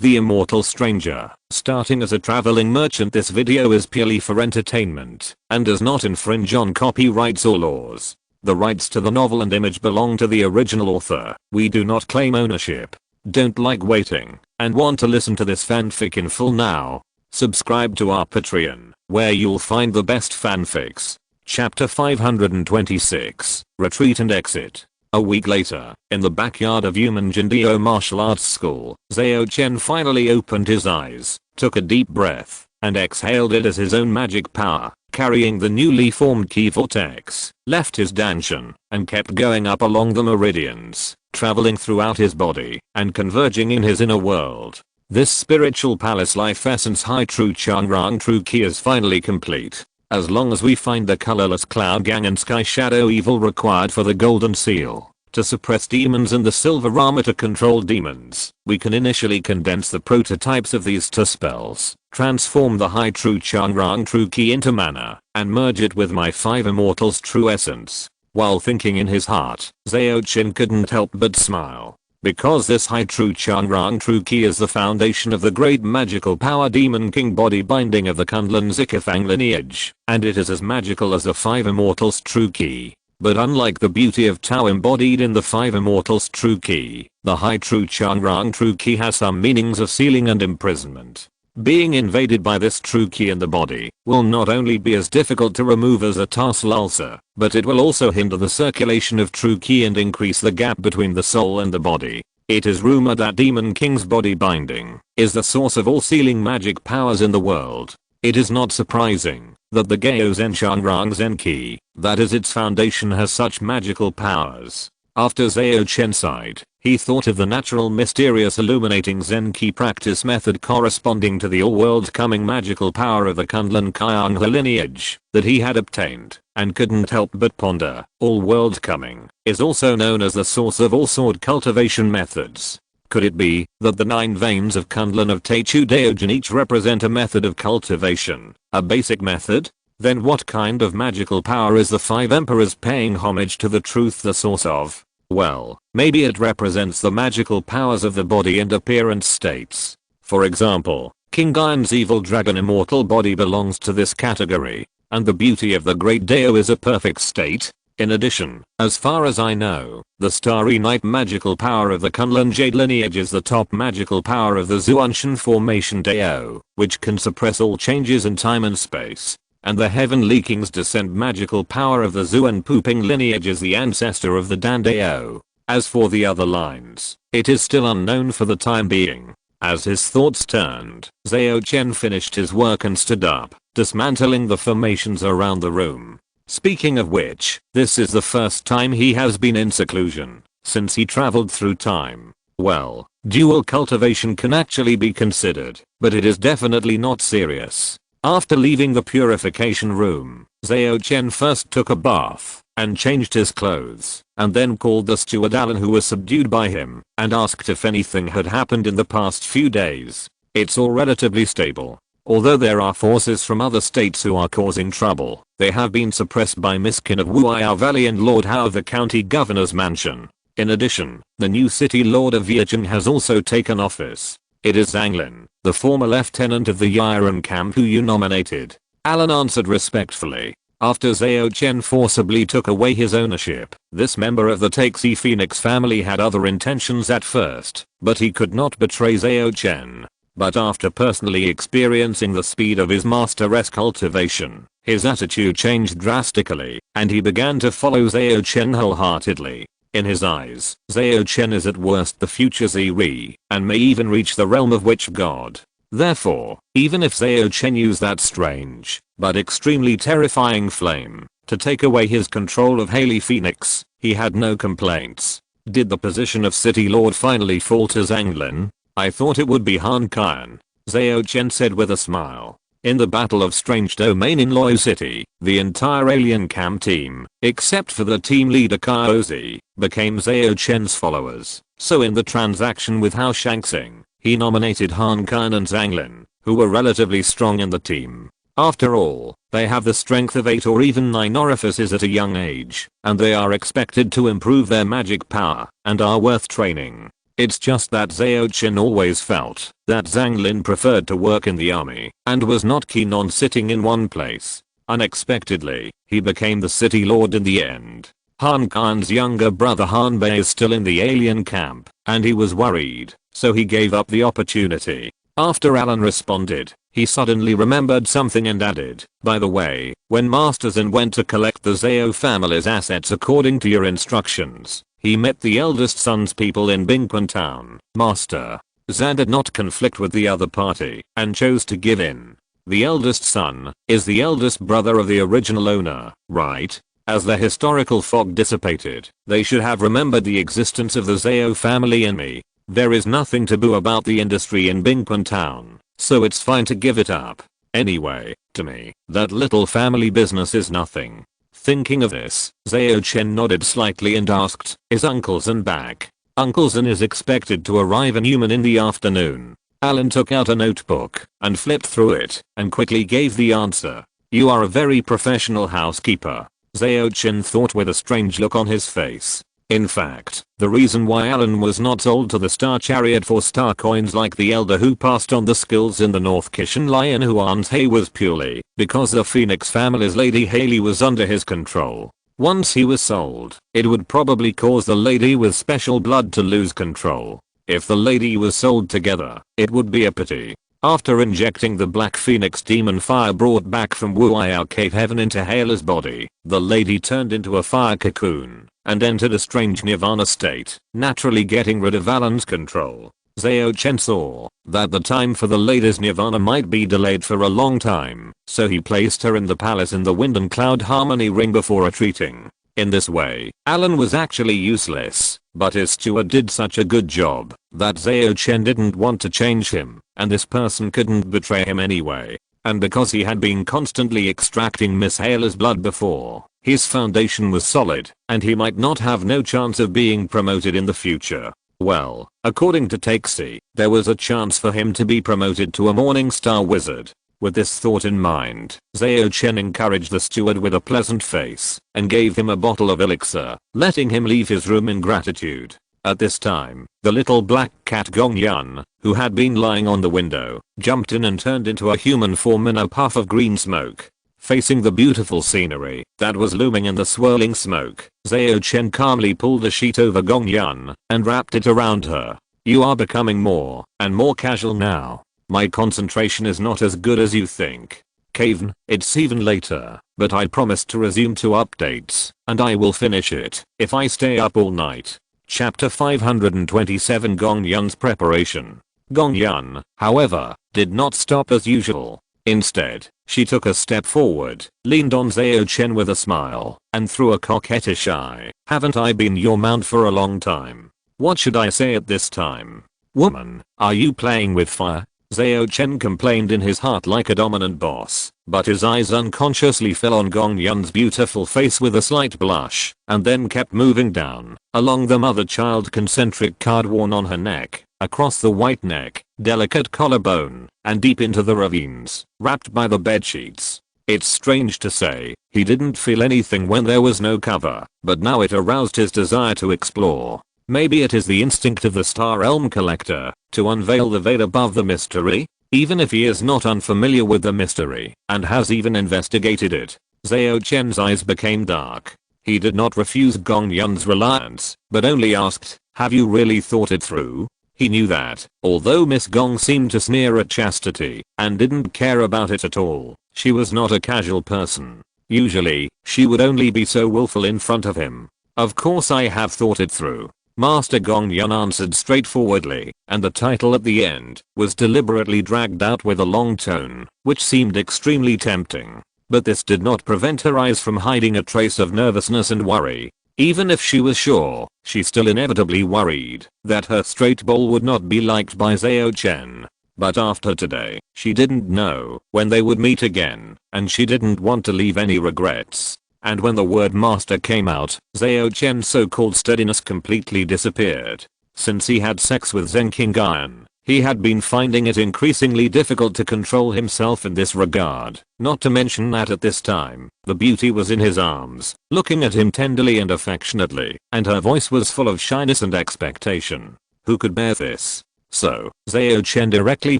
The Immortal Stranger. Starting as a traveling merchant, this video is purely for entertainment and does not infringe on copyrights or laws. The rights to the novel and image belong to the original author. We do not claim ownership. Don't like waiting and want to listen to this fanfic in full now? Subscribe to our Patreon, where you'll find the best fanfics. Chapter 526. Retreat and Exit. A week later, in the backyard of Human Jindio Martial Arts School, Zhao Chen finally opened his eyes, took a deep breath, and exhaled it as his own magic power, carrying the newly formed Ki Vortex, left his Danshan, and kept going up along the meridians, traveling throughout his body, and converging in his inner world. This spiritual palace life essence high true Changrang true Ki is finally complete. As long as we find the colorless cloud gang and sky shadow evil required for the golden seal to suppress demons and the silver armor to control demons, we can initially condense the prototypes of these two spells, transform the high true Changrang true Ki into mana, and merge it with my 5 immortals true essence. While thinking in his heart, Zhao Chen couldn't help but smile. Because this high true Changrang true Ki is the foundation of the great magical power Demon King body binding of the Kunlun Zikafang lineage, and it is as magical as the 5 immortals true Ki. But unlike the beauty of Tao embodied in the 5 immortals true Ki, the high true Changrang true Ki has some meanings of sealing and imprisonment. Being invaded by this true Ki in the body will not only be as difficult to remove as a tarsal ulcer, but it will also hinder the circulation of true Ki and increase the gap between the soul and the body. It is rumored that Demon King's body binding is the source of all sealing magic powers in the world. It is not surprising that the Gao Zen Changrang Zen Ki, that is its foundation, has such magical powers. After Zhao Chen sighed, he thought of the natural mysterious illuminating Zen Ki practice method corresponding to the all-world coming magical power of the Kunlun Kyanghe lineage that he had obtained, and couldn't help but ponder. All-world coming is also known as the source of all sword cultivation methods. Could it be that the 9 veins of Kunlun of Teichu Daojin each represent a method of cultivation, a basic method? Then what kind of magical power is the 5 emperors paying homage to the truth the source of? Well, maybe it represents the magical powers of the body and appearance states. For example, King Gaian's evil dragon immortal body belongs to this category, and the beauty of the great Dao is a perfect state. In addition, as far as I know, the Starry Night magical power of the Kunlun Jade lineage is the top magical power of the Zuanshan formation Dao, which can suppress all changes in time and space. And the Heavenly King's descent magical power of the Zuan Pooping lineage is the ancestor of the Dan Dao. As for the other lines, it is still unknown for the time being. As his thoughts turned, Zhao Chen finished his work and stood up, dismantling the formations around the room. Speaking of which, this is the first time he has been in seclusion since he traveled through time. Well, dual cultivation can actually be considered, but it is definitely not serious. After leaving the purification room, Zhao Chen first took a bath and changed his clothes, and then called the steward Alan, who was subdued by him, and asked if anything had happened in the past few days. It's all relatively stable. Although there are forces from other states who are causing trouble, they have been suppressed by Miskin of Wuiao Valley and Lord Hao of the county governor's mansion. In addition, the new city lord of Yicheng has also taken office. It is Zanglin, the former lieutenant of the Yiren camp, who you nominated. Alan answered respectfully. After Zhao Chen forcibly took away his ownership, this member of the Taixi Phoenix family had other intentions at first, but he could not betray Zhao Chen. But after personally experiencing the speed of his master's cultivation, his attitude changed drastically, and he began to follow Zhao Chen wholeheartedly. In his eyes, Zhao Chen is at worst the future Ziri, and may even reach the realm of witch god. Therefore, even if Zhao Chen used that strange, but extremely terrifying flame, to take away his control of Haley Phoenix, he had no complaints. Did the position of City Lord finally fall to Zanglin? I thought it would be Han Qian, Zhao Chen said with a smile. In the Battle of Strange Domain in Loyal City, the entire alien camp team, except for the team leader Kaozi, became Zhao Chen's followers. So in the transaction with Hao Shangxing, he nominated Han Qian and Zanglin, who were relatively strong in the team. After all, they have the strength of 8 or even 9 orifices at a young age, and they are expected to improve their magic power, and are worth training. It's just that Zhao Chen always felt that Zhang Lin preferred to work in the army and was not keen on sitting in one place. Unexpectedly, he became the city lord in the end. Han Kan's younger brother Han Bei is still in the alien camp, and he was worried, so he gave up the opportunity. After Alan responded, he suddenly remembered something and added, by the way, when Master Zhen went to collect the Zhao family's assets according to your instructions, he met the eldest son's people in Bingquan town. Master Zhen did not conflict with the other party and chose to give in. The eldest son is the eldest brother of the original owner, right? As the historical fog dissipated, they should have remembered the existence of the Zhao family in me. There is nothing taboo about the industry in Bingquan town, so it's fine to give it up. Anyway, to me, that little family business is nothing. Thinking of this, Zhao Chen nodded slightly and asked, is Uncle Zhen back? Uncle Zhen is expected to arrive in Human in the afternoon. Alan took out a notebook and flipped through it and quickly gave the answer. You are a very professional housekeeper. Zhao Chen thought with a strange look on his face. In fact, the reason why Alan was not sold to the Star Chariot for star coins like the elder who passed on the skills in the North Kishan Lion Huan's Hay was purely because the Phoenix family's Lady Haley was under his control. Once he was sold, it would probably cause the lady with special blood to lose control. If the lady was sold together, it would be a pity. After injecting the Black Phoenix demon fire brought back from Wuiao Cave Heaven into Hayla's body, the lady turned into a fire cocoon and entered a strange nirvana state, naturally getting rid of Alan's control. Zhao Chen saw that the time for the lady's nirvana might be delayed for a long time, so he placed her in the palace in the Wind and Cloud Harmony Ring before retreating. In this way, Alan was actually useless, but his steward did such a good job that Zhao Chen didn't want to change him, and this person couldn't betray him anyway. And because he had been constantly extracting Miss Hayla's blood before, his foundation was solid, and he might not have no chance of being promoted in the future. Well, according to Taxi, there was a chance for him to be promoted to a Morning Star Wizard. With this thought in mind, Zhao Chen encouraged the steward with a pleasant face and gave him a bottle of elixir, letting him leave his room in gratitude. At this time, the little black cat Gong Yun, who had been lying on the window, jumped in and turned into a human form in a puff of green smoke. Facing the beautiful scenery that was looming in the swirling smoke, Zhao Chen calmly pulled a sheet over Gong Yun and wrapped it around her. You are becoming more and more casual now. My concentration is not as good as you think. Caven, it's even later, but I promised to resume 2 updates, and I will finish it if I stay up all night. Chapter 527 Gong Yun's preparation. Gong Yun, however, did not stop as usual. Instead, she took a step forward, leaned on Zhao Chen with a smile, and threw a coquettish eye. Haven't I been your mount for a long time? What should I say at this time? Woman, are you playing with fire? Zhao Chen complained in his heart like a dominant boss, but his eyes unconsciously fell on Gong Yun's beautiful face with a slight blush, and then kept moving down, along the mother-child concentric card worn on her neck, across the white neck, delicate collarbone, and deep into the ravines, wrapped by the bedsheets. It's strange to say, he didn't feel anything when there was no cover, but now it aroused his desire to explore. Maybe it is the instinct of the Star Elm collector to unveil the veil above the mystery, even if he is not unfamiliar with the mystery and has even investigated it. Zhao Chen's eyes became dark. He did not refuse Gong Yun's reliance, but only asked, have you really thought it through? He knew that, although Miss Gong seemed to sneer at chastity and didn't care about it at all, she was not a casual person. Usually, she would only be so willful in front of him. Of course I have thought it through. Master Gong Yun answered straightforwardly, and the title at the end was deliberately dragged out with a long tone, which seemed extremely tempting. But this did not prevent her eyes from hiding a trace of nervousness and worry. Even if she was sure, she still inevitably worried that her straight bowl would not be liked by Zhao Chen. But after today, she didn't know when they would meet again, and she didn't want to leave any regrets. And when the word master came out, Zhao Chen's so-called steadiness completely disappeared. Since he had sex with Zheng Qingyuan, he had been finding it increasingly difficult to control himself in this regard, not to mention that at this time, the beauty was in his arms, looking at him tenderly and affectionately, and her voice was full of shyness and expectation. Who could bear this? So, Zhao Chen directly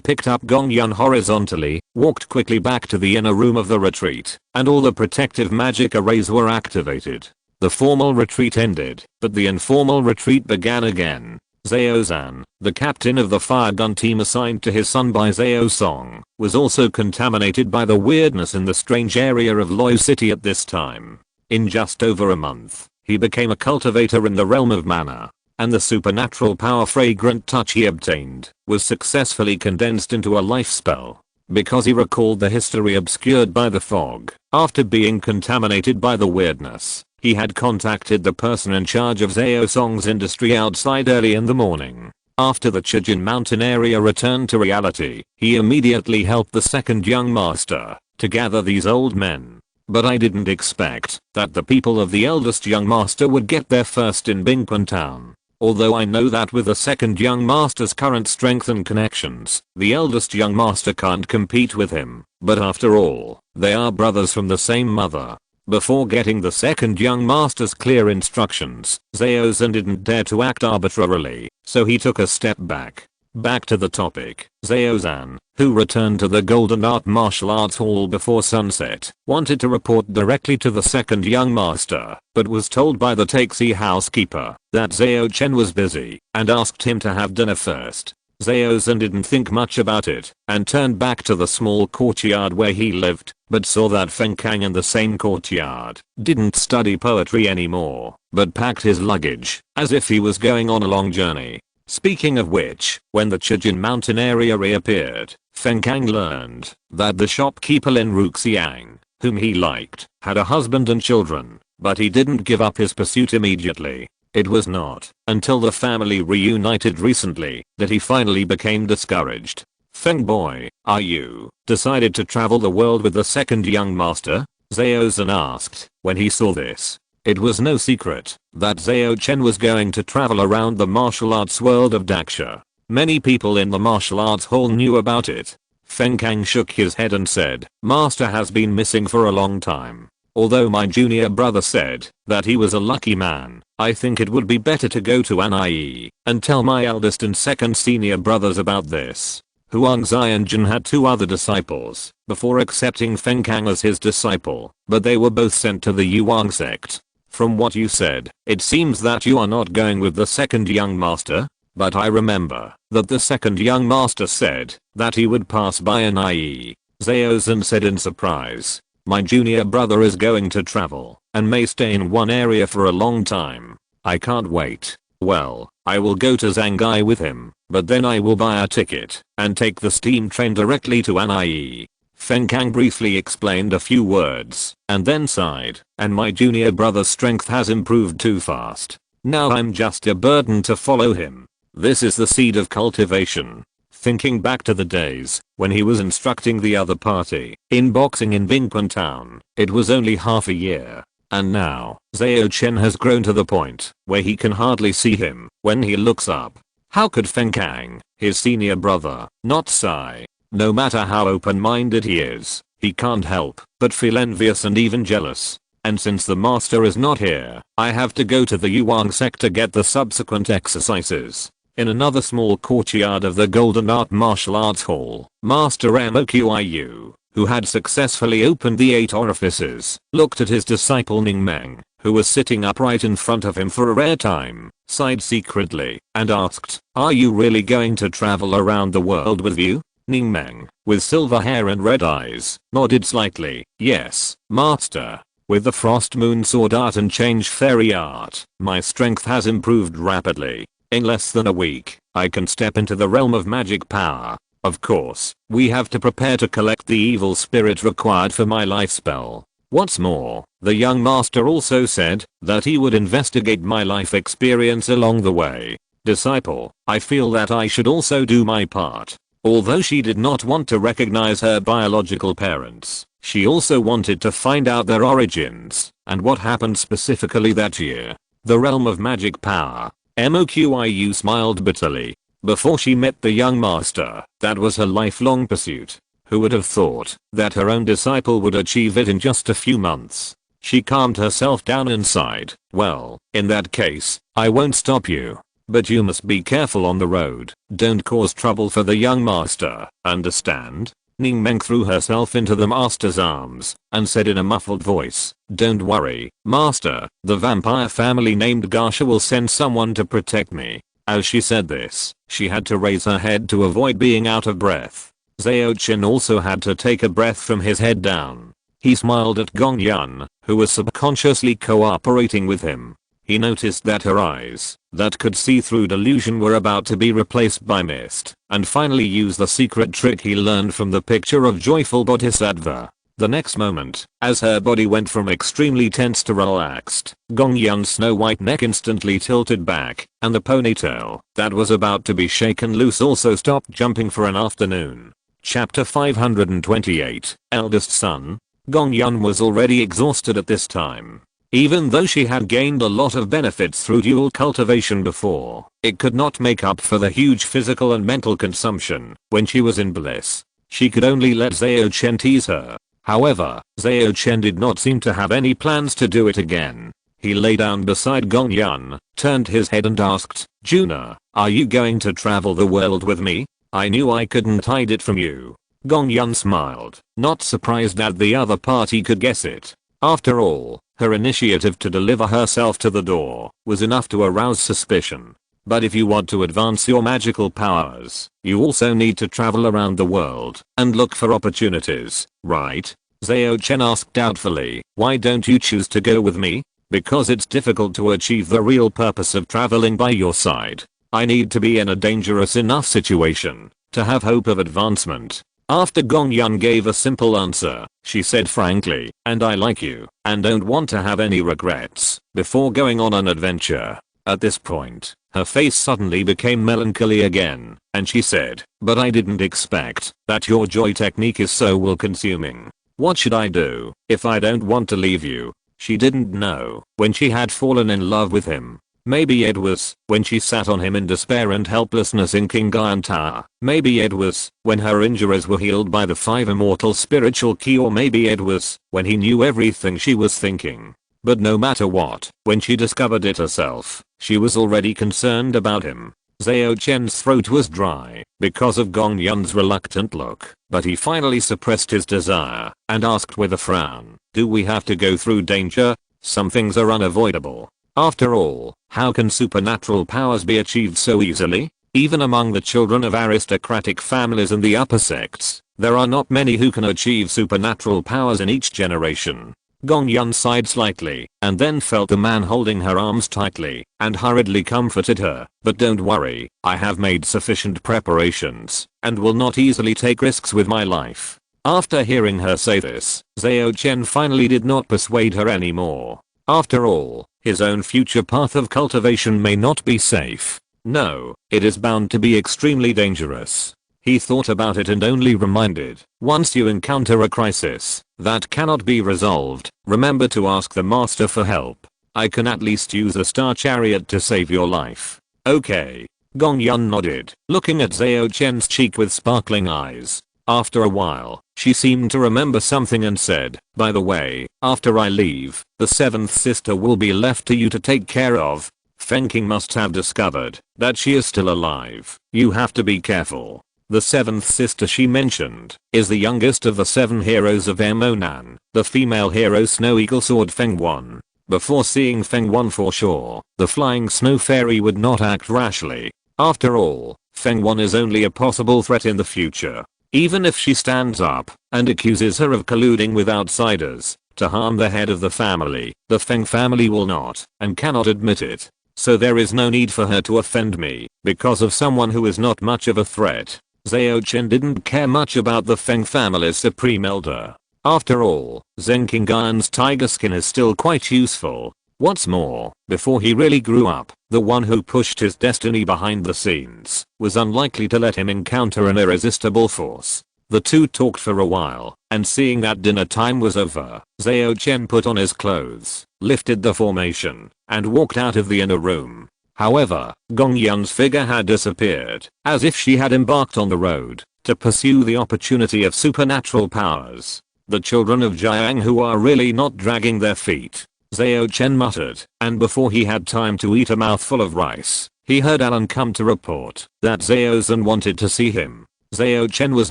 picked up Gong Yun horizontally, walked quickly back to the inner room of the retreat, and all the protective magic arrays were activated. The formal retreat ended, but the informal retreat began again. Zhao Zhan, the captain of the fire gun team assigned to his son by Zhao Song, was also contaminated by the weirdness in the strange area of Loi City at this time. In just over a month, he became a cultivator in the realm of mana, and the supernatural power fragrant touch he obtained was successfully condensed into a life spell. Because he recalled the history obscured by the fog, after being contaminated by the weirdness, he had contacted the person in charge of Zhao Song's industry outside early in the morning. After the Chijin mountain area returned to reality, he immediately helped the second young master to gather these old men. But I didn't expect that the people of the eldest young master would get there first in Bingquan town. Although I know that with the second young master's current strength and connections, the eldest young master can't compete with him. But after all, they are brothers from the same mother. Before getting the second young master's clear instructions, Zhao Zhan didn't dare to act arbitrarily, so he took a step back. Back to the topic, Zhao Zhan, who returned to the Golden Art Martial Arts Hall before sunset, wanted to report directly to the second young master, but was told by the taxi housekeeper that Zhao Chen was busy and asked him to have dinner first. Zhao Zhan didn't think much about it and turned back to the small courtyard where he lived, but saw that Feng Kang in the same courtyard didn't study poetry anymore, but packed his luggage as if he was going on a long journey. Speaking of which, when the Chijin mountain area reappeared, Feng Kang learned that the shopkeeper Lin Ruxiang, whom he liked, had a husband and children, but he didn't give up his pursuit immediately. It was not until the family reunited recently that he finally became discouraged. Feng boy, are you decided to travel the world with the second young master? Zhao Zhan asked when he saw this. It was no secret that Zhao Chen was going to travel around the martial arts world of Daxia. Many people in the martial arts hall knew about it. Feng Kang shook his head and said, Master has been missing for a long time. Although my junior brother said that he was a lucky man, I think it would be better to go to An'ie and tell my eldest and second senior brothers about this. Huang Xianjun had two other disciples before accepting Feng Kang as his disciple, but they were both sent to the Yuan sect. From what you said, it seems that you are not going with the second young master? But I remember that the second young master said that he would pass by An'ie. Zhao Zhan said in surprise. My junior brother is going to travel and may stay in one area for a long time. I can't wait. Well, I will go to Zhangai with him, but then I will buy a ticket and take the steam train directly to An'ie. Feng Kang briefly explained a few words and then sighed, and my junior brother's strength has improved too fast. Now I'm just a burden to follow him. This is the seed of cultivation. Thinking back to the days when he was instructing the other party in boxing in Bingquan town, it was only half a year. And now, Zhao Chen has grown to the point where he can hardly see him when he looks up. How could Feng Kang, his senior brother, not sigh? No matter how open-minded he is, he can't help but feel envious and even jealous. And since the master is not here, I have to go to the Yuan sect to get the subsequent exercises. In another small courtyard of the Golden Art Martial Arts Hall, Master Moqiu, who had successfully opened the 8 orifices, looked at his disciple Ning Meng, who was sitting upright in front of him for a rare time, sighed secretly, and asked, Are you really going to travel around the world with you? Ning Meng, with silver hair and red eyes, nodded slightly. Yes, master. With the frost moon sword art and change fairy art, my strength has improved rapidly. In less than a week, I can step into the realm of magic power. Of course, we have to prepare to collect the evil spirit required for my life spell. What's more, the young master also said that he would investigate my life experience along the way. Disciple, I feel that I should also do my part. Although she did not want to recognize her biological parents, she also wanted to find out their origins and what happened specifically that year. The realm of magic power. Moqiu smiled bitterly. Before she met the young master, that was her lifelong pursuit. Who would have thought that her own disciple would achieve it in just a few months? She calmed herself down and sighed. Well, in that case, I won't stop you. But you must be careful on the road. Don't cause trouble for the young master, understand? Ning Meng threw herself into the master's arms and said in a muffled voice, "Don't worry, master, the vampire family named Garsha will send someone to protect me." As she said this, she had to raise her head to avoid being out of breath. Zhao Chen also had to take a breath from his head down. He smiled at Gong Yun, who was subconsciously cooperating with him. He noticed that her eyes, that could see through delusion, were about to be replaced by mist, and finally used the secret trick he learned from the picture of joyful bodhisattva. The next moment, as her body went from extremely tense to relaxed, Gong Yun's snow-white neck instantly tilted back, and the ponytail, that was about to be shaken loose, also stopped jumping for an afternoon. Chapter 528, Eldest Son. Gong Yun was already exhausted at this time. Even though she had gained a lot of benefits through dual cultivation before, it could not make up for the huge physical and mental consumption when she was in bliss. She could only let Zhao Chen tease her. However, Zhao Chen did not seem to have any plans to do it again. He lay down beside Gong Yun, turned his head and asked, "Juna, are you going to travel the world with me? I knew I couldn't hide it from you." Gong Yun smiled, not surprised that the other party could guess it. After all, her initiative to deliver herself to the door was enough to arouse suspicion. But if you want to advance your magical powers, you also need to travel around the world and look for opportunities, right? Zhao Chen asked doubtfully. "Why don't you choose to go with me?" "Because it's difficult to achieve the real purpose of traveling by your side. I need to be in a dangerous enough situation to have hope of advancement." After Gong Yun gave a simple answer, she said frankly, "And I like you, and don't want to have any regrets before going on an adventure." At this point, her face suddenly became melancholy again, and she said, "But I didn't expect that your joy technique is so all-consuming. What should I do if I don't want to leave you?" She didn't know when she had fallen in love with him. Maybe it was when she sat on him in despair and helplessness in Kingan Tower. Maybe it was when her injuries were healed by the 5 immortal spiritual key, or maybe it was when he knew everything she was thinking. But no matter what, when she discovered it herself, she was already concerned about him. Zhao Chen's throat was dry because of Gong Yun's reluctant look, but he finally suppressed his desire and asked with a frown, "Do we have to go through danger? Some things are unavoidable. After all, how can supernatural powers be achieved so easily? Even among the children of aristocratic families and the upper sects, there are not many who can achieve supernatural powers in each generation." Gong Yun sighed slightly, and then felt the man holding her arms tightly, and hurriedly comforted her. "But don't worry, I have made sufficient preparations, and will not easily take risks with my life." After hearing her say this, Zhao Chen finally did not persuade her anymore. After all, his own future path of cultivation may not be safe. No, it is bound to be extremely dangerous. He thought about it and only reminded, "Once you encounter a crisis that cannot be resolved, remember to ask the master for help. I can at least use a star chariot to save your life." "Okay." Gong Yun nodded, looking at Zhao Chen's cheek with sparkling eyes. After a while, she seemed to remember something and said, "By the way, after I leave, the 7th sister will be left to you to take care of. Feng King must have discovered that she is still alive. You have to be careful." The 7th sister she mentioned is the youngest of the 7 heroes of Emonan, the female hero Snow Eagle Sword Feng Wan. Before seeing Feng Wan for sure, the flying snow fairy would not act rashly. After all, Feng Wan is only a possible threat in the future. Even if she stands up and accuses her of colluding with outsiders to harm the head of the family, the Feng family will not and cannot admit it. So there is no need for her to offend me because of someone who is not much of a threat. Zhao Chen didn't care much about the Feng family's supreme elder. After all, Zheng Qinggan's tiger skin is still quite useful. What's more, before he really grew up, the one who pushed his destiny behind the scenes was unlikely to let him encounter an irresistible force. The two talked for a while, and seeing that dinner time was over, Zhao Chen put on his clothes, lifted the formation, and walked out of the inner room. However, Gong Yun's figure had disappeared, as if she had embarked on the road to pursue the opportunity of supernatural powers. "The children of Jiang who are really not dragging their feet," Zhao Chen muttered, and before he had time to eat a mouthful of rice, He heard Alan come to report that Zhao Zhan wanted to see him. Zhao Chen was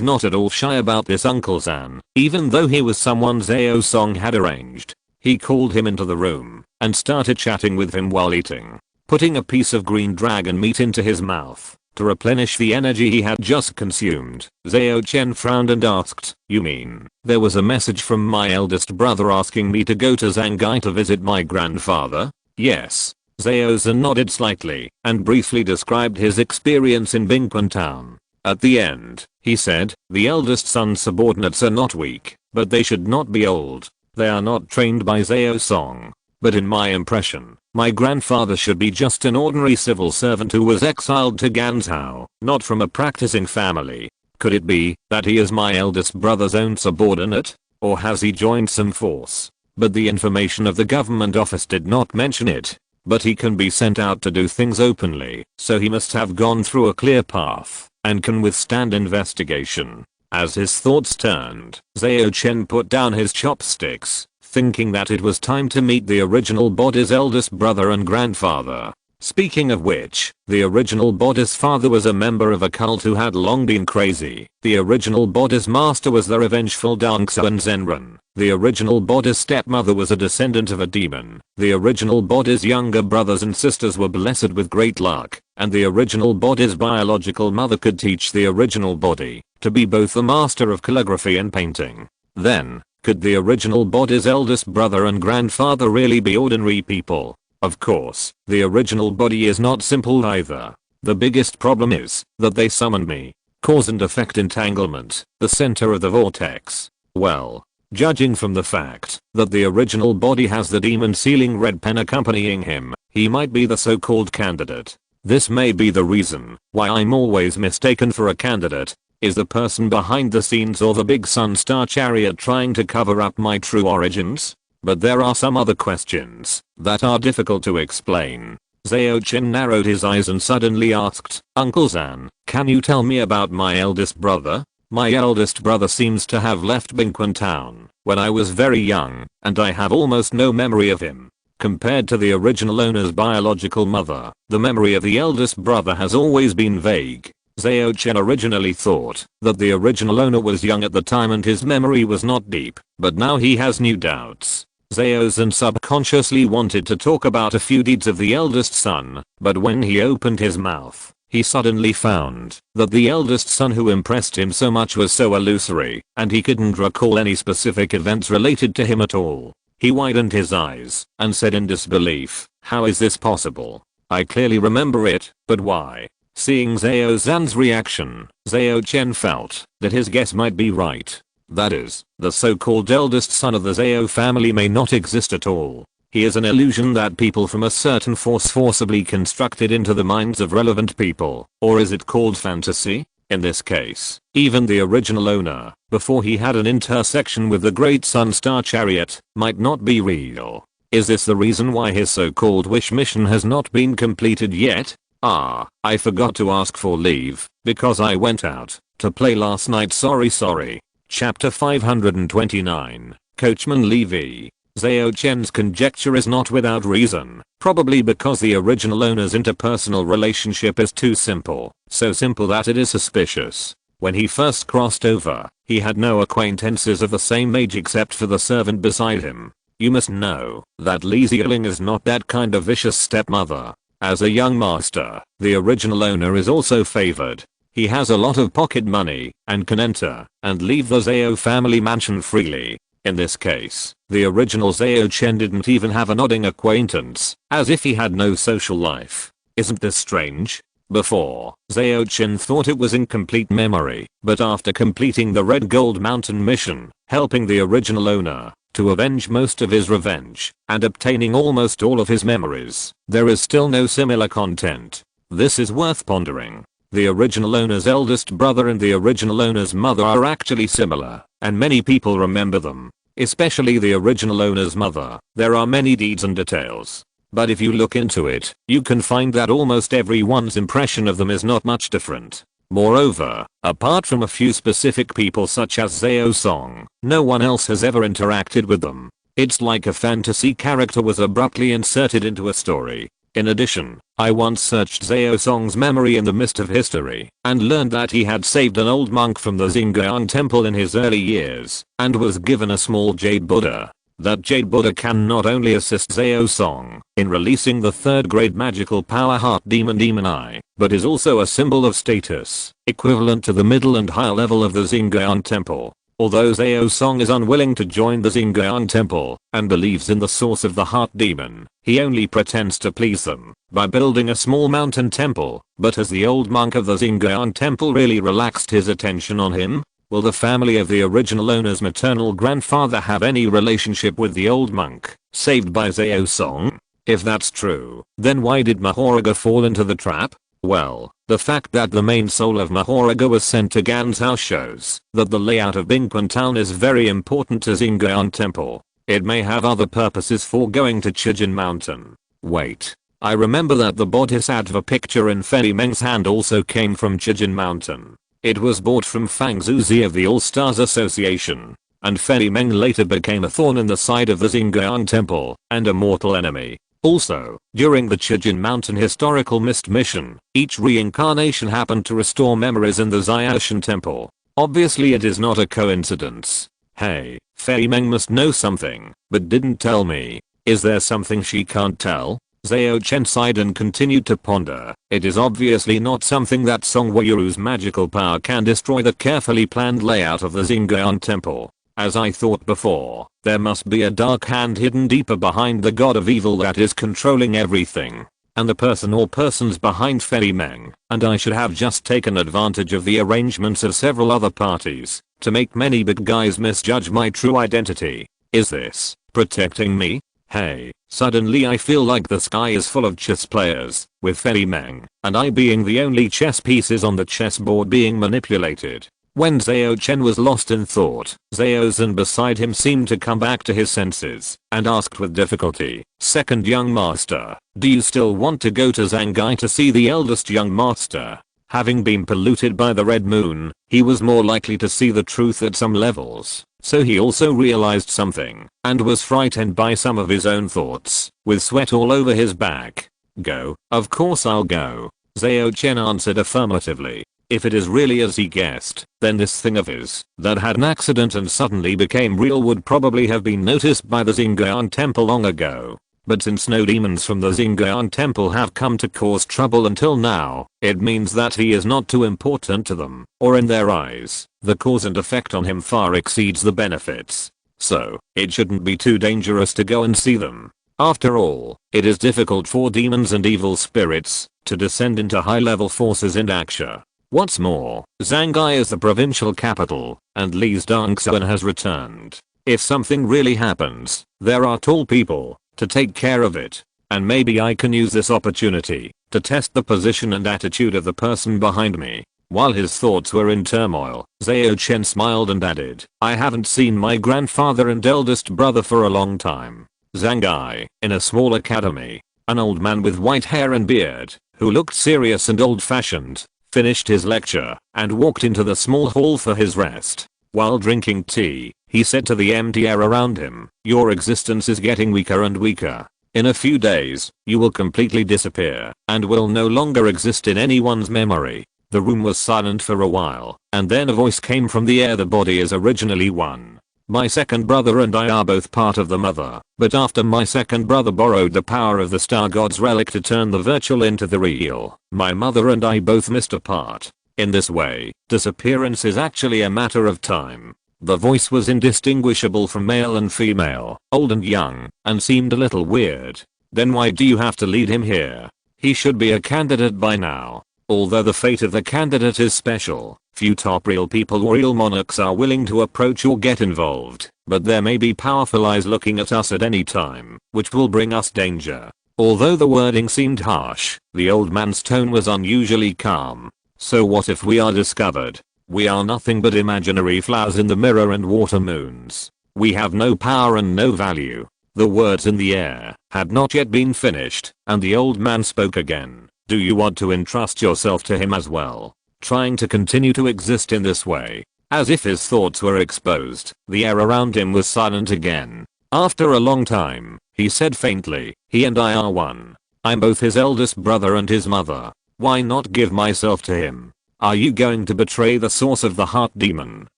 not at all shy about this Uncle Zhan, even though he was someone Zhao Song had arranged. He called him into the room and started chatting with him while eating, putting a piece of green dragon meat into his mouth to replenish the energy he had just consumed. Zhao Chen frowned and asked, "You mean there was a message from my eldest brother asking me to go to Shanghai to visit my grandfather?" "Yes." Zhao Zhan nodded slightly and briefly described his experience in Bingquan Town. At the end, he said, "The eldest son's subordinates are not weak, but they should not be old. They are not trained by Zhao Song. But in my impression, my grandfather should be just an ordinary civil servant who was exiled to Ganzhou, not from a practicing family. Could it be that he is my eldest brother's own subordinate? Or has he joined some force?" But the information of the government office did not mention it. But he can be sent out to do things openly, so he must have gone through a clear path and can withstand investigation. As his thoughts turned, Zhao Chen put down his chopsticks, thinking that it was time to meet the original body's eldest brother and grandfather. Speaking of which, the original body's father was a member of a cult who had long been crazy. The original body's master was the revengeful Dongsuan Zenren. The original body's stepmother was a descendant of a demon. The original body's younger brothers and sisters were blessed with great luck, and the original body's biological mother could teach the original body to be both a master of calligraphy and painting. Then, could the original body's eldest brother and grandfather really be ordinary people? Of course, the original body is not simple either. The biggest problem is that they summoned me. Cause and effect entanglement, the center of the vortex. Well, judging from the fact that the original body has the demon sealing red pen accompanying him, he might be the so-called candidate. This may be the reason why I'm always mistaken for a candidate. Is the person behind the scenes or the big sun star chariot trying to cover up my true origins? But there are some other questions that are difficult to explain. Zhao Chen narrowed his eyes and suddenly asked, "Uncle Zhan, can you tell me about my eldest brother? My eldest brother seems to have left Bingquan Town when I was very young, and I have almost no memory of him. Compared to the original owner's biological mother, the memory of the eldest brother has always been vague." Zhao Chen originally thought that the original owner was young at the time and his memory was not deep, but now he has new doubts. Zhao Zhan subconsciously wanted to talk about a few deeds of the eldest son, but when he opened his mouth, he suddenly found that the eldest son who impressed him so much was so illusory, and he couldn't recall any specific events related to him at all. He widened his eyes and said in disbelief, "How is this possible? I clearly remember it, but why?" Seeing Zhao Zhan's reaction, Zhao Chen felt that his guess might be right. That is, the so-called eldest son of the Zhao family may not exist at all. He is an illusion that people from a certain force forcibly constructed into the minds of relevant people, or is it called fantasy? In this case, even the original owner, before he had an intersection with the great sun star chariot, might not be real. Is this the reason why his so-called wish mission has not been completed yet? Ah, I forgot to ask for leave, because I went out to play last night. Sorry. Chapter 529, Coachman Levy. Zhao Chen's conjecture is not without reason, probably because the original owner's interpersonal relationship is too simple, so simple that it is suspicious. When he first crossed over, he had no acquaintances of the same age except for the servant beside him. You must know that Li Zieling is not that kind of vicious stepmother. As a young master, the original owner is also favored. He has a lot of pocket money and can enter and leave the Zhao family mansion freely. In this case, the original Zhao Chen didn't even have a nodding acquaintance, as if he had no social life. Isn't this strange? Before, Zhao Chen thought it was incomplete memory, but after completing the Red Gold Mountain mission, helping the original owner to avenge most of his revenge, and obtaining almost all of his memories, there is still no similar content. This is worth pondering. The original owner's eldest brother and the original owner's mother are actually similar, and many people remember them, especially the original owner's mother. There are many deeds and details, but if you look into it, you can find that almost everyone's impression of them is not much different. Moreover, apart from a few specific people such as Zhao Song, no one else has ever interacted with them. It's like a fantasy character was abruptly inserted into a story. In addition, I once searched Zhao Song's memory in the mist of history and learned that he had saved an old monk from the Xing'an temple in his early years and was given a small jade Buddha. That jade Buddha can not only assist Zhao Song in releasing the third grade magical power heart demon eye, but is also a symbol of status, equivalent to the middle and higher level of the Xing'an temple. Although Zhao Song is unwilling to join the Xing'an temple and believes in the source of the heart demon, he only pretends to please them by building a small mountain temple. But has the old monk of the Xing'an temple really relaxed his attention on him? Will the family of the original owner's maternal grandfather have any relationship with the old monk saved by Zhao Song? If that's true, then why did Mahoraga fall into the trap? Well, the fact that the main soul of Mahoraga was sent to Ganzhou shows that the layout of Bingquan town is very important to Xing'an temple. It may have other purposes for going to Chijin mountain. Wait. I remember that the Bodhisattva picture in Fei Meng's hand also came from Chijin mountain. It was bought from Fang Zuzi of the All-Stars Association, and Fei Meng later became a thorn in the side of the Xing'an temple and a mortal enemy. Also, during the Chijin Mountain historical mist mission, each reincarnation happened to restore memories in the Xiaoshan temple. Obviously it is not a coincidence. Hey, Fei Meng must know something, but didn't tell me. Is there something she can't tell? Zhao Chen sighed and continued to ponder. It is obviously not something that Song Weiyu's magical power can destroy the carefully planned layout of the Xing'an temple. As I thought before, there must be a dark hand hidden deeper behind the god of evil that is controlling everything. And the person or persons behind Fei Meng, and I should have just taken advantage of the arrangements of several other parties to make many big guys misjudge my true identity. Is this protecting me? Hey, suddenly I feel like the sky is full of chess players, with Fei Meng and I being the only chess pieces on the chessboard being manipulated. When Zhao Chen was lost in thought, Zhao Zhen beside him seemed to come back to his senses and asked with difficulty, "Second young master, do you still want to go to Zangai to see the eldest young master?" Having been polluted by the red moon, he was more likely to see the truth at some levels, so he also realized something and was frightened by some of his own thoughts, with sweat all over his back. "Go, of course I'll go," Zhao Chen answered affirmatively. If it is really as he guessed, then this thing of his that had an accident and suddenly became real would probably have been noticed by the Xing'an temple long ago. But since no demons from the Xing'an temple have come to cause trouble until now, it means that he is not too important to them, or in their eyes, the cause and effect on him far exceeds the benefits. So, it shouldn't be too dangerous to go and see them. After all, it is difficult for demons and evil spirits to descend into high-level forces in Aksha. What's more, Zangai is the provincial capital, and Li's Dongsuan has returned. If something really happens, there are tall people to take care of it, and maybe I can use this opportunity to test the position and attitude of the person behind me. While his thoughts were in turmoil, Zhao Chen smiled and added, "I haven't seen my grandfather and eldest brother for a long time." Zangai, in a small academy, an old man with white hair and beard, who looked serious and old-fashioned, finished his lecture and walked into the small hall for his rest. While drinking tea, he said to the empty air around him, "Your existence is getting weaker and weaker. In a few days, you will completely disappear and will no longer exist in anyone's memory." The room was silent for a while, and then a voice came from the air. "The body is originally one. My second brother and I are both part of the mother, but after my second brother borrowed the power of the star god's relic to turn the virtual into the real, my mother and I both missed a part. In this way, disappearance is actually a matter of time." The voice was indistinguishable from male and female, old and young, and seemed a little weird. "Then why do you have to lead him here? He should be a candidate by now." Although the fate of the candidate is special, few top real people or real monarchs are willing to approach or get involved, but there may be powerful eyes looking at us at any time, which will bring us danger. Although the wording seemed harsh, the old man's tone was unusually calm. "So what if we are discovered? We are nothing but imaginary flowers in the mirror and water moons. We have no power and no value." The words in the air had not yet been finished, and the old man spoke again. "Do you want to entrust yourself to him as well? Trying to continue to exist in this way?" As if his thoughts were exposed, the air around him was silent again. After a long time, he said faintly, "He and I are one." I'm both his eldest brother and his mother. Why not give myself to him? Are you going to betray the source of the heart demon?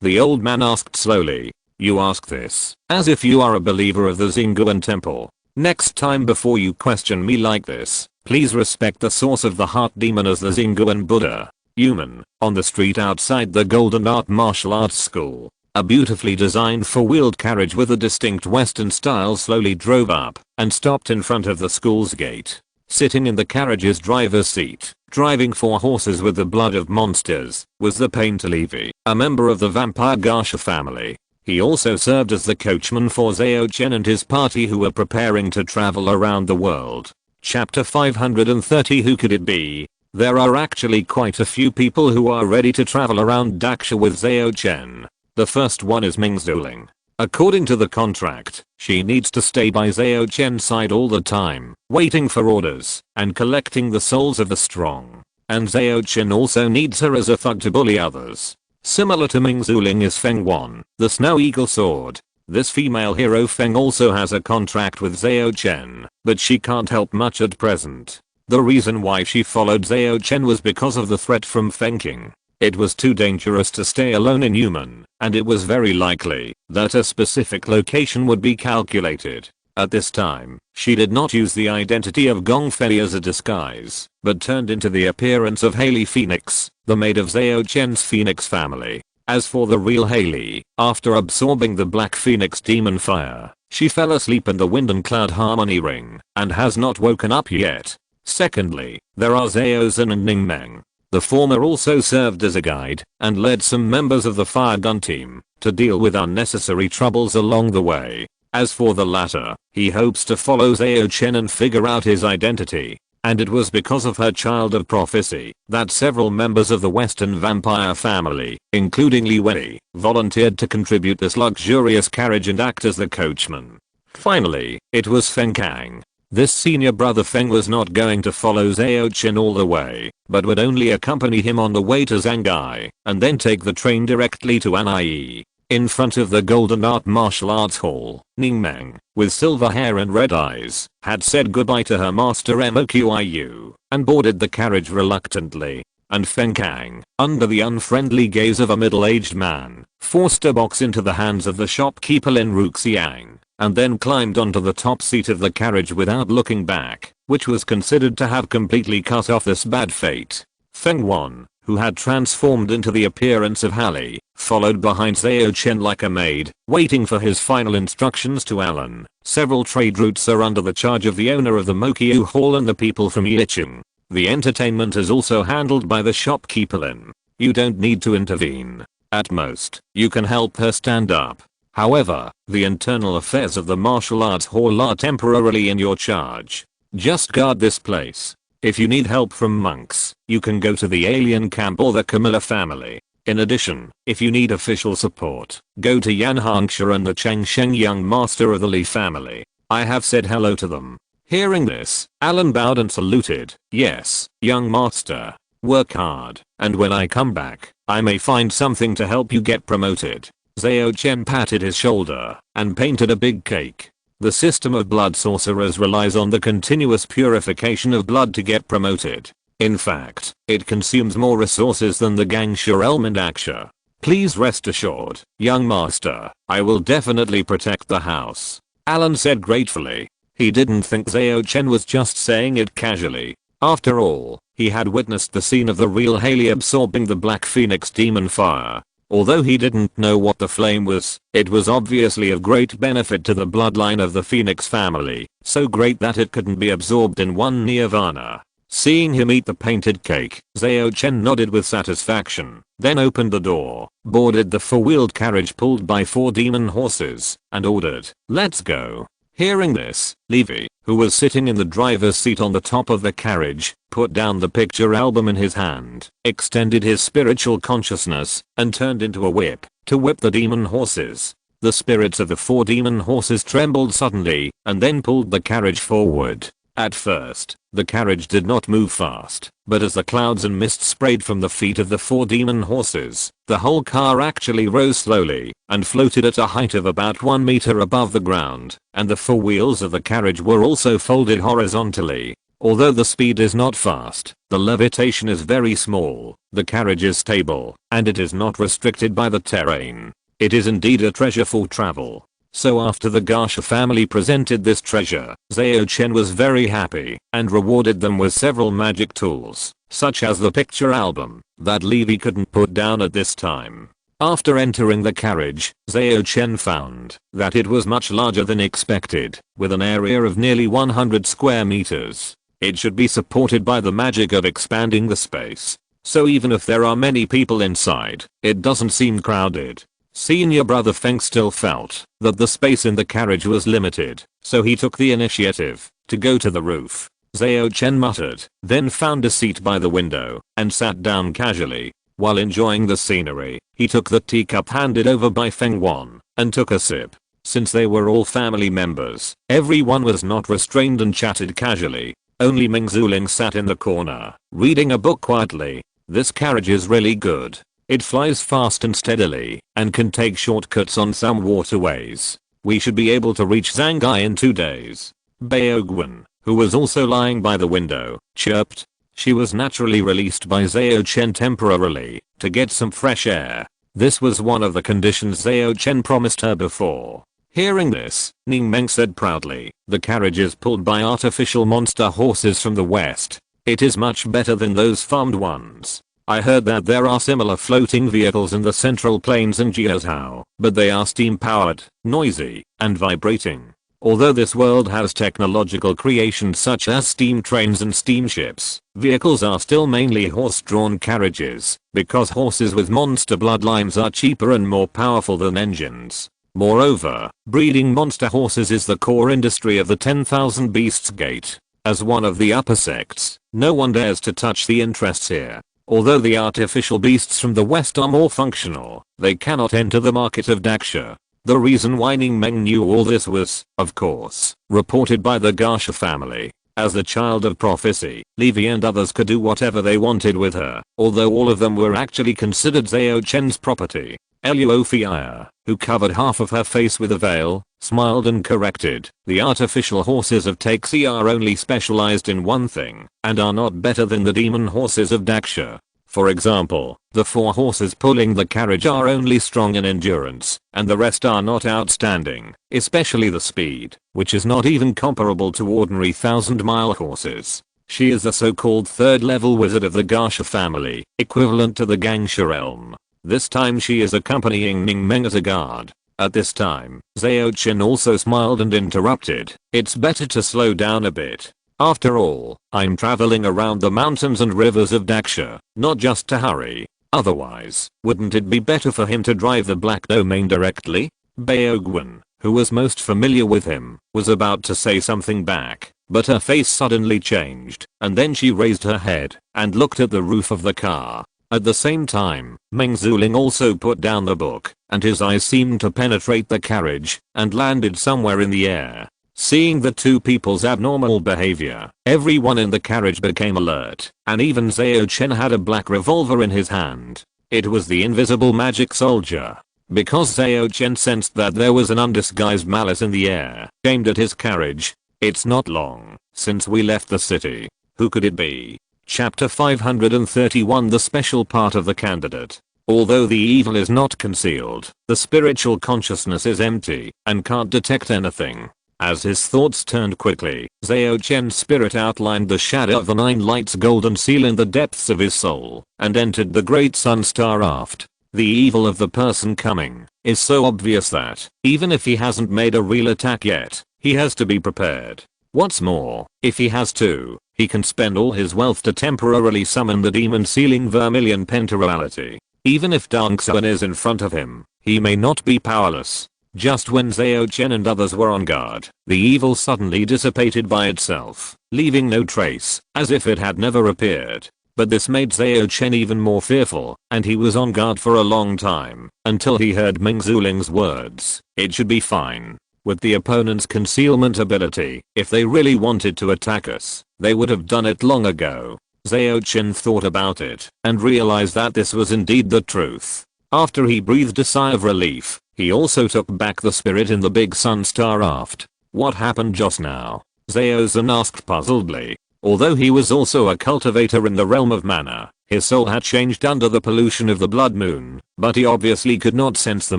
The old man asked slowly. You ask this as if you are a believer of the Xinguan temple. Next time before you question me like this, please respect the source of the heart demon as the Xinguan Buddha. Human. On the street outside the Golden Art Martial Arts School, a beautifully designed four-wheeled carriage with a distinct Western style slowly drove up and stopped in front of the school's gate. Sitting in the carriage's driver's seat, driving 4 horses with the blood of monsters, was the Painter Levy, a member of the vampire Garsha family. He also served as the coachman for Zhao Chen and his party who were preparing to travel around the world. Chapter 530. Who could it be? There are actually quite a few people who are ready to travel around Daksha with Zhao Chen. The first one is Ming Zuling. According to the contract, she needs to stay by Zhao Chen's side all the time, waiting for orders and collecting the souls of the strong. And Zhao Chen also needs her as a thug to bully others. Similar to Ming Zuling is Feng Wan, the Snow Eagle Sword. This female hero Feng also has a contract with Zhao Chen, but she can't help much at present. The reason why she followed Zhao Chen was because of the threat from Feng King. It was too dangerous to stay alone in Human, and it was very likely that a specific location would be calculated. At this time, she did not use the identity of Gong Fei as a disguise, but turned into the appearance of Hailey Phoenix, the maid of Zhao Chen's Phoenix family. As for the real Hailey, after absorbing the Black Phoenix demon fire, she fell asleep in the Wind and Cloud Harmony Ring, and has not woken up yet. Secondly, there are Zhao Zhen and Ning Meng. The former also served as a guide and led some members of the fire gun team to deal with unnecessary troubles along the way. As for the latter, he hopes to follow Zhao Chen and figure out his identity. And it was because of her child of prophecy that several members of the Western vampire family, including Li Wei, volunteered to contribute this luxurious carriage and act as the coachman. Finally, it was Feng Kang. This senior brother Feng was not going to follow Zhao Chen all the way, but would only accompany him on the way to Zhanghai, and then take the train directly to An'ai. In front of the Golden Art Martial Arts Hall, Ning Meng, with silver hair and red eyes, had said goodbye to her master Moqiu, and boarded the carriage reluctantly. And Feng Kang, under the unfriendly gaze of a middle-aged man, forced a box into the hands of the shopkeeper Lin Ruxiang, and then climbed onto the top seat of the carriage without looking back, which was considered to have completely cut off this bad fate. Feng Wan, who had transformed into the appearance of Hailey, followed behind Zhao Chen like a maid, waiting for his final instructions to Alan. Several trade routes are under the charge of the owner of the Moqiu Hall and the people from Yicheng. The entertainment is also handled by the shopkeeper Lin. You don't need to intervene. At most, you can help her stand up. However, the internal affairs of the martial arts hall are temporarily in your charge. Just guard this place. If you need help from monks, you can go to the alien camp or the Camilla family. In addition, if you need official support, go to Yan Hangsha and the Cheng Sheng young master of the Li family. I have said hello to them. Hearing this, Alan bowed and saluted. Yes, young master. Work hard, and when I come back, I may find something to help you get promoted. Zhao Chen patted his shoulder and painted a big cake. The system of blood sorcerers relies on the continuous purification of blood to get promoted. In fact, it consumes more resources than the Gangsha realm and Aksha. Please rest assured, young master, I will definitely protect the house. Alan said gratefully. He didn't think Zhao Chen was just saying it casually. After all, he had witnessed the scene of the real Hailey absorbing the Black Phoenix demon fire. Although he didn't know what the flame was, it was obviously of great benefit to the bloodline of the Phoenix family, so great that it couldn't be absorbed in one nirvana. Seeing him eat the painted cake, Zhao Chen nodded with satisfaction, then opened the door, boarded the four-wheeled carriage pulled by 4 demon horses, and ordered, "Let's go." Hearing this, Levi, who was sitting in the driver's seat on the top of the carriage, put down the picture album in his hand, extended his spiritual consciousness, and turned into a whip to whip the demon horses. The spirits of the 4 demon horses trembled suddenly and then pulled the carriage forward. At first, the carriage did not move fast, but as the clouds and mist sprayed from the feet of the 4 demon horses, the whole car actually rose slowly and floated at a height of about 1 meter above the ground, and the 4 wheels of the carriage were also folded horizontally. Although the speed is not fast, the levitation is very small, the carriage is stable, and it is not restricted by the terrain. It is indeed a treasure for travel. So after the Garsha family presented this treasure, Zhao Chen was very happy and rewarded them with several magic tools, such as the picture album, that Levi couldn't put down at this time. After entering the carriage, Zhao Chen found that it was much larger than expected, with an area of nearly 100 square meters. It should be supported by the magic of expanding the space. So even if there are many people inside, it doesn't seem crowded. Senior brother Feng still felt that the space in the carriage was limited, so he took the initiative to go to the roof. Zhao Chen muttered, then found a seat by the window and sat down casually. While enjoying the scenery, he took the teacup handed over by Feng Wan and took a sip. Since they were all family members, everyone was not restrained and chatted casually. Only Meng Zuling sat in the corner, reading a book quietly. This carriage is really good. It flies fast and steadily, and can take shortcuts on some waterways. We should be able to reach Shanghai in 2 days. Baogwen, who was also lying by the window, chirped. She was naturally released by Zhao Chen temporarily, to get some fresh air. This was one of the conditions Zhao Chen promised her before. Hearing this, Ning Meng said proudly, the carriage is pulled by artificial monster horses from the west. It is much better than those farmed ones. I heard that there are similar floating vehicles in the Central Plains and Jiuzhou, but they are steam powered, noisy, and vibrating. Although this world has technological creations such as steam trains and steamships, vehicles are still mainly horse-drawn carriages, because horses with monster bloodlines are cheaper and more powerful than engines. Moreover, breeding monster horses is the core industry of the 10,000 Beasts Gate. As one of the upper sects, no one dares to touch the interests here. Although the artificial beasts from the west are more functional, they cannot enter the market of Daksha. The reason why Ning Meng knew all this was, of course, reported by the Garsha family. As the child of prophecy, Levi and others could do whatever they wanted with her, although all of them were actually considered Zhao Chen's property. Eluophia, who covered half of her face with a veil, smiled and corrected. The artificial horses of Taxi are only specialized in one thing, and are not better than the demon horses of Daksha. For example, the 4 horses pulling the carriage are only strong in endurance, and the rest are not outstanding, especially the speed, which is not even comparable to ordinary 1,000-mile horses. She is the so-called 3rd level wizard of the Garsha family, equivalent to the Gangsha realm. This time she is accompanying Ning Meng as a guard. At this time, Zhao Chen also smiled and interrupted. It's better to slow down a bit. After all, I'm traveling around the mountains and rivers of Daksha, not just to hurry. Otherwise, wouldn't it be better for him to drive the Black Domain directly? Baogwen, who was most familiar with him, was about to say something back, but her face suddenly changed, and then she raised her head and looked at the roof of the car. At the same time, Meng Zuling also put down the book, and his eyes seemed to penetrate the carriage and landed somewhere in the air. Seeing the two people's abnormal behavior, everyone in the carriage became alert, and even Zhao Chen had a black revolver in his hand. It was the invisible magic soldier. Because Zhao Chen sensed that there was an undisguised malice in the air, aimed at his carriage. It's not long since we left the city. Who could it be? Chapter 531, the special part of the candidate. Although the evil is not concealed, the spiritual consciousness is empty and can't detect anything. As his thoughts turned quickly, Zhao Chen's spirit outlined the shadow of the 9 lights golden seal in the depths of his soul and entered the great sun star aft. The evil of the person coming is so obvious that, even if he hasn't made a real attack yet, he has to be prepared. What's more, if he has to, he can spend all his wealth to temporarily summon the demon sealing vermilion pentarality. Even if Dang Xuan is in front of him, he may not be powerless. Just when Zhao Chen and others were on guard, the evil suddenly dissipated by itself, leaving no trace, as if it had never appeared. But this made Zhao Chen even more fearful, and he was on guard for a long time, until he heard Meng Zuling's words. It should be fine. With the opponent's concealment ability, if they really wanted to attack us, they would have done it long ago. Zhao Chen thought about it, and realized that this was indeed the truth. After he breathed a sigh of relief, he also took back the spirit in the big sun star aft. What happened just now? Zhao Zhen asked puzzledly. Although he was also a cultivator in the realm of mana, his soul had changed under the pollution of the blood moon, but he obviously could not sense the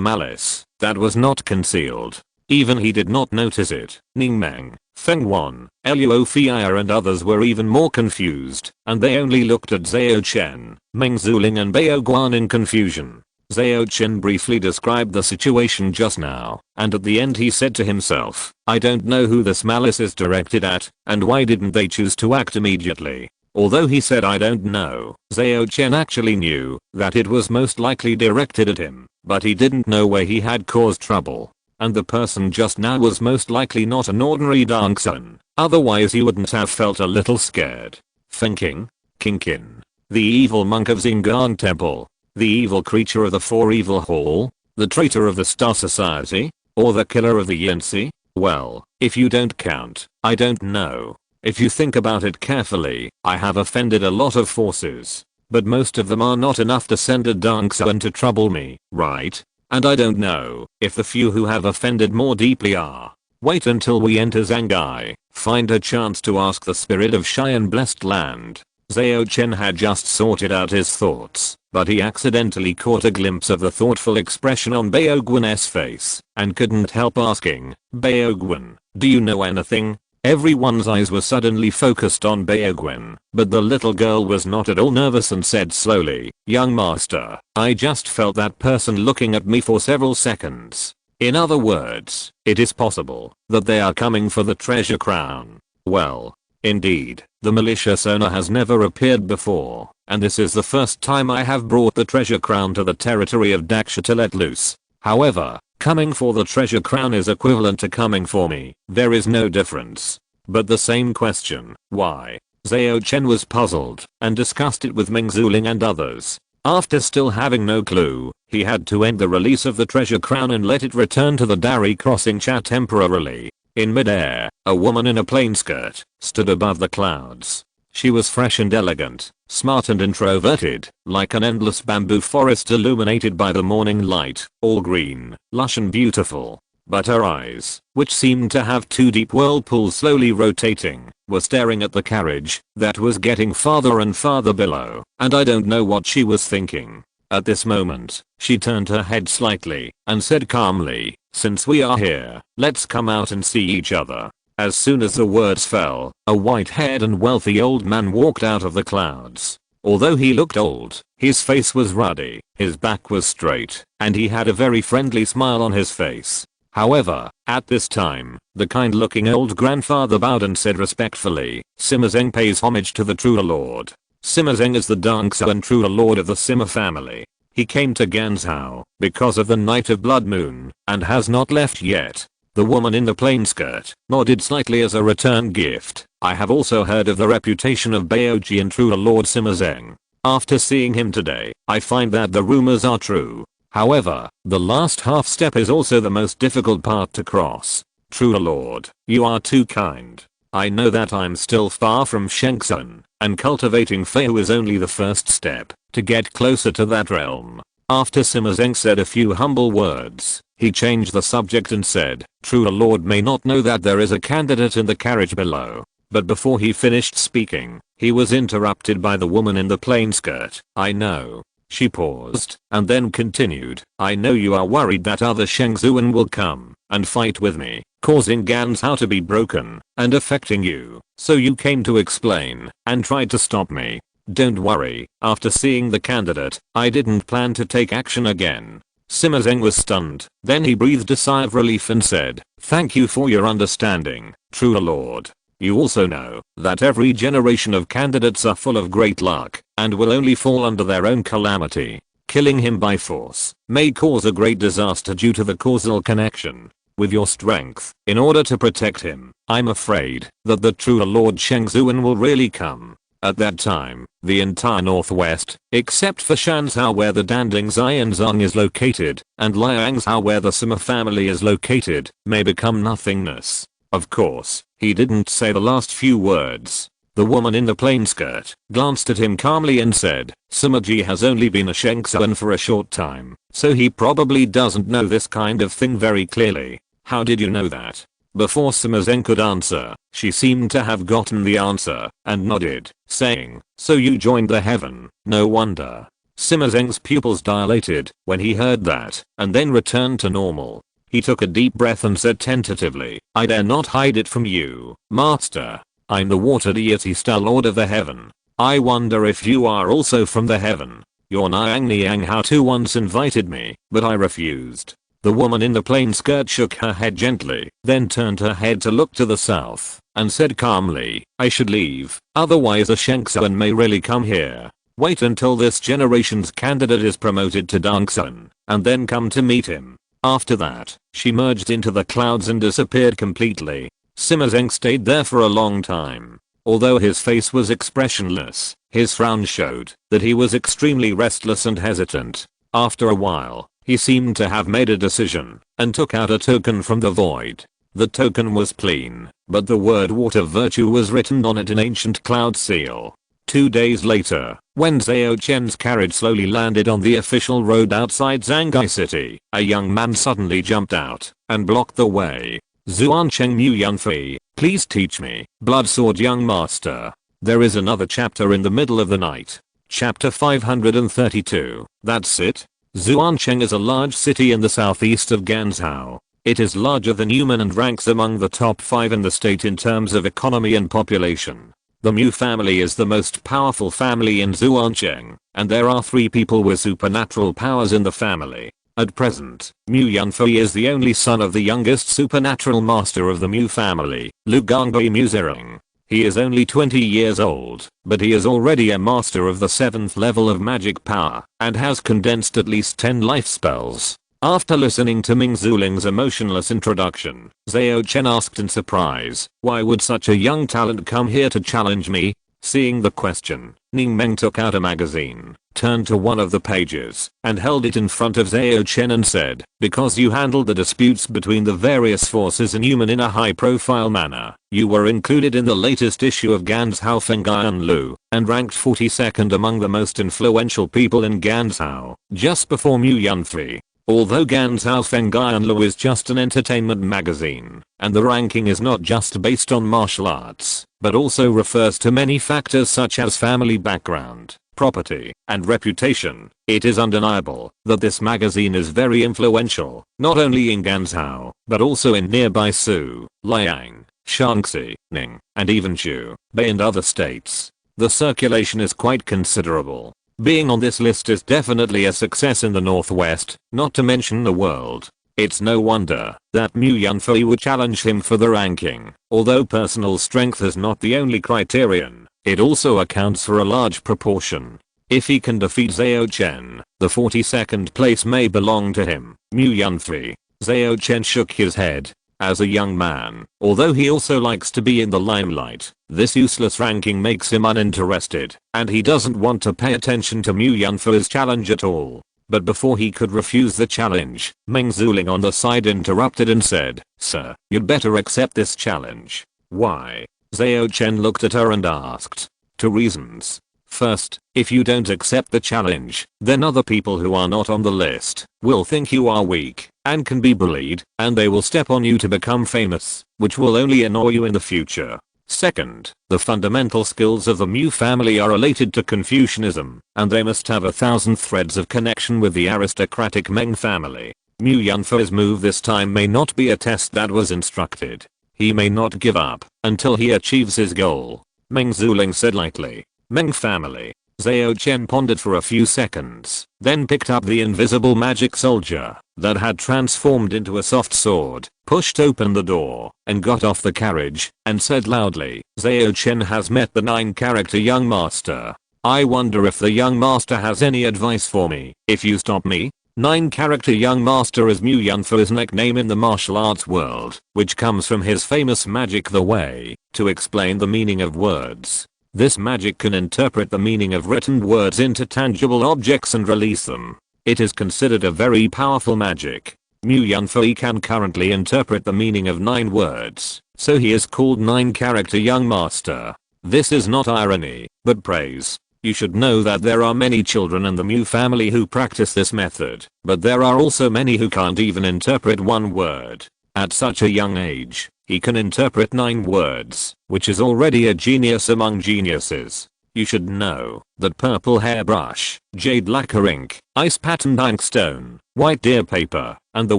malice that was not concealed. Even he did not notice it. Ning Meng, Feng Wan, Luo Fia and others were even more confused, and they only looked at Zhao Chen, Meng Zuling and Bao Guan in confusion. Zhao Chen briefly described the situation just now, and at the end he said to himself, I don't know who this malice is directed at, and why didn't they choose to act immediately? Although he said I don't know, Zhao Chen actually knew that it was most likely directed at him, but he didn't know where he had caused trouble. And the person just now was most likely not an ordinary Dangsun, otherwise he wouldn't have felt a little scared. Thinking, Kinkin, the evil monk of Xingang Temple, the evil creature of the Four Evil Hall, the traitor of the Star Society, or the killer of the Yanxi? Well, if you don't count, I don't know. If you think about it carefully, I have offended a lot of forces, but most of them are not enough to send a Dangsun to trouble me, right? And I don't know if the few who have offended more deeply are. Wait until we enter Zangai, find a chance to ask the spirit of Cheyenne Blessed Land. Zhao Chen had just sorted out his thoughts, but he accidentally caught a glimpse of the thoughtful expression on Bao Guan's face, and couldn't help asking, Bao Guan, do you know anything? Everyone's eyes were suddenly focused on Bao Guan, but the little girl was not at all nervous and said slowly, young master, I just felt that person looking at me for several seconds. In other words, it is possible that they are coming for the treasure crown. Well, indeed, the malicious owner has never appeared before, and this is the first time I have brought the treasure crown to the territory of Daksha to let loose. However, coming for the treasure crown is equivalent to coming for me. There is no difference. But the same question, why? Zhao Chen was puzzled and discussed it with Meng Zuling and others. After still having no clue, he had to end the release of the treasure crown and let it return to the Dairi Xingcha temporarily. In midair, a woman in a plain skirt stood above the clouds. She was fresh and elegant, smart and introverted, like an endless bamboo forest illuminated by the morning light, all green, lush and beautiful. But her eyes, which seemed to have two deep whirlpools slowly rotating, were staring at the carriage that was getting farther and farther below, and I don't know what she was thinking. At this moment, she turned her head slightly and said calmly, since we are here, let's come out and see each other. As soon as the words fell, a white-haired and wealthy old man walked out of the clouds. Although he looked old, his face was ruddy, his back was straight, and he had a very friendly smile on his face. However, at this time, the kind-looking old grandfather bowed and said respectfully, Sima Zheng pays homage to the true lord. Sima Zheng is the Dangsa and true lord of the Sima family. He came to Ganzhou because of the night of blood moon, and has not left yet. The woman in the plain skirt nodded slightly as a return gift. I have also heard of the reputation of Baoji and true lord Sima Zheng. After seeing him today, I find that the rumors are true. However, the last half step is also the most difficult part to cross. True lord, you are too kind. I know that I'm still far from Shengsun, and cultivating Feihu is only the first step to get closer to that realm. After Sima Zheng said a few humble words, he changed the subject and said, true lord may not know that there is a candidate in the carriage below. But before he finished speaking, he was interrupted by the woman in the plain skirt. I know. She paused, and then continued, I know you are worried that other Shengzuan will come and fight with me, causing Ganzhou to be broken and affecting you, so you came to explain and tried to stop me. Don't worry, after seeing the candidate, I didn't plan to take action again. Sima Zheng was stunned, then he breathed a sigh of relief and said, thank you for your understanding, true lord. You also know that every generation of candidates are full of great luck and will only fall under their own calamity. Killing him by force may cause a great disaster due to the causal connection with your strength. In order to protect him, I'm afraid that the true Lord Shengzuan will really come. At that time, the entire northwest, except for Shanzhou where the Danding Xianzong is located, and Liangzhou where the Sima family is located, may become nothingness. Of course, he didn't say the last few words. The woman in the plain skirt glanced at him calmly and said, Sima-ji has only been a Shengzuan for a short time, so he probably doesn't know this kind of thing very clearly. How did you know that? Before Sima Zheng could answer, she seemed to have gotten the answer and nodded, saying, "So you joined the heaven, no wonder." Sima Zheng's pupils dilated when he heard that, and then returned to normal. He took a deep breath and said tentatively, "I dare not hide it from you, master. I'm the water deity Star Lord of the heaven. I wonder if you are also from the heaven. Your Niang Niang How to once invited me, but I refused." The woman in the plain skirt shook her head gently, then turned her head to look to the south, and said calmly, "I should leave, otherwise a Shengxuan may really come here. Wait until this generation's candidate is promoted to Dongsun, and then come to meet him." After that, she merged into the clouds and disappeared completely. Sima Zheng stayed there for a long time. Although his face was expressionless, his frown showed that he was extremely restless and hesitant. After a while, he seemed to have made a decision and took out a token from the void. The token was clean, but the word water virtue was written on it in ancient cloud seal. 2 days later, when Zhao Chen's carriage slowly landed on the official road outside Zhanghai City, a young man suddenly jumped out and blocked the way. "Zuancheng Mu Yunfei, please teach me, blood sword young master." There is another chapter in the middle of the night. Chapter 532. That's it. Zuancheng is a large city in the southeast of Ganzhou. It is larger than Yumen and ranks among the top 5 in the state in terms of economy and population. The Mu family is the most powerful family in Zuancheng, and there are 3 people with supernatural powers in the family. At present, Mu Yunfei is the only son of the youngest supernatural master of the Mu family, Lu Gongbei Mu Zirong. He is only 20 years old, but he is already a master of the 7th level of magic power, and has condensed at least 10 life spells. After listening to Ming Zuling's emotionless introduction, Zhao Chen asked in surprise, "Why would such a young talent come here to challenge me?" Seeing the question, Ning Meng took out a magazine, turned to one of the pages, and held it in front of Zhao Chen and said, "Because you handled the disputes between the various forces in Yumen in a high-profile manner, you were included in the latest issue of Ganzhou Feng'an Lu, and ranked 42nd among the most influential people in Ganzhou, just before Mu Yunfei." Although Ganzhou Feng'an Lu is just an entertainment magazine, and the ranking is not just based on martial arts, but also refers to many factors such as family background, property, and reputation, it is undeniable that this magazine is very influential, not only in Ganzhou, but also in nearby Su, Liang, Shaanxi, Ning, and even Zhu, Bei and other states. The circulation is quite considerable. Being on this list is definitely a success in the Northwest, not to mention the world. It's no wonder that Mu Yunfei would challenge him for the ranking. Although personal strength is not the only criterion, it also accounts for a large proportion. If he can defeat Zhao Chen, the 42nd place may belong to him. Mu Yunfei. Zhao Chen shook his head. As a young man, although he also likes to be in the limelight, this useless ranking makes him uninterested, and he doesn't want to pay attention to Mu Yunfei's challenge at all. But before he could refuse the challenge, Meng Zuling on the side interrupted and said, "Sir, you'd better accept this challenge." "Why?" Zhao Chen looked at her and asked. "Two reasons. First, if you don't accept the challenge, then other people who are not on the list will think you are weak and can be bullied, and they will step on you to become famous, which will only annoy you in the future. Second, the fundamental skills of the Mu family are related to Confucianism, and they must have 1,000 threads of connection with the aristocratic Meng family. Mu Yunfei's move this time may not be a test that was instructed. He may not give up until he achieves his goal." Meng Zuling said lightly. "Meng family." Zhao Chen pondered for a few seconds, then picked up the invisible magic soldier that had transformed into a soft sword, pushed open the door, and got off the carriage, and said loudly, "Zhao Chen has met the 9-character young master. I wonder if the young master has any advice for me, if you stop me." 9-character young master is Mu Yunfei's nickname in the martial arts world, which comes from his famous magic The Way, to explain the meaning of words. This magic can interpret the meaning of written words into tangible objects and release them. It is considered a very powerful magic. Mu Yunfei can currently interpret the meaning of 9 words, so he is called 9-character young master. This is not irony, but praise. You should know that there are many children in the Mu family who practice this method, but there are also many who can't even interpret one word. At such a young age, He can interpret 9 words, which is already a genius among geniuses. You should know that purple hairbrush, jade lacquer ink, ice patterned inkstone, white deer paper, and the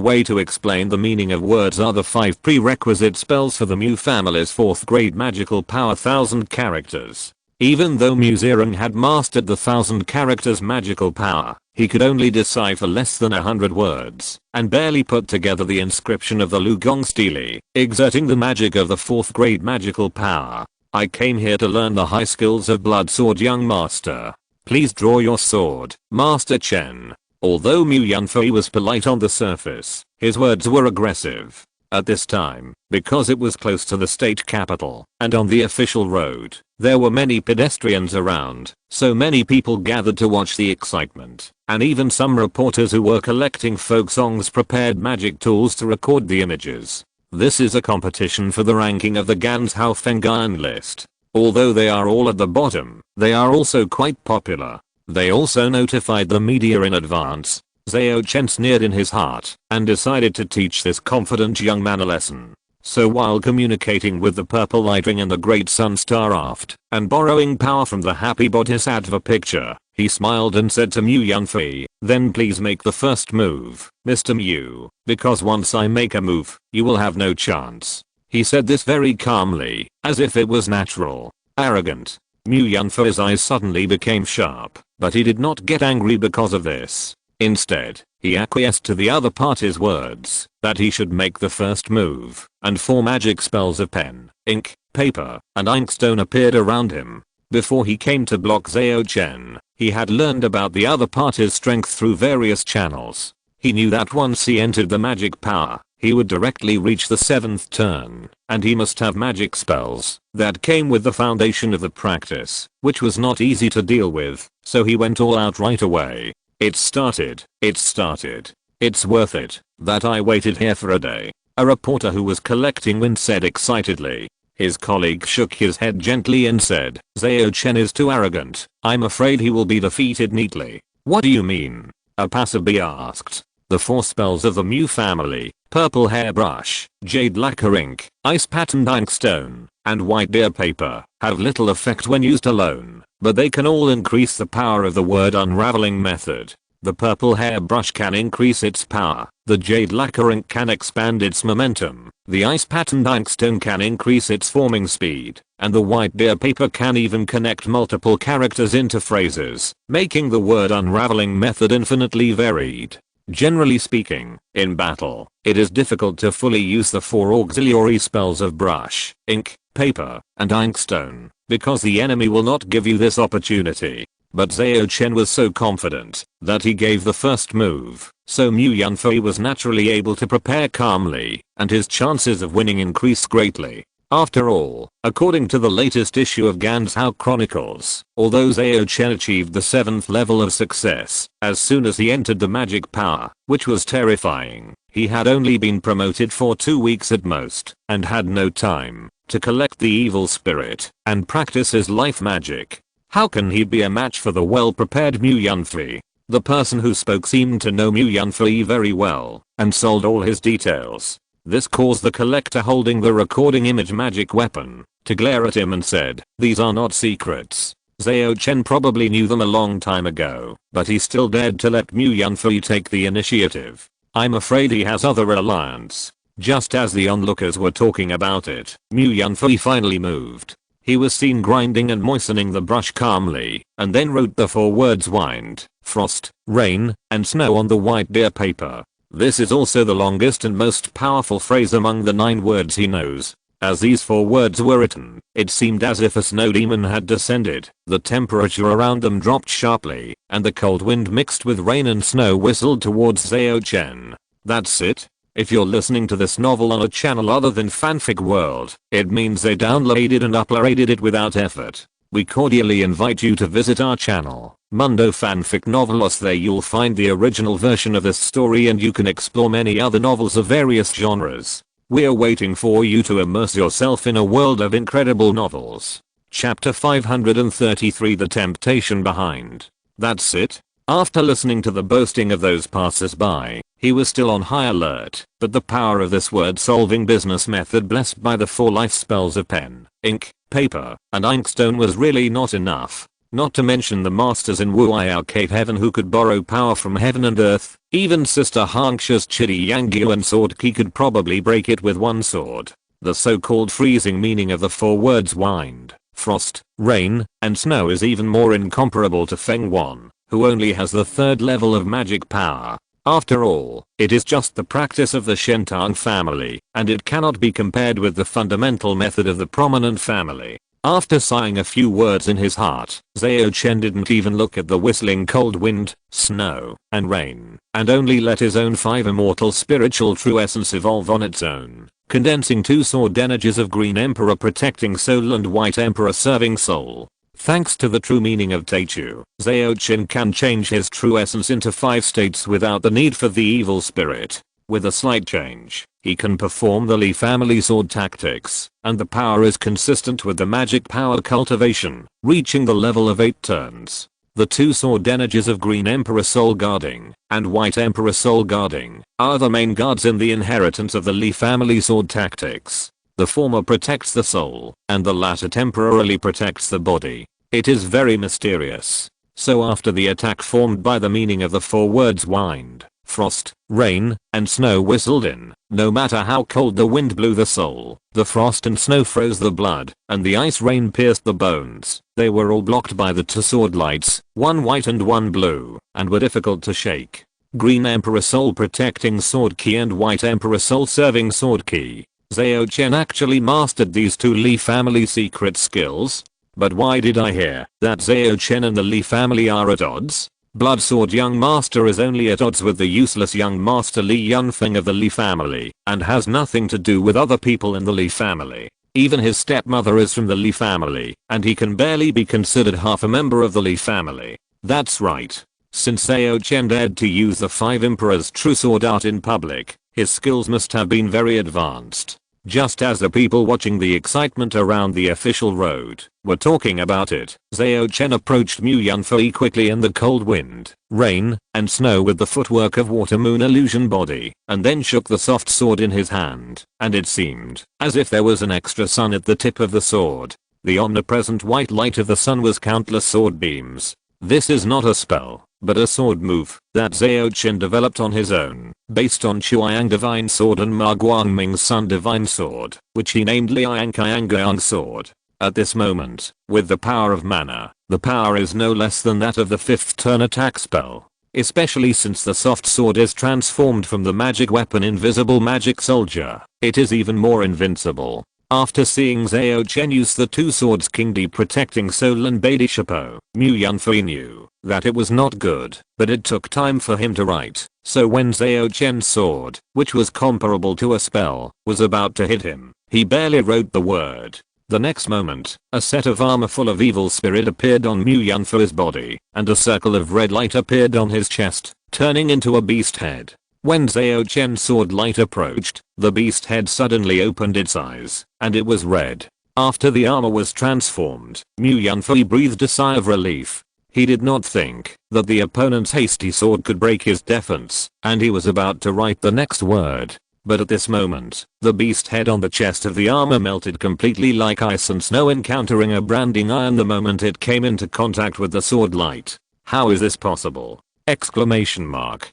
way to explain the meaning of words are the 5 prerequisite spells for the Mu family's 4th grade magical power 1000 characters. Even though Mu Zirong had mastered the 1000 characters magical power, he could only decipher less than 100 words, and barely put together the inscription of the Lugong Stele, exerting the magic of the 4th grade magical power. I came here to learn the high skills of blood sword, young master. Please draw your sword, Master Chen. Although Mu Yunfei was polite on the surface, his words were aggressive. At this time, because it was close to the state capital, and on the official road, there were many pedestrians around, so many people gathered to watch the excitement, and even some reporters who were collecting folk songs prepared magic tools to record the images. This is a competition for the ranking of the Ganzhou Feng'an list. Although they are all at the bottom, they are also quite popular. They also notified the media in advance. Zhao Chen sneered in his heart and decided to teach this confident young man a lesson. So while communicating with the purple light ring and the great sun star aft and borrowing power from the happy bodhisattva picture, he smiled and said to Mu Yunfei, "Then please make the first move, Mr. Mu, because once I make a move, you will have no chance." He said this very calmly, as if it was natural. Arrogant. Mu Yunfei's eyes suddenly became sharp, but he did not get angry because of this. Instead, he acquiesced to the other party's words that he should make the first move, and 4 magic spells of pen, ink, paper, and inkstone appeared around him. Before he came to block Zhao Chen, he had learned about the other party's strength through various channels. He knew that once he entered the magic power, he would directly reach the 7th turn, and he must have magic spells that came with the foundation of the practice, which was not easy to deal with, so he went all out right away. It started. It's worth it that I waited here for a day," a reporter who was collecting wind said excitedly. His colleague shook his head gently and said, "Zhao Chen is too arrogant. I'm afraid he will be defeated neatly." "What do you mean?" a passerby asked. "The 4 spells of the Mu family, purple hairbrush, jade lacquer ink, ice patterned inkstone, and white deer paper, have little effect when used alone, but they can all increase the power of the word unraveling method. The purple hairbrush can increase its power, the jade lacquer ink can expand its momentum, the ice patterned inkstone can increase its forming speed, and the white deer paper can even connect multiple characters into phrases, making the word unraveling method infinitely varied. Generally speaking, in battle, it is difficult to fully use the 4 auxiliary spells of brush, ink, paper, and inkstone, because the enemy will not give you this opportunity. But Zhao Chen was so confident that he gave the first move, so Mu Yunfei was naturally able to prepare calmly, and his chances of winning increased greatly. After all, according to the latest issue of Ganzhou Chronicles, although Zhao Chen achieved the 7th level of success as soon as he entered the magic power, which was terrifying, he had only been promoted for 2 weeks at most, and had no time to collect the evil spirit and practice his life magic. How can he be a match for the well-prepared Mu Yunfei? The person who spoke seemed to know Mu Yunfei very well, and sold all his details. This caused the collector holding the recording image magic weapon to glare at him and said, "These are not secrets." Zhao Chen probably knew them a long time ago, but he still dared to let Mu Yunfei take the initiative. "I'm afraid he has other alliance." Just as the onlookers were talking about it, Mu Yunfei finally moved. He was seen grinding and moistening the brush calmly, and then wrote the 4 words wind, frost, rain, and snow on the white deer paper. This is also the longest and most powerful phrase among the 9 words he knows. As these 4 words were written, it seemed as if a snow demon had descended. The temperature around them dropped sharply, and the cold wind mixed with rain and snow whistled towards Zhao Chen. That's it. If you're listening to this novel on a channel other than Fanfic World, it means they downloaded and uploaded it without effort. We cordially invite you to visit our channel, Mundo Fanfic Novelos. There you'll find the original version of this story and you can explore many other novels of various genres. We're waiting for you to immerse yourself in a world of incredible novels. Chapter 533, The Temptation Behind. That's it. After listening to the boasting of those passers-by, He was still on high alert, but the power of this word-solving business method blessed by the 4 life spells of pen, ink, paper, and inkstone was really not enough. Not to mention the masters in Wuiao Cave Heaven who could borrow power from heaven and earth. Even Sister Hangsha's Chidi Yangyuan sword key could probably break it with one sword. The so-called freezing meaning of the 4 words wind, frost, rain, and snow is even more incomparable to Feng Wan, who only has the 3rd level of magic power. After all, it is just the practice of the Shentang family, and it cannot be compared with the fundamental method of the prominent family. After sighing a few words in his heart, Zhao Chen didn't even look at the whistling cold wind, snow, and rain, and only let his own 5 immortal spiritual true essence evolve on its own, condensing 2 sword energies of Green Emperor protecting soul and White Emperor serving soul. Thanks to the true meaning of Teichu, Zhao Chen can change his true essence into 5 states without the need for the evil spirit. With a slight change, he can perform the Li family sword tactics, and the power is consistent with the magic power cultivation, reaching the level of 8 turns. The 2 sword energies of Green Emperor Soul Guarding and White Emperor Soul Guarding are the main guards in the inheritance of the Li family sword tactics. The former protects the soul, and the latter temporarily protects the body. It is very mysterious. So after the attack formed by the meaning of the 4 words wind, frost, rain, and snow whistled in, no matter how cold the wind blew the soul, the frost and snow froze the blood, and the ice rain pierced the bones. They were all blocked by the 2 sword lights, 1 white and 1 blue, and were difficult to shake. Green Emperor Soul protecting sword key and White Emperor Soul serving sword key. Zhao Chen actually mastered these 2 Li family secret skills. But why did I hear that Zhao Chen and the Li family are at odds? Blood Sword Young Master is only at odds with the useless young master Li Yunfeng of the Li family, and has nothing to do with other people in the Li family. Even his stepmother is from the Li family, and he can barely be considered half a member of the Li family. That's right. Since Zhao Chen dared to use the 5 Emperor's true sword art in public, his skills must have been very advanced. Just as the people watching the excitement around the official road were talking about it, Zhao Chen approached Mu Yunfei quickly in the cold wind, rain, and snow with the footwork of Water Moon illusion body, and then shook the soft sword in his hand, and it seemed as if there was an extra sun at the tip of the sword. The omnipresent white light of the sun was countless sword beams. This is not a spell, but a sword move that Zhao Chen developed on his own, based on Chuang Divine Sword and Ma Guangming's Sun Divine Sword, which he named Liang Qiangyang Sword. At this moment, with the power of mana, the power is no less than that of the 5th turn attack spell. Especially since the soft sword is transformed from the magic weapon Invisible Magic Soldier, it is even more invincible. After seeing Zhao Chen use the 2 swords King Di protecting Soul and Beidi Chapeau, Mu Yunfei knew that it was not good, but it took time for him to write. So when Zhao Chen's sword, which was comparable to a spell, was about to hit him, he barely wrote the word. The next moment, a set of armor full of evil spirit appeared on Mu Yunfei's body, and a circle of red light appeared on his chest, turning into a beast head. When Zhao Chen's sword light approached, the beast head suddenly opened its eyes, and it was red. After the armor was transformed, Mu Yunfei breathed a sigh of relief. He did not think that the opponent's hasty sword could break his defense, and he was about to write the next word. But at this moment, the beast head on the chest of the armor melted completely like ice and snow encountering a branding iron the moment it came into contact with the sword light. How is this possible? Exclamation mark.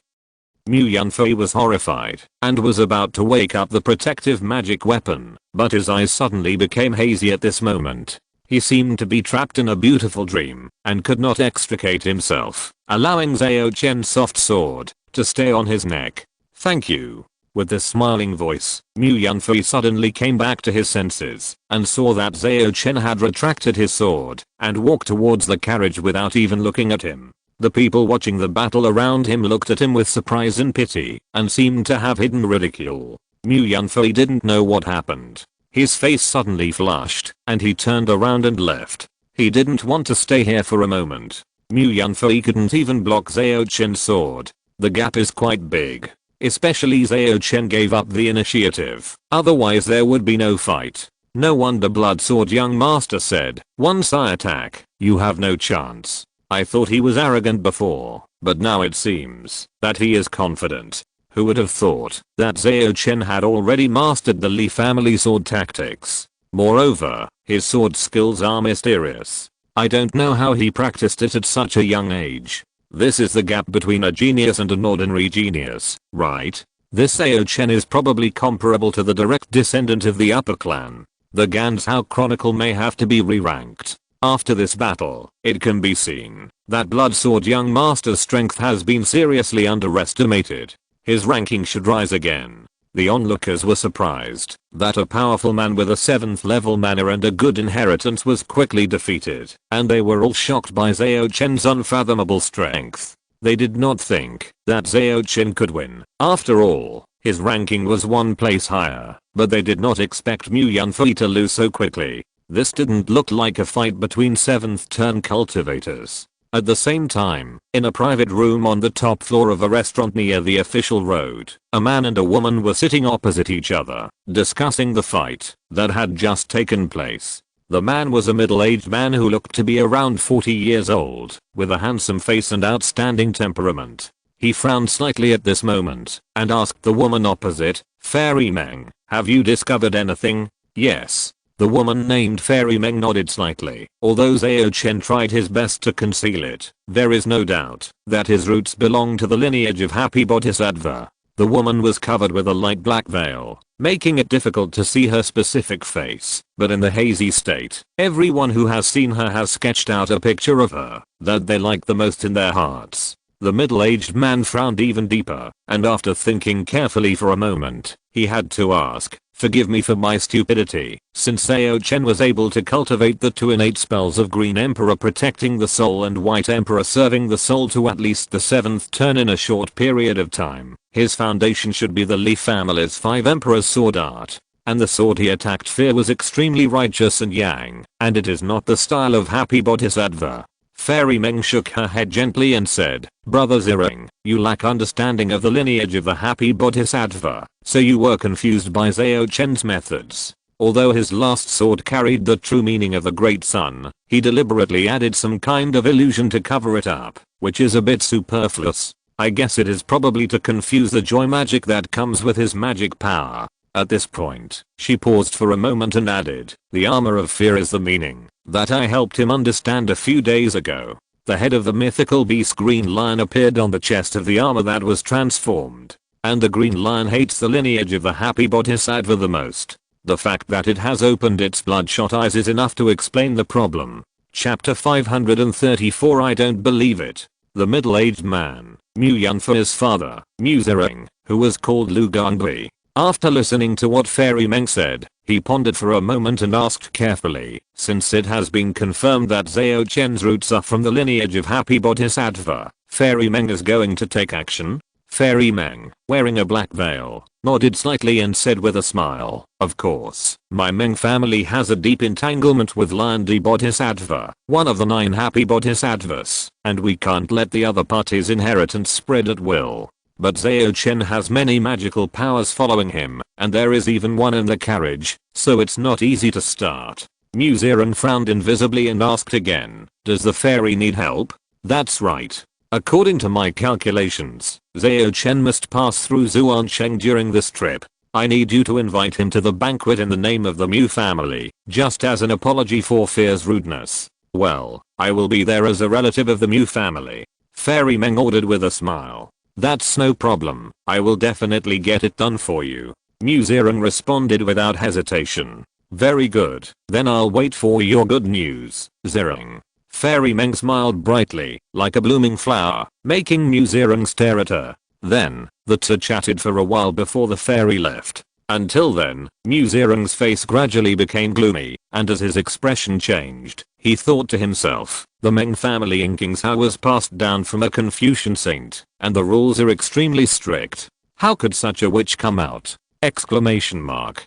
Mu Yunfei was horrified and was about to wake up the protective magic weapon, but his eyes suddenly became hazy at this moment. He seemed to be trapped in a beautiful dream and could not extricate himself, allowing Zhao Chen's soft sword to stay on his neck. Thank you. With a smiling voice, Mu Yunfei suddenly came back to his senses and saw that Zhao Chen had retracted his sword and walked towards the carriage without even looking at him. The people watching the battle around him looked at him with surprise and pity and seemed to have hidden ridicule. Mu Yunfei didn't know what happened. His face suddenly flushed and he turned around and left. He didn't want to stay here for a moment. Mu Yunfei couldn't even block Zhao Chen's sword. The gap is quite big. Especially Zhao Chen gave up the initiative. Otherwise there would be no fight. No wonder Blood Sword Young Master said, once I attack, you have no chance. I thought he was arrogant before, but now it seems that he is confident. Who would have thought that Zhao Chen had already mastered the Li family sword tactics? Moreover, his sword skills are mysterious. I don't know how he practiced it at such a young age. This is the gap between a genius and an ordinary genius, right? This Zhao Chen is probably comparable to the direct descendant of the upper clan. The Ganzhou Chronicle may have to be re-ranked. After this battle, it can be seen that Blood Sword young master's strength has been seriously underestimated. His ranking should rise again. The onlookers were surprised that a powerful man with a 7th level mana and a good inheritance was quickly defeated, and they were all shocked by Zhao Chen's unfathomable strength. They did not think that Zhao Chen could win. After all, his ranking was one place higher, but they did not expect Mu Yanfei to lose so quickly. This didn't look like a fight between 7th turn cultivators. At the same time, in a private room on the top floor of a restaurant near the official road, a man and a woman were sitting opposite each other, discussing the fight that had just taken place. The man was a middle-aged man who looked to be around 40 years old, with a handsome face and outstanding temperament. He frowned slightly at this moment, and asked the woman opposite, "Fairy Meng, have you discovered anything?" "Yes." The woman named Fairy Meng nodded slightly. Although Zhao Chen tried his best to conceal it, there is no doubt that his roots belong to the lineage of Happy Bodhisattva. The woman was covered with a light black veil, making it difficult to see her specific face, but in the hazy state, everyone who has seen her has sketched out a picture of her that they like the most in their hearts. The middle-aged man frowned even deeper, and after thinking carefully for a moment, he had to ask, "Forgive me for my stupidity." Since Zhao Chen was able to cultivate the 2 innate spells of Green Emperor protecting the soul and White Emperor serving the soul to at least the 7th turn in a short period of time, his foundation should be the Li family's 5 Emperor's sword art. And the sword he attacked fear was extremely righteous and yang, and it is not the style of Happy Bodhisattva. Fairy Meng shook her head gently and said, "Brother Ziring, you lack understanding of the lineage of the Happy Bodhisattva, so you were confused by Zhao Chen's methods." Although his last sword carried the true meaning of the Great Sun, he deliberately added some kind of illusion to cover it up, which is a bit superfluous. I guess it is probably to confuse the joy magic that comes with his magic power. At this point, she paused for a moment and added, "The armor of fear is the meaning that I helped him understand a few days ago." The head of the mythical beast Green Lion appeared on the chest of the armor that was transformed. And the Green Lion hates the lineage of the Happy Bodhisattva the most. The fact that it has opened its bloodshot eyes is enough to explain the problem. Chapter 534 I don't believe it. The middle-aged man, Mu Yanfei's father, Mu Ziring, who was called Lu Gongbi. After listening to what Fairy Meng said, he pondered for a moment and asked carefully, "Since it has been confirmed that Zhao Chen's roots are from the lineage of Happy Bodhisattva, Fairy Meng is going to take action?" Fairy Meng, wearing a black veil, nodded slightly and said with a smile, "Of course, my Meng family has a deep entanglement with Lion D Bodhisattva, one of the 9 Happy Bodhisattvas, and we can't let the other party's inheritance spread at will. But Zhao Chen has many magical powers following him, and there is even one in the carriage, so it's not easy to start." Mu Ziren frowned invisibly and asked again, "Does the fairy need help?" "That's right. According to my calculations, Zhao Chen must pass through Zuancheng during this trip. I need you to invite him to the banquet in the name of the Mu family, just as an apology for Fear's rudeness." "Well, I will be there as a relative of the Mu family," Fairy Meng ordered with a smile. "That's no problem. I will definitely get it done for you." Mu Ziren responded without hesitation. "Very good. Then I'll wait for your good news, Ziring." Fairy Meng smiled brightly, like a blooming flower, making Mu Ziren stare at her. Then, the two chatted for a while before the fairy left. Until then, Mu Ziren's face gradually became gloomy, and as his expression changed, he thought to himself, the Meng family in Kingshao was passed down from a Confucian saint, and the rules are extremely strict. How could such a witch come out? Exclamation mark.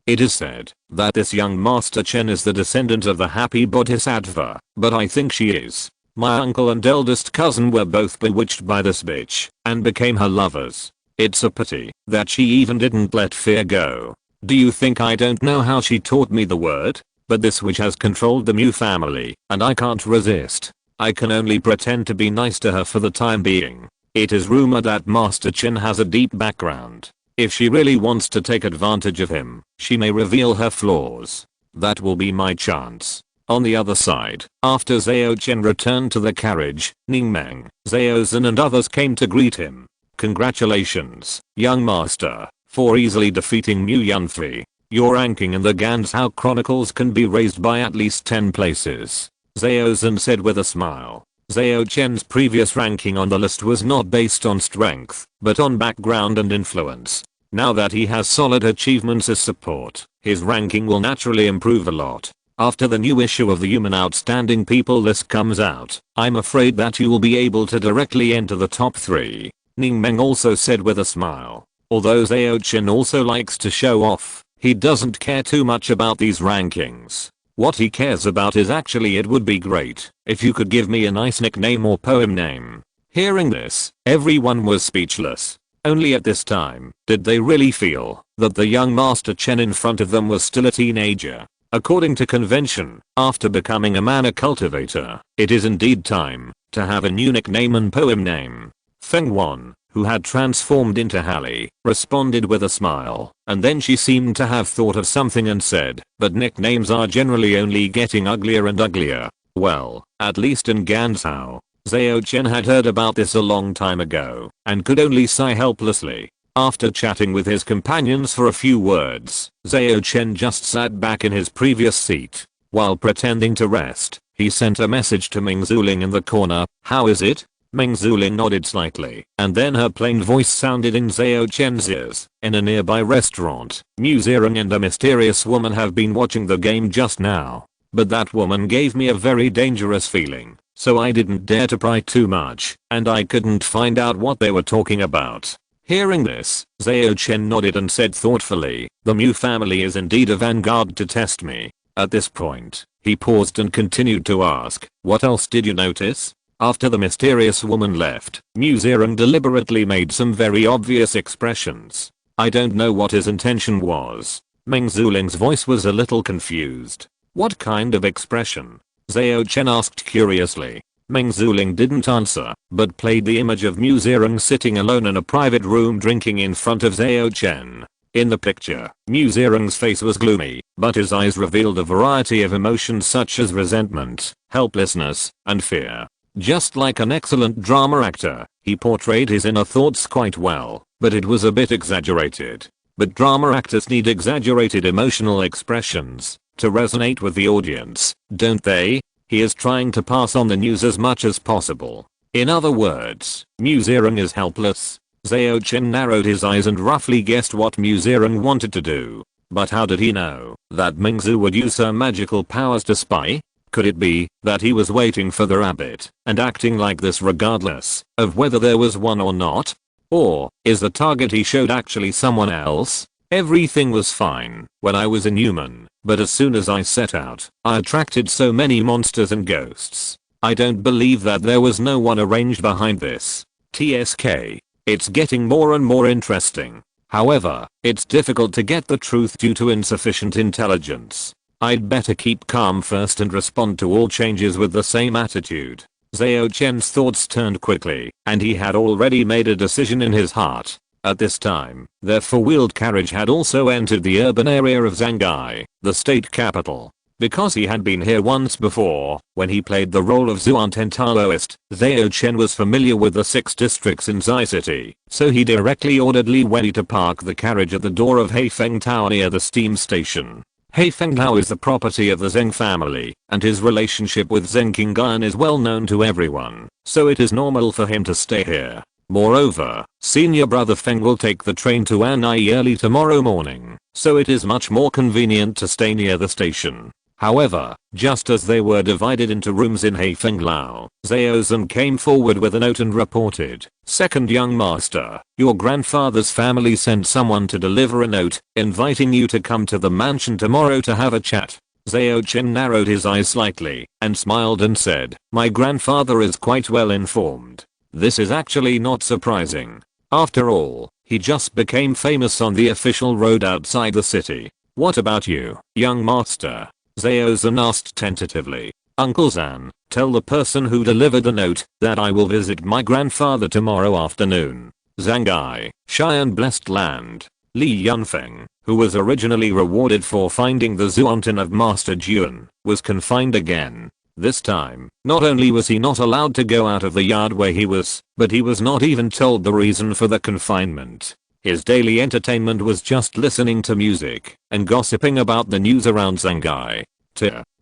It is said that this young Master Chen is the descendant of the Happy Bodhisattva, but I think she is. My uncle and eldest cousin were both bewitched by this bitch, and became her lovers. It's a pity that she even didn't let fear go. Do you think I don't know how she taught me the word? But this witch has controlled the Mu family, and I can't resist. I can only pretend to be nice to her for the time being. It is rumored that Master Chen has a deep background. If she really wants to take advantage of him, she may reveal her flaws. That will be my chance. On the other side, after Zhao Chen returned to the carriage, Ningmeng, Zhao Zhen and others came to greet him. Congratulations, young master, for easily defeating Mu Yunfei. Your ranking in the Ganzhou Chronicles can be raised by at least 10 places. Zhao Zhen said with a smile. Zhao Chen's previous ranking on the list was not based on strength, but on background and influence. Now that he has solid achievements as support, his ranking will naturally improve a lot. After the new issue of the Human Outstanding People list comes out, I'm afraid that you will be able to directly enter the top 3. Ningmeng also said with a smile. Although Zhao Chen also likes to show off, he doesn't care too much about these rankings. What he cares about is actually it would be great if you could give me a nice nickname or poem name. Hearing this, everyone was speechless. Only at this time did they really feel that the young Master Chen in front of them was still a teenager. According to convention, after becoming a mana cultivator, it is indeed time to have a new nickname and poem name. Feng Wan, who had transformed into Hallie, responded with a smile, and then she seemed to have thought of something and said, but nicknames are generally only getting uglier and uglier. Well, at least in Ganzhou. Zhao Chen had heard about this a long time ago, and could only sigh helplessly. After chatting with his companions for a few words, Zhao Chen just sat back in his previous seat. While pretending to rest, he sent a message to Ming Zuling in the corner. How is it? Ming Zuling nodded slightly, and then her plain voice sounded in Zhao Chen's ears. In a nearby restaurant, Mu Zirong and a mysterious woman have been watching the game just now. But that woman gave me a very dangerous feeling, so I didn't dare to pry too much, and I couldn't find out what they were talking about. Hearing this, Zhao Chen nodded and said thoughtfully, the Mu family is indeed a vanguard to test me. At this point, he paused and continued to ask, what else did you notice? After the mysterious woman left, Mu Zirong deliberately made some very obvious expressions. I don't know what his intention was. Ming Zuling's voice was a little confused. What kind of expression? Zhao Chen asked curiously. Ming Zuling didn't answer, but played the image of Mu Zirong sitting alone in a private room drinking in front of Zhao Chen. In the picture, Mu Zirong's face was gloomy, but his eyes revealed a variety of emotions such as resentment, helplessness, and fear. Just like an excellent drama actor, he portrayed his inner thoughts quite well, but it was a bit exaggerated. But drama actors need exaggerated emotional expressions to resonate with the audience, don't they? He is trying to pass on the news as much as possible. In other words, Mu Zirong is helpless. Zhao Chen narrowed his eyes and roughly guessed what Mu Zirong wanted to do. But how did he know that Mingzu would use her magical powers to spy? Could it be that he was waiting for the rabbit and acting like this regardless of whether there was one or not? Or is the target he showed actually someone else? Everything was fine when I was inhuman, but as soon as I set out, I attracted so many monsters and ghosts. I don't believe that there was no one arranged behind this. TSK. It's getting more and more interesting. However, it's difficult to get the truth due to insufficient intelligence. I'd better keep calm first and respond to all changes with the same attitude. Zhao Chen's thoughts turned quickly, and he had already made a decision in his heart. At this time, their four-wheeled carriage had also entered the urban area of Zhanghai, the state capital. Because he had been here once before, when he played the role of Zuanten Taoist, Zhao Chen was familiar with the 6 districts in Zai City, so he directly ordered Li Wei to park the carriage at the door of Heifeng Tower near the steam station. Heifeng Tower is the property of the Zheng family, and his relationship with Zheng Qingyan is well known to everyone, so it is normal for him to stay here. Moreover, senior brother Feng will take the train to Anai early tomorrow morning, so it is much more convenient to stay near the station. However, just as they were divided into rooms in Heifeng Lao, Zhao Zhen came forward with a note and reported, Second young master, your grandfather's family sent someone to deliver a note, inviting you to come to the mansion tomorrow to have a chat. Zhao Chen narrowed his eyes slightly, and smiled and said, my grandfather is quite well informed. This is actually not surprising. After all, he just became famous on the official road outside the city. What about you, young master? Zhao Zhen asked tentatively. Uncle Zan, Tell the person who delivered the note that I will visit my grandfather tomorrow afternoon. Zangai, Cheyenne Blessed Land. Li Yunfeng, who was originally rewarded for finding the Zuantin of Master Juan, was confined again. This time, not only was he not allowed to go out of the yard where he was, but he was not even told the reason for the confinement. His daily entertainment was just listening to music and gossiping about the news around Zangai.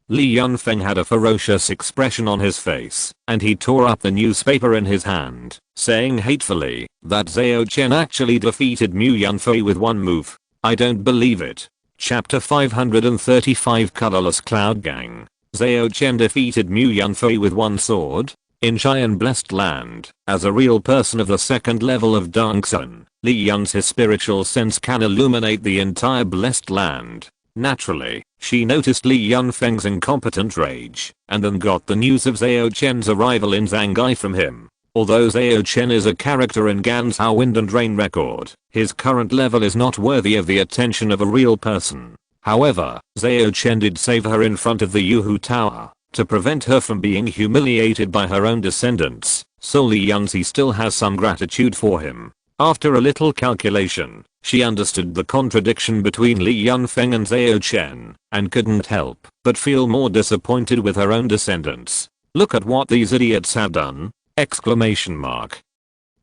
Li Yunfeng had a ferocious expression on his face, and he tore up the newspaper in his hand, saying hatefully that Zhao Chen actually defeated Mu Yunfei with one move. I don't believe it. Chapter 535 Colorless Cloud Gang. Zhao Chen defeated Mu Yunfei with one sword? In Cheyenne Blessed Land, as a real person of the second level of Dongsun, Li Yun's spiritual sense can illuminate the entire Blessed Land. Naturally, she noticed Li Yunfeng's incompetent rage, and then got the news of Zhao Chen's arrival in Zangai from him. Although Zhao Chen is a character in Ganzhou Wind and Rain record, his current level is not worthy of the attention of a real person. However, Zhao Chen did save her in front of the Yuhu Tower, to prevent her from being humiliated by her own descendants, so Li Yunzi still has some gratitude for him. After a little calculation, she understood the contradiction between Li Yunfeng and Zhao Chen, and couldn't help but feel more disappointed with her own descendants. Look at what these idiots have done! Exclamation mark.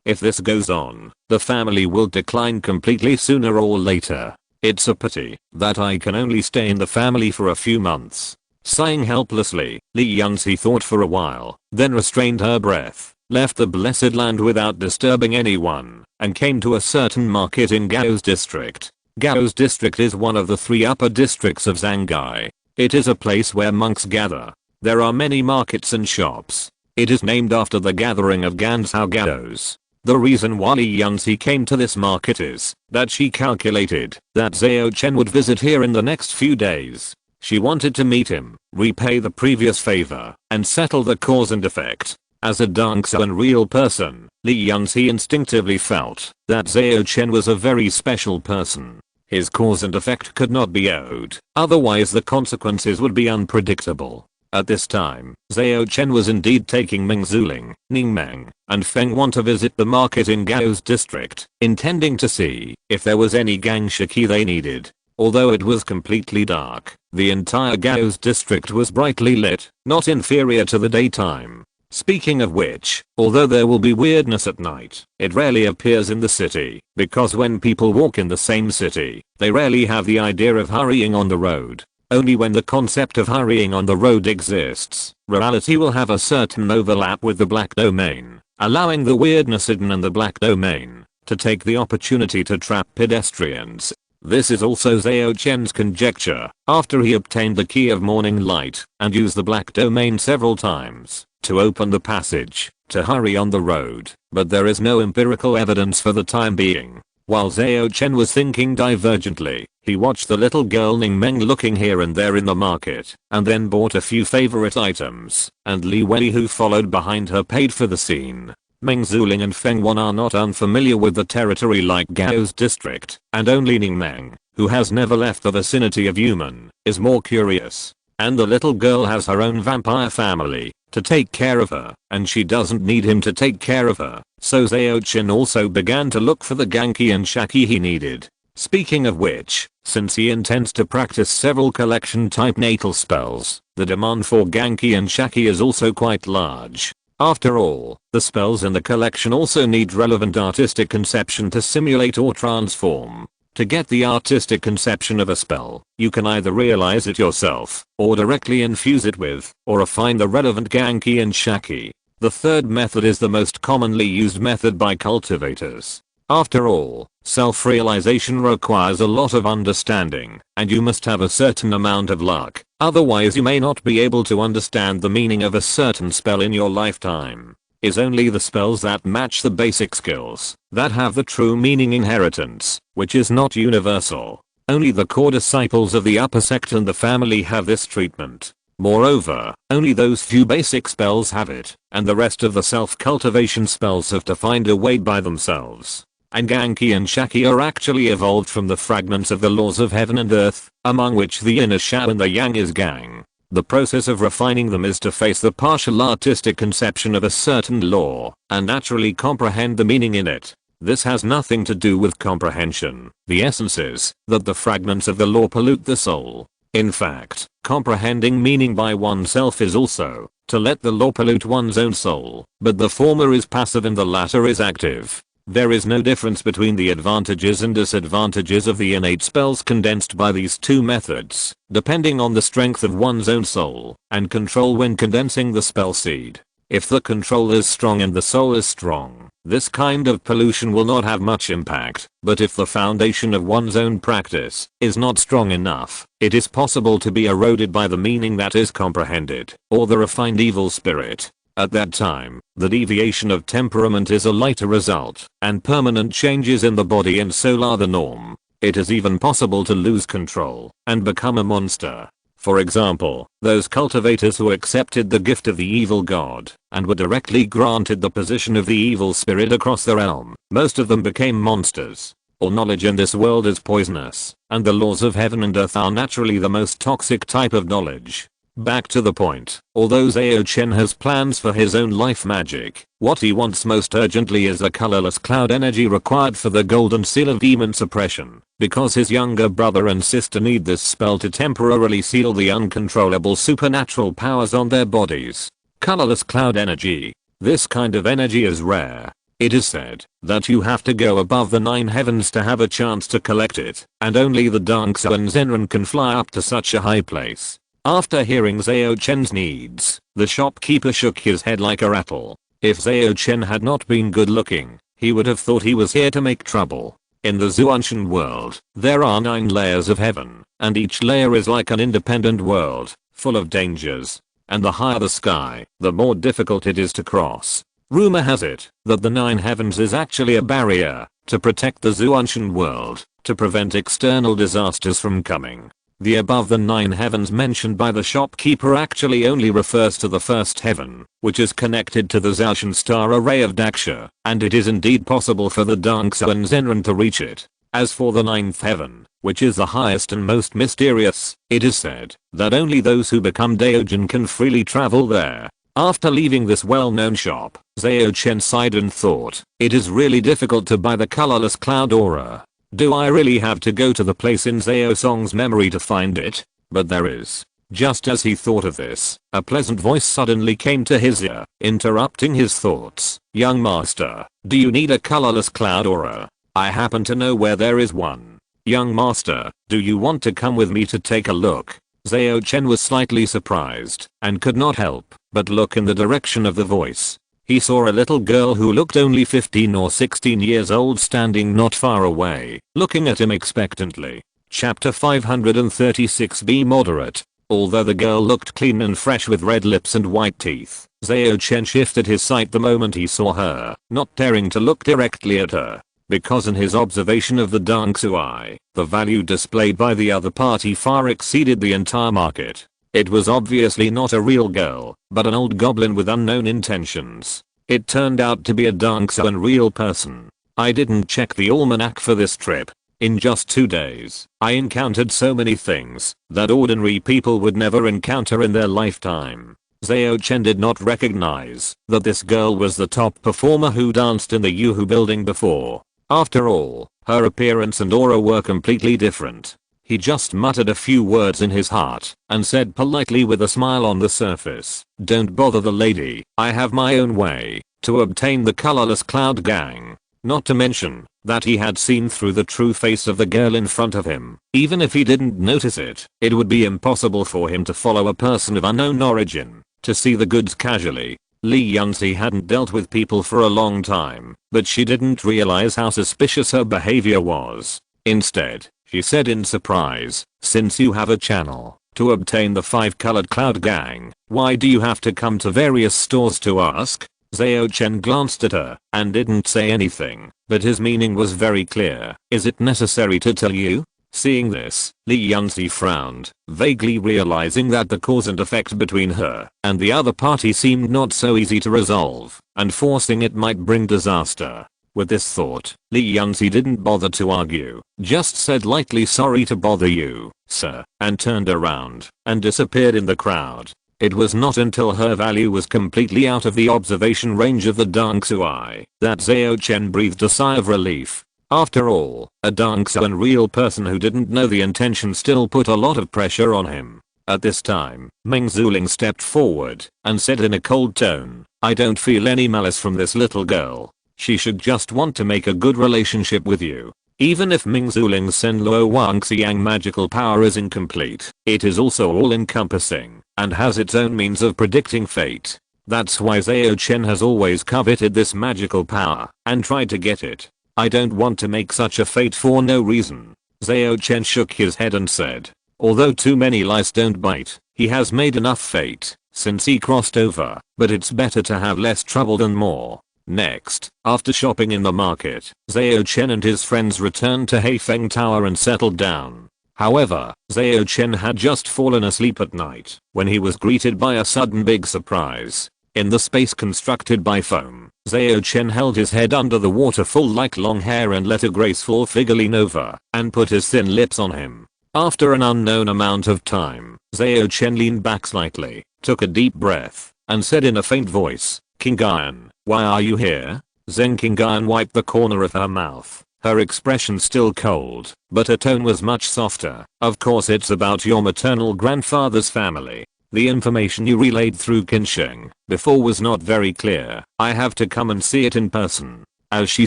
If this goes on, the family will decline completely sooner or later. It's a pity that I can only stay in the family for a few months. Sighing helplessly, Li Yunzi thought for a while, then restrained her breath, left the blessed land without disturbing anyone, and came to a certain market in Gao's district. Gao's district is one of the 3 upper districts of Zangai. It is a place where monks gather. There are many markets and shops. It is named after the gathering of Ganzhou Gaos. The reason why Li Yunzi came to this market is that she calculated that Zhao Chen would visit here in the next few days. She wanted to meet him, repay the previous favor, and settle the cause and effect. As a Dongsuan real person, Li Yunzi instinctively felt that Zhao Chen was a very special person. His cause and effect could not be owed, otherwise the consequences would be unpredictable. At this time, Zhao Chen was indeed taking Meng Zuling, Ningmeng, and Feng Wan to visit the market in Gao's district, intending to see if there was any gang shiki they needed. Although it was completely dark, the entire Gao's district was brightly lit, not inferior to the daytime. Speaking of which, although there will be weirdness at night, it rarely appears in the city, because when people walk in the same city, they rarely have the idea of hurrying on the road. Only when the concept of hurrying on the road exists, reality will have a certain overlap with the black domain, allowing the weirdness hidden in the black domain to take the opportunity to trap pedestrians. This is also Zhao Chen's conjecture, after he obtained the key of morning light and used the black domain several times to open the passage to hurry on the road, but there is no empirical evidence for the time being. While Zhao Chen was thinking divergently, he watched the little girl Ningmeng looking here and there in the market, and then bought a few favorite items, and Li Wei who followed behind her paid for the scene. Meng Zuling and Feng Wan are not unfamiliar with the territory like Gao's district, and only Ningmeng, who has never left the vicinity of Human, is more curious. And the little girl has her own vampire family to take care of her, and she doesn't need him to take care of her, so Zhao Chen also began to look for the Ganki and Shaki he needed. Speaking of which, since he intends to practice several collection type natal spells, the demand for Ganki and Shaki is also quite large. After all, the spells in the collection also need relevant artistic conception to simulate or transform. To get the artistic conception of a spell, you can either realize it yourself, or directly infuse it with, or find the relevant Ganki and Shaki. The third method is the most commonly used method by cultivators. After all, self-realization requires a lot of understanding, and you must have a certain amount of luck, otherwise you may not be able to understand the meaning of a certain spell in your lifetime. Is only the spells that match the basic skills, that have the true meaning inheritance, which is not universal. Only the core disciples of the upper sect and the family have this treatment. Moreover, only those few basic spells have it, and the rest of the self-cultivation spells have to find a way by themselves. And Ganki and Shaki are actually evolved from the fragments of the laws of heaven and earth, among which the yin is Shao and the yang is Gang. The process of refining them is to face the partial artistic conception of a certain law and naturally comprehend the meaning in it. This has nothing to do with comprehension. The essence is that the fragments of the law pollute the soul. In fact, comprehending meaning by oneself is also to let the law pollute one's own soul, but the former is passive and the latter is active. There is no difference between the advantages and disadvantages of the innate spells condensed by these two methods, depending on the strength of one's own soul and control when condensing the spell seed. If the control is strong and the soul is strong, this kind of pollution will not have much impact, but if the foundation of one's own practice is not strong enough, it is possible to be eroded by the meaning that is comprehended, or the refined evil spirit. At that time, the deviation of temperament is a lighter result, and permanent changes in the body and soul are the norm. It is even possible to lose control and become a monster. For example, those cultivators who accepted the gift of the evil god and were directly granted the position of the evil spirit across the realm, most of them became monsters. All knowledge in this world is poisonous, and the laws of heaven and earth are naturally the most toxic type of knowledge. Back to the point, although Zhao Chen has plans for his own life magic, what he wants most urgently is the colorless cloud energy required for the golden seal of demon suppression, because his younger brother and sister need this spell to temporarily seal the uncontrollable supernatural powers on their bodies. Colorless cloud energy. This kind of energy is rare. It is said that you have to go above the 9 heavens to have a chance to collect it, and only the Dangsha and Zenran can fly up to such a high place. After hearing Zhao Chen's needs, the shopkeeper shook his head like a rattle. If Zhao Chen had not been good looking, he would have thought he was here to make trouble. In the Zuanshan world, there are 9 layers of heaven, and each layer is like an independent world, full of dangers. And the higher the sky, the more difficult it is to cross. Rumor has it that the 9 heavens is actually a barrier to protect the Zuanshan world, to prevent external disasters from coming. The above the 9 heavens mentioned by the shopkeeper actually only refers to the first heaven, which is connected to the Zhaoshan star array of Daksha, and it is indeed possible for the Dangsha and Zenran to reach it. As for the 9th heaven, which is the highest and most mysterious, it is said that only those who become Daojin can freely travel there. After leaving this well-known shop, Zhao Chen sighed and thought, it is really difficult to buy the colorless cloud aura. Do I really have to go to the place in Zhao Song's memory to find it? But there is. Just as he thought of this, a pleasant voice suddenly came to his ear, interrupting his thoughts. Young master, do you need a colorless cloud aura? I happen to know where there is one. Young master, do you want to come with me to take a look? Zhao Chen was slightly surprised and could not help but look in the direction of the voice. He saw a little girl who looked only 15 or 16 years old standing not far away, looking at him expectantly. Chapter 536. Be moderate. Although the girl looked clean and fresh with red lips and white teeth, Zhao Chen shifted his sight the moment he saw her, not daring to look directly at her. Because in his observation of the Dangsui, the value displayed by the other party far exceeded the entire market. It was obviously not a real girl, but an old goblin with unknown intentions. It turned out to be a Dangshan real person. I didn't check the almanac for this trip. In just 2 days, I encountered so many things that ordinary people would never encounter in their lifetime. Zhao Chen did not recognize that this girl was the top performer who danced in the Yuhu building before. After all, her appearance and aura were completely different. He just muttered a few words in his heart and said politely with a smile on the surface, "Don't bother the lady, I have my own way to obtain the colorless cloud gang." Not to mention that he had seen through the true face of the girl in front of him. Even if he didn't notice it, it would be impossible for him to follow a person of unknown origin, to see the goods casually. Li Yunzi hadn't dealt with people for a long time, but she didn't realize how suspicious her behavior was. Instead, she said in surprise, "Since you have a channel to obtain the 5-colored cloud gang, why do you have to come to various stores to ask?" Zhao Chen glanced at her and didn't say anything, but his meaning was very clear. "Is it necessary to tell you?" Seeing this, Li Yunzi frowned, vaguely realizing that the cause and effect between her and the other party seemed not so easy to resolve, and forcing it might bring disaster. With this thought, Li Yunzi didn't bother to argue, just said lightly sorry to bother you, sir, and turned around and disappeared in the crowd. It was not until her value was completely out of the observation range of the Dangsui that Zhao Chen breathed a sigh of relief. After all, a Dangsuan real person who didn't know the intention still put a lot of pressure on him. At this time, Meng Zuling stepped forward and said in a cold tone, I don't feel any malice from this little girl. She should just want to make a good relationship with you. Even if Meng Zuling's Sen Luo Wang Xiang magical power is incomplete, it is also all-encompassing and has its own means of predicting fate. That's why Zhao Chen has always coveted this magical power and tried to get it. I don't want to make such a fate for no reason. Zhao Chen shook his head and said, although too many lice don't bite, he has made enough fate since he crossed over, but it's better to have less trouble than more. Next, after shopping in the market, Zhao Chen and his friends returned to Heifeng Tower and settled down. However, Zhao Chen had just fallen asleep at night when he was greeted by a sudden big surprise. In the space constructed by foam, Zhao Chen held his head under the waterfall like long hair and let a graceful figure lean over and put his thin lips on him. After an unknown amount of time, Zhao Chen leaned back slightly, took a deep breath, and said in a faint voice, Qingyan, why are you here? Zheng Qingyan wiped the corner of her mouth, her expression still cold, but her tone was much softer. Of course it's about your maternal grandfather's family. The information you relayed through Qinsheng before was not very clear. I have to come and see it in person. As she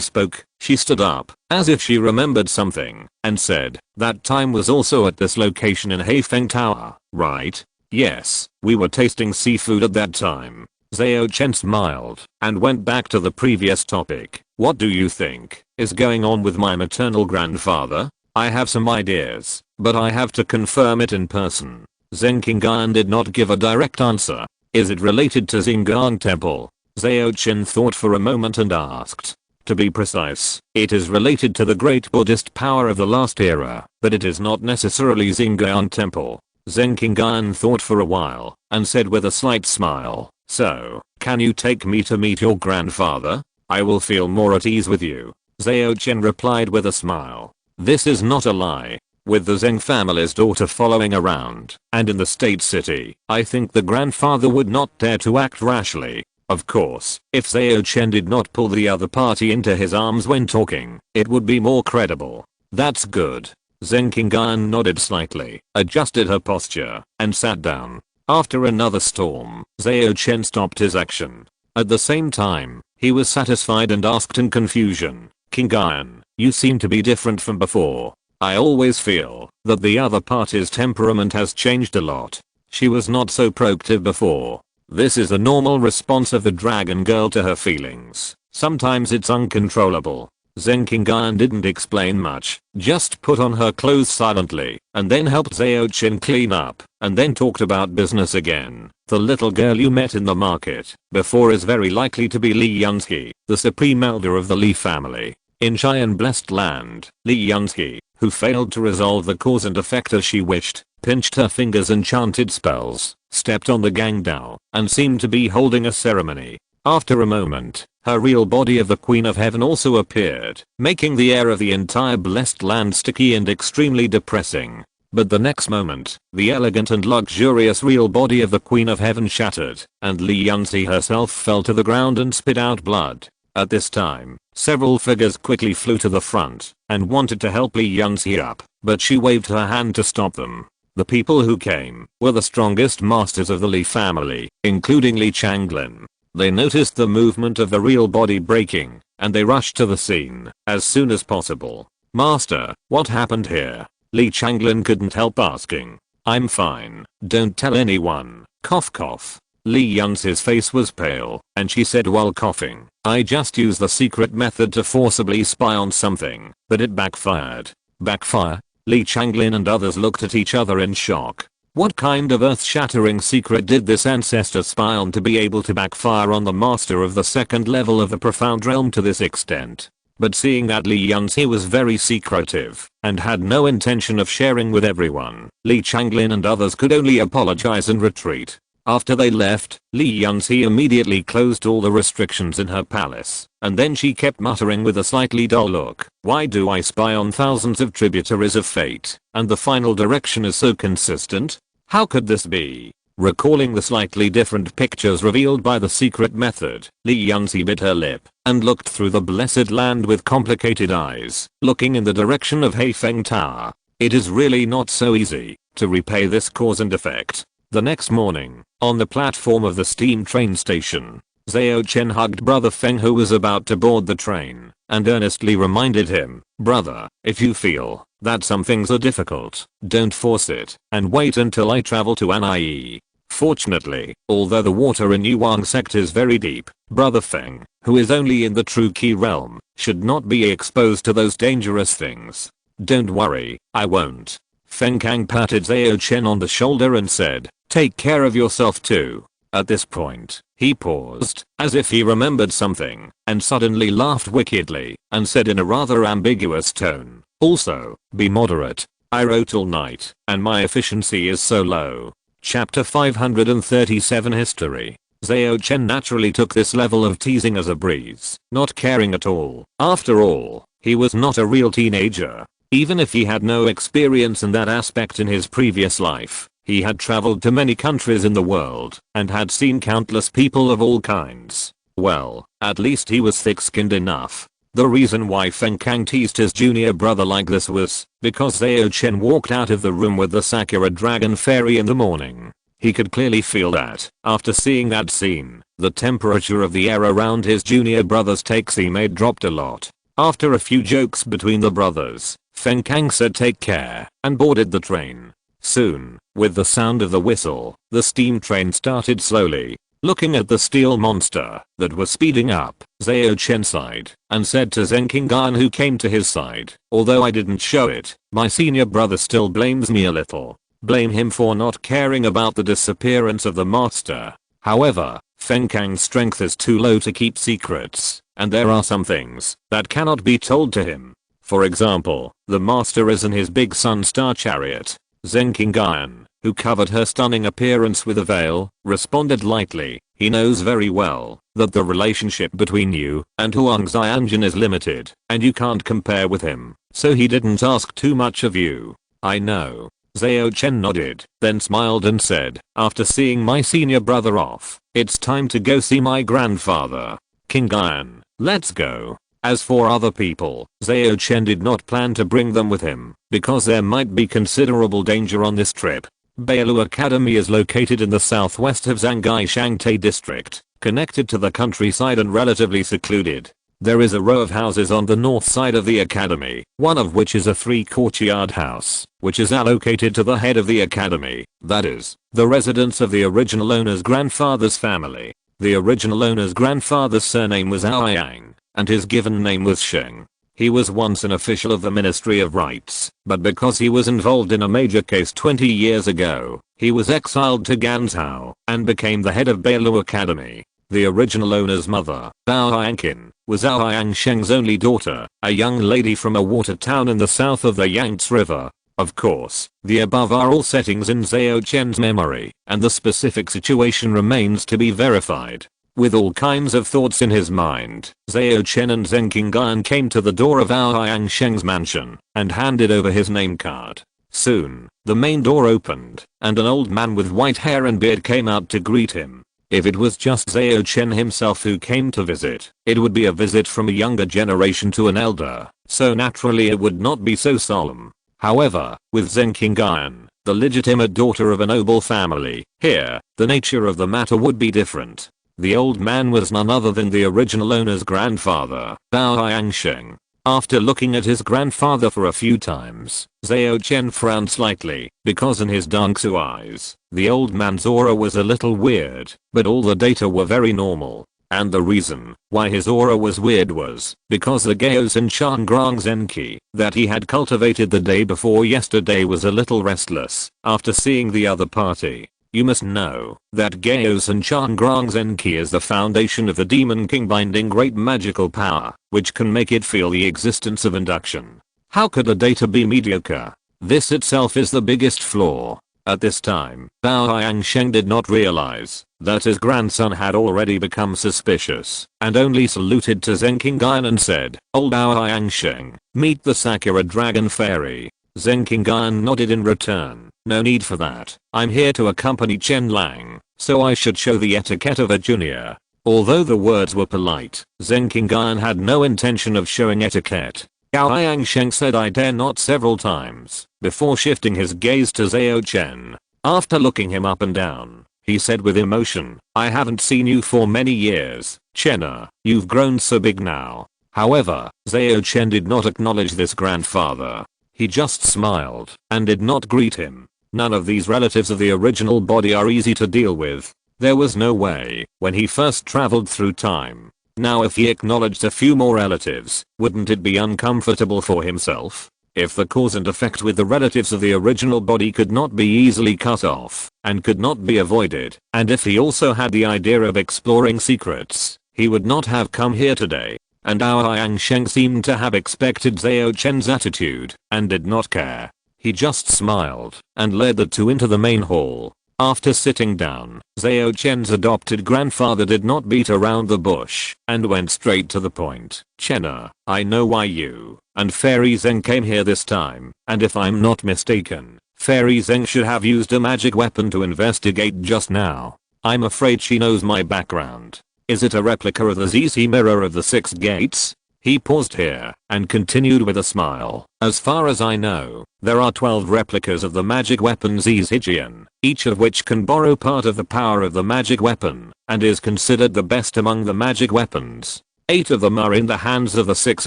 spoke, she stood up, as if she remembered something, and said, that time was also at this location in Heifeng Tower, right? Yes, we were tasting seafood at that time. Zhao Chen smiled and went back to the previous topic. What do you think is going on with my maternal grandfather? I have some ideas, but I have to confirm it in person. Zheng Qingyan did not give a direct answer. Is it related to Xingang Temple? Zhao Chen thought for a moment and asked. To be precise, it is related to the great Buddhist power of the last era, but it is not necessarily Xingang Temple. Zheng Qingyan thought for a while and said with a slight smile, so, can you take me to meet your grandfather? I will feel more at ease with you. Zhao Chen replied with a smile. This is not a lie. With the Zheng family's daughter following around, and in the state city, I think the grandfather would not dare to act rashly. Of course, if Zhao Chen did not pull the other party into his arms when talking, it would be more credible. That's good. Zheng Qingyan nodded slightly, adjusted her posture, and sat down. After another storm, Zhao Chen stopped his action. At the same time, he was satisfied and asked in confusion, Qingyan, you seem to be different from before. I always feel that the other party's temperament has changed a lot. She was not so proactive before. This is a normal response of the dragon girl to her feelings. Sometimes it's uncontrollable. Zheng Qingyan didn't explain much, just put on her clothes silently, and then helped Zhao Chen clean up, and then talked about business again. The little girl you met in the market before is very likely to be Li Yunzi, the supreme elder of the Li family. In Cheyenne Blessed Land, Li Yunzi, who failed to resolve the cause and effect as she wished, pinched her fingers and chanted spells, stepped on the Gangdao, and seemed to be holding a ceremony. After a moment, her real body of the Queen of Heaven also appeared, making the air of the entire Blessed Land sticky and extremely depressing. But the next moment, the elegant and luxurious real body of the Queen of Heaven shattered, and Li Yunzi herself fell to the ground and spit out blood. At this time, several figures quickly flew to the front and wanted to help Li Yunzi up, but she waved her hand to stop them. The people who came were the strongest masters of the Li family, including Li Changlin. They noticed the movement of the real body breaking, and they rushed to the scene as soon as possible. Master, what happened here? Li Changlin couldn't help asking. I'm fine, don't tell anyone. Cough cough. Li Yunzi's face was pale, and she said while coughing, I just used the secret method to forcibly spy on something, but it backfired. Backfire? Li Changlin and others looked at each other in shock. What kind of earth-shattering secret did this ancestor spy on to be able to backfire on the master of the second level of the profound realm to this extent? But seeing that Li Yunzi was very secretive and had no intention of sharing with everyone, Li Changlin and others could only apologize and retreat. After they left, Li Yunzi immediately closed all the restrictions in her palace, and then she kept muttering with a slightly dull look, "Why do I spy on thousands of tributaries of fate, and the final direction is so consistent? How could this be?" Recalling the slightly different pictures revealed by the secret method, Li Yunzi bit her lip and looked through the blessed land with complicated eyes, looking in the direction of Heifeng Tower. It is really not so easy to repay this cause and effect. The next morning, on the platform of the steam train station, Zhao Chen hugged brother Feng, who was about to board the train, and earnestly reminded him, "Brother, if you feel that some things are difficult, don't force it, and wait until I travel to An'ai." Fortunately, although the water in Yuan sect is very deep, brother Feng, who is only in the true key realm, should not be exposed to those dangerous things. "Don't worry, I won't." Feng Kang patted Zhao Chen on the shoulder and said, "Take care of yourself too." At this point, he paused, as if he remembered something, and suddenly laughed wickedly, and said in a rather ambiguous tone, "Also, be moderate. I wrote all night, and my efficiency is so low." Chapter 537 History. Zhao Chen naturally took this level of teasing as a breeze, not caring at all. After all, he was not a real teenager. Even if he had no experience in that aspect in his previous life, he had traveled to many countries in the world and had seen countless people of all kinds. Well, at least he was thick-skinned enough. The reason why Feng Kang teased his junior brother like this was because Zhao Chen walked out of the room with the Sakura Dragon Fairy in the morning. He could clearly feel that, after seeing that scene, the temperature of the air around his junior brother's taxi made dropped a lot. After a few jokes between the brothers, Feng Kang said take care, and boarded the train. Soon, with the sound of the whistle, the steam train started slowly. Looking at the steel monster that was speeding up, Zhao Chen sighed and said to Zheng Qinggan, who came to his side, "Although I didn't show it, my senior brother still blames me a little. Blame him for not caring about the disappearance of the master." However, Feng Kang's strength is too low to keep secrets, and there are some things that cannot be told to him. For example, the master is in his big sun star chariot. Zheng Qinggan, who covered her stunning appearance with a veil, responded lightly, "He knows very well that the relationship between you and Huang Xianjun is limited, and you can't compare with him, so he didn't ask too much of you." "I know." Zhao Chen nodded, then smiled and said, "After seeing my senior brother off, it's time to go see my grandfather. Qinggan, let's go." As for other people, Zhao Chen did not plan to bring them with him, because there might be considerable danger on this trip. Bailu Academy is located in the southwest of Zhanghai Shangtai district, connected to the countryside and relatively secluded. There is a row of houses on the north side of the academy, one of which is a 3-courtyard house, which is allocated to the head of the academy, that is, the residence of the original owner's grandfather's family. The original owner's grandfather's surname was Aoyang, and his given name was Sheng. He was once an official of the Ministry of Rights, but because he was involved in a major case 20 years ago, he was exiled to Ganzhou and became the head of Bailu Academy. The original owner's mother, Bao Yanqin, was Aoyang Sheng's only daughter, a young lady from a water town in the south of the Yangtze River. Of course, the above are all settings in Zhao Chen's memory, and the specific situation remains to be verified. With all kinds of thoughts in his mind, Zhao Chen and Zheng Qinggan came to the door of Aoyang Sheng's mansion and handed over his name card. Soon, the main door opened, and an old man with white hair and beard came out to greet him. If it was just Zhao Chen himself who came to visit, it would be a visit from a younger generation to an elder, so naturally it would not be so solemn. However, with Zheng Qinggan, the legitimate daughter of a noble family, here, the nature of the matter would be different. The old man was none other than the original owner's grandfather, Bao Sheng. After looking at his grandfather for a few times, Zhao Chen frowned slightly, because in his Dangsu eyes, the old man's aura was a little weird, but all the data were very normal. And the reason why his aura was weird was because the Gaos and Changrang Zenki that he had cultivated the day before yesterday was a little restless after seeing the other party. You must know that Gaos and Changrang Zenki is the foundation of the Demon King binding great magical power, which can make it feel the existence of induction. How could the data be mediocre? This itself is the biggest flaw. At this time, Bao Yangsheng did not realize that his grandson had already become suspicious and only saluted to Zheng Qingyuan and said, "Old Bao Yangsheng, meet the Sakura Dragon Fairy." Zheng Qingyuan nodded in return. "No need for that. I'm here to accompany Chen Lang, so I should show the etiquette of a junior." Although the words were polite, Zheng Qingyuan had no intention of showing etiquette. Bao Yangsheng said "I dare not" several times before shifting his gaze to Zhao Chen. After looking him up and down, he said with emotion, "I haven't seen you for many years, Chenna. You've grown so big now." However, Zhao Chen did not acknowledge this grandfather. He just smiled and did not greet him. None of these relatives of the original body are easy to deal with. There was no way when he first traveled through time. Now if he acknowledged a few more relatives, wouldn't it be uncomfortable for himself? If the cause and effect with the relatives of the original body could not be easily cut off and could not be avoided, and if he also had the idea of exploring secrets, he would not have come here today. And Bao Yangsheng seemed to have expected Zhao Chen's attitude and did not care. He just smiled and led the two into the main hall. After sitting down, Zhao Chen's adopted grandfather did not beat around the bush and went straight to the point. "Chenna, I know why you and Fairy Zheng came here this time, and if I'm not mistaken, Fairy Zheng should have used a magic weapon to investigate just now. I'm afraid she knows my background. Is it a replica of the ZC mirror of the 6 gates?" He paused here and continued with a smile. "As far as I know, there are 12 replicas of the magic weapon Zizijian, each of which can borrow part of the power of the magic weapon and is considered the best among the magic weapons. 8 of them are in the hands of the 6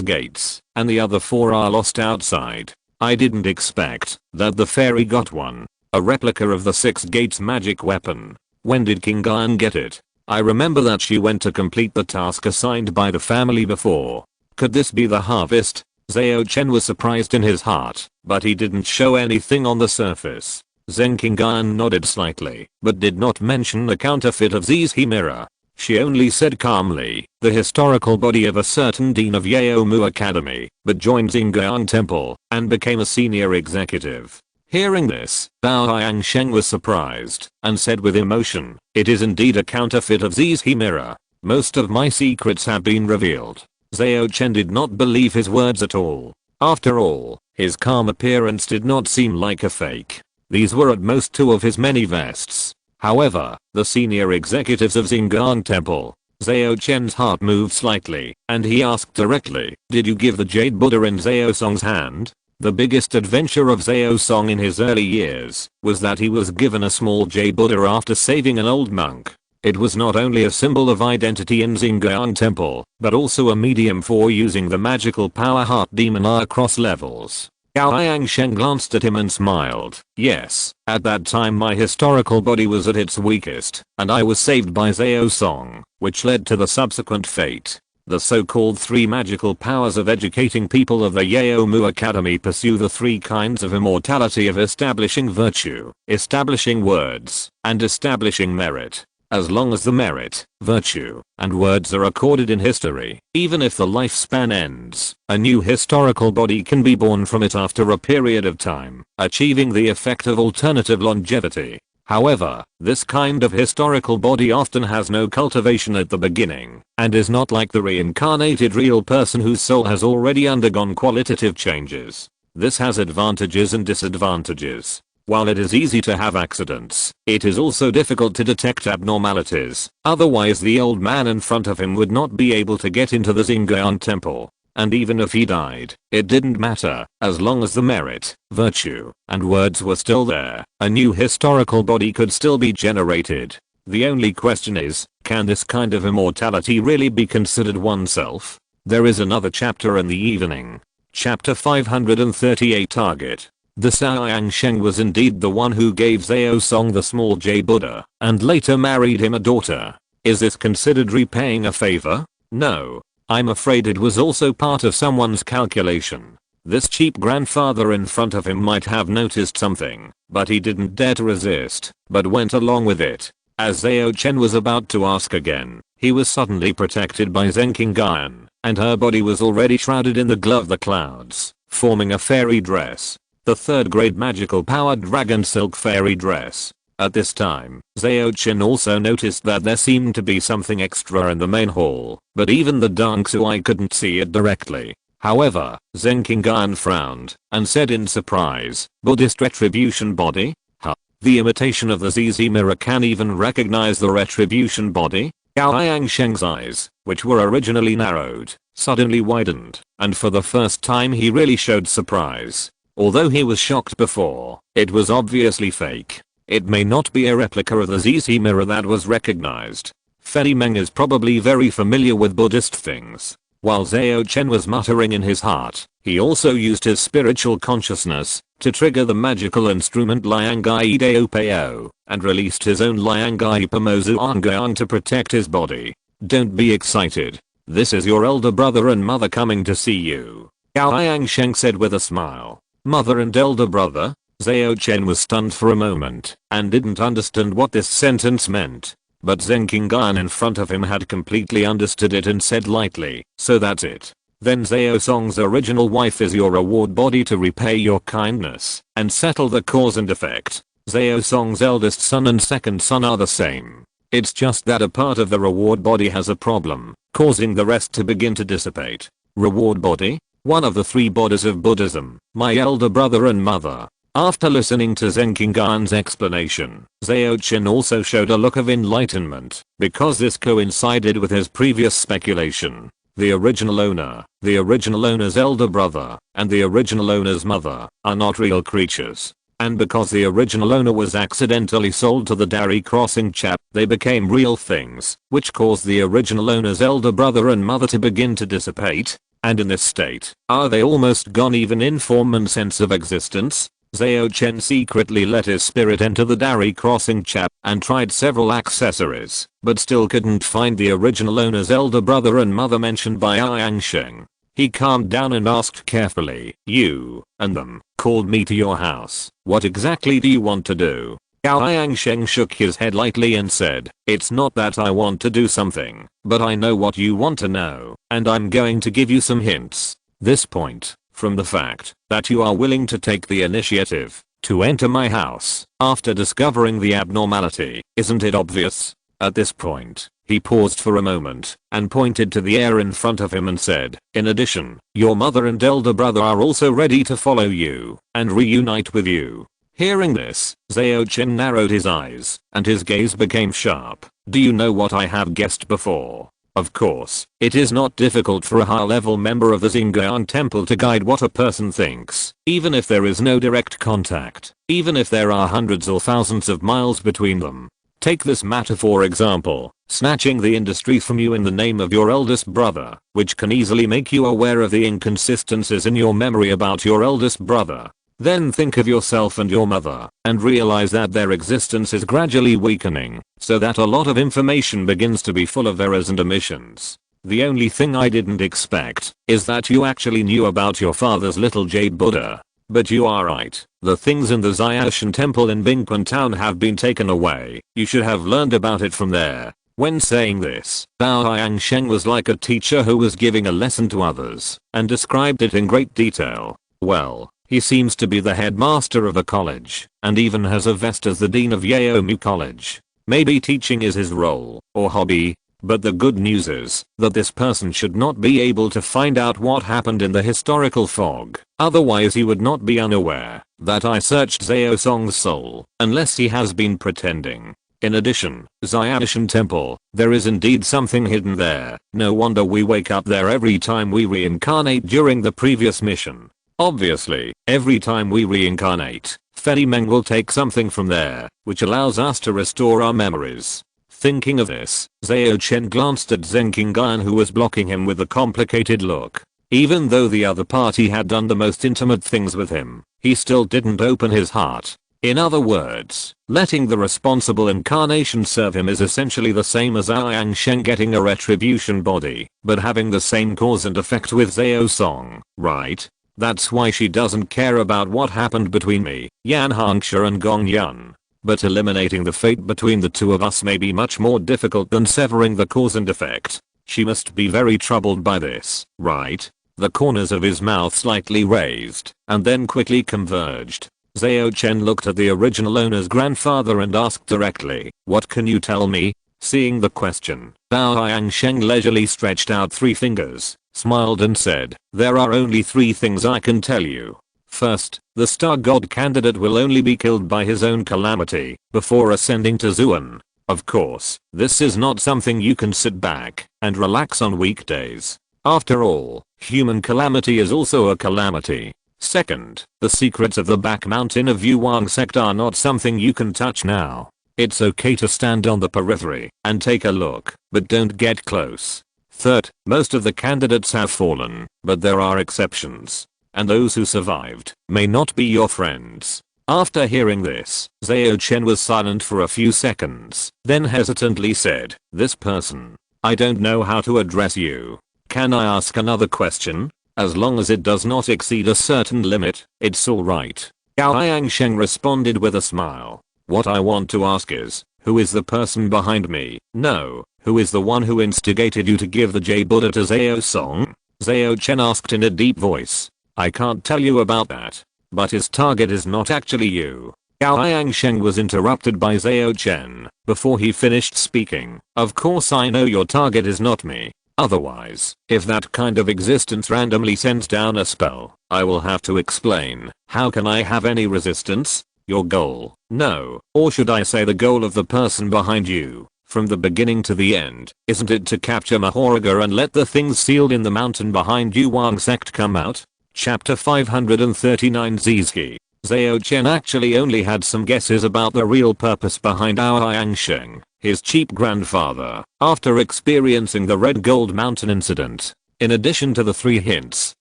gates, and the other 4 are lost outside. I didn't expect that the fairy got one, a replica of the 6 gates magic weapon. When did Qingyuan get it? I remember that she went to complete the task assigned by the family before. Could this be the harvest?" Zhao Chen was surprised in his heart, but he didn't show anything on the surface. Zheng Qingyuan nodded slightly, but did not mention the counterfeit of Zizi mirror. She only said calmly, "The historical body of a certain dean of Yaomu Academy, but joined Xingyang Temple and became a senior executive." Hearing this, Bao Yangsheng was surprised and said with emotion, "It is indeed a counterfeit of Zizi mirror. Most of my secrets have been revealed." Zhao Chen did not believe his words at all. After all, his calm appearance did not seem like a fake. These were at most 2 of his many vests. However, the senior executives of Xingyang Temple. Zhao Chen's heart moved slightly, and he asked directly, "Did you give the Jade Buddha in Zhao Song's hand?" The biggest adventure of Zhao Song in his early years was that he was given a small Jade Buddha after saving an old monk. It was not only a symbol of identity in Xingyang Temple, but also a medium for using the magical power Heart Demon across levels. Bao Yangsheng glanced at him and smiled. "Yes, at that time my historical body was at its weakest, and I was saved by Zhao Song, which led to the subsequent fate. The so-called 3 magical powers of educating people of the Yaomu Academy pursue the 3 kinds of immortality of establishing virtue, establishing words, and establishing merit. As long as the merit, virtue, and words are recorded in history, even if the lifespan ends, a new historical body can be born from it after a period of time, achieving the effect of alternative longevity. However, this kind of historical body often has no cultivation at the beginning, and is not like the reincarnated real person whose soul has already undergone qualitative changes. This has advantages and disadvantages. While it is easy to have accidents, it is also difficult to detect abnormalities, otherwise the old man in front of him would not be able to get into the Xingyang Temple. And even if he died, it didn't matter, as long as the merit, virtue, and words were still there, a new historical body could still be generated. The only question is, can this kind of immortality really be considered oneself? There is another chapter in the evening. Chapter 538 Target. The Bao Yangsheng was indeed the one who gave Zhao Song the small J Buddha, and later married him a daughter. Is this considered repaying a favor? No. I'm afraid it was also part of someone's calculation. This cheap grandfather in front of him might have noticed something, but he didn't dare to resist, but went along with it. As Zhao Chen was about to ask again, he was suddenly protected by Zheng Qingyuan, and her body was already shrouded in the glow of the clouds, forming a fairy dress. the 3rd grade magical powered dragon silk fairy dress. At this time, Zhao Chen also noticed that there seemed to be something extra in the main hall, but even the Dark Sui couldn't see it directly. However, Zheng Qinggan frowned and said in surprise, Buddhist retribution body? Huh? The imitation of the ZZ mirror can even recognize the retribution body? Gao Yangsheng's eyes, which were originally narrowed, suddenly widened, and for the first time he really showed surprise. Although he was shocked before, it was obviously fake. It may not be a replica of the ZZ mirror that was recognized. Fei Meng is probably very familiar with Buddhist things. While Zhao Chen was muttering in his heart, he also used his spiritual consciousness to trigger the magical instrument Liangai Deopeo and released his own Liangai Pomozuangang to protect his body. Don't be excited. This is your elder brother and mother coming to see you, Gao Yangsheng said with a smile. Mother and elder brother? Zhao Chen was stunned for a moment and didn't understand what this sentence meant. But Zheng Qinggan in front of him had completely understood it and said lightly, so that's it. Then Zhao Song's original wife is your reward body to repay your kindness and settle the cause and effect. Zhao Song's eldest son and second son are the same. It's just that a part of the reward body has a problem, causing the rest to begin to dissipate. Reward body? One of the 3 bodies of Buddhism, my elder brother and mother. After listening to Zheng Qinggan's explanation, Zhao Chen also showed a look of enlightenment, because this coincided with his previous speculation. The original owner, the original owner's elder brother, and the original owner's mother are not real creatures. And because the original owner was accidentally sold to the Dairi Xingcha, they became real things, which caused the original owner's elder brother and mother to begin to dissipate. And in this state, are they almost gone even in form and sense of existence? Zhao Chen secretly let his spirit enter the Dairi Xingcha and tried several accessories, but still couldn't find the original owner's elder brother and mother mentioned by Yangsheng. He calmed down and asked carefully, you and them called me to your house. What exactly do you want to do? Gao Yangsheng shook his head lightly and said, it's not that I want to do something, but I know what you want to know, and I'm going to give you some hints. This point, from the fact that you are willing to take the initiative to enter my house after discovering the abnormality, isn't it obvious? At this point, he paused for a moment and pointed to the air in front of him and said, in addition, your mother and elder brother are also ready to follow you and reunite with you. Hearing this, Zhao Chen narrowed his eyes and his gaze became sharp. Do you know what I have guessed before? Of course, it is not difficult for a high-level member of the Xingyan Temple to guide what a person thinks, even if there is no direct contact, even if there are hundreds or thousands of miles between them. Take this matter for example, snatching the industry from you in the name of your eldest brother, which can easily make you aware of the inconsistencies in your memory about your eldest brother. Then think of yourself and your mother, and realize that their existence is gradually weakening, so that a lot of information begins to be full of errors and omissions. The only thing I didn't expect is that you actually knew about your father's little jade Buddha. But you are right, the things in the Zhao Temple in Bingquan Town have been taken away. You should have learned about it from there. When saying this, Bao Yangsheng was like a teacher who was giving a lesson to others, and described it in great detail. Well, he seems to be the headmaster of a college, and even has a vest as the dean of Yaomu College. Maybe teaching is his role, or hobby, but the good news is that this person should not be able to find out what happened in the historical fog, otherwise he would not be unaware that I searched Zhao Song's soul, unless he has been pretending. In addition, Zhao Temple, there is indeed something hidden there. No wonder we wake up there every time we reincarnate during the previous mission. Obviously, every time we reincarnate, Fei Meng will take something from there, which allows us to restore our memories. Thinking of this, Zhao Chen glanced at Zheng Qinggan who was blocking him with a complicated look. Even though the other party had done the most intimate things with him, he still didn't open his heart. In other words, letting the responsible incarnation serve him is essentially the same as Yangsheng getting a retribution body, but having the same cause and effect with Zhao Song, right? That's why she doesn't care about what happened between me, Yan Hongxia and Gong Yun. But eliminating the fate between the two of us may be much more difficult than severing the cause and effect. She must be very troubled by this, right? the corners of his mouth slightly raised, and then quickly converged. Zhao Chen looked at the original owner's grandfather and asked directly, "What can you tell me?" Seeing the question, Bao Yangsheng leisurely stretched out 3 fingers, smiled and said, "There are only 3 things I can tell you. First, the star god candidate will only be killed by his own calamity before ascending to Zuan. Of course, this is not something you can sit back and relax on weekdays. After all, human calamity is also a calamity. Second, the secrets of the back mountain of Yuan sect are not something you can touch now. It's okay to stand on the periphery and take a look, but don't get close. Third, most of the candidates have fallen, but there are exceptions. And those who survived may not be your friends." After hearing this, Zhao Chen was silent for a few seconds, then hesitantly said, "This person. I don't know how to address you. Can I ask another question? As long as it does not exceed a certain limit, it's alright." Gao Yangsheng responded with a smile. "What I want to ask is, who is the person behind me? No, who is the one who instigated you to give the J Buddha to Zhao Song?" Zhao Chen asked in a deep voice. "I can't tell you about that. But his target is not actually you." Gao Yangsheng was interrupted by Zhao Chen before he finished speaking. "Of course I know your target is not me. Otherwise, if that kind of existence randomly sends down a spell, I will have to explain. How can I have any resistance? Your goal, no, or should I say the goal of the person behind you, from the beginning to the end, isn't it to capture Mahoraga and let the things sealed in the mountain behind Yuan sect come out?" Chapter 539 Zizki. Zhao Chen actually only had some guesses about the real purpose behind Ao Yangsheng, his cheap grandfather, after experiencing the Red Gold Mountain incident. In addition to the 3 hints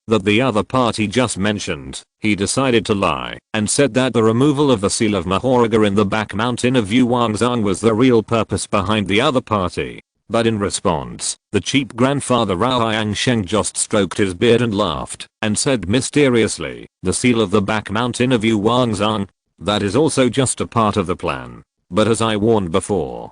that the other party just mentioned, he decided to lie and said that the removal of the seal of Mahoraga in the back mountain of Yuanzang was the real purpose behind the other party. But in response, the cheap grandfather Rao Yangsheng just stroked his beard and laughed, and said mysteriously, "The seal of the back mountain of Yuanzang? That is also just a part of the plan. But as I warned before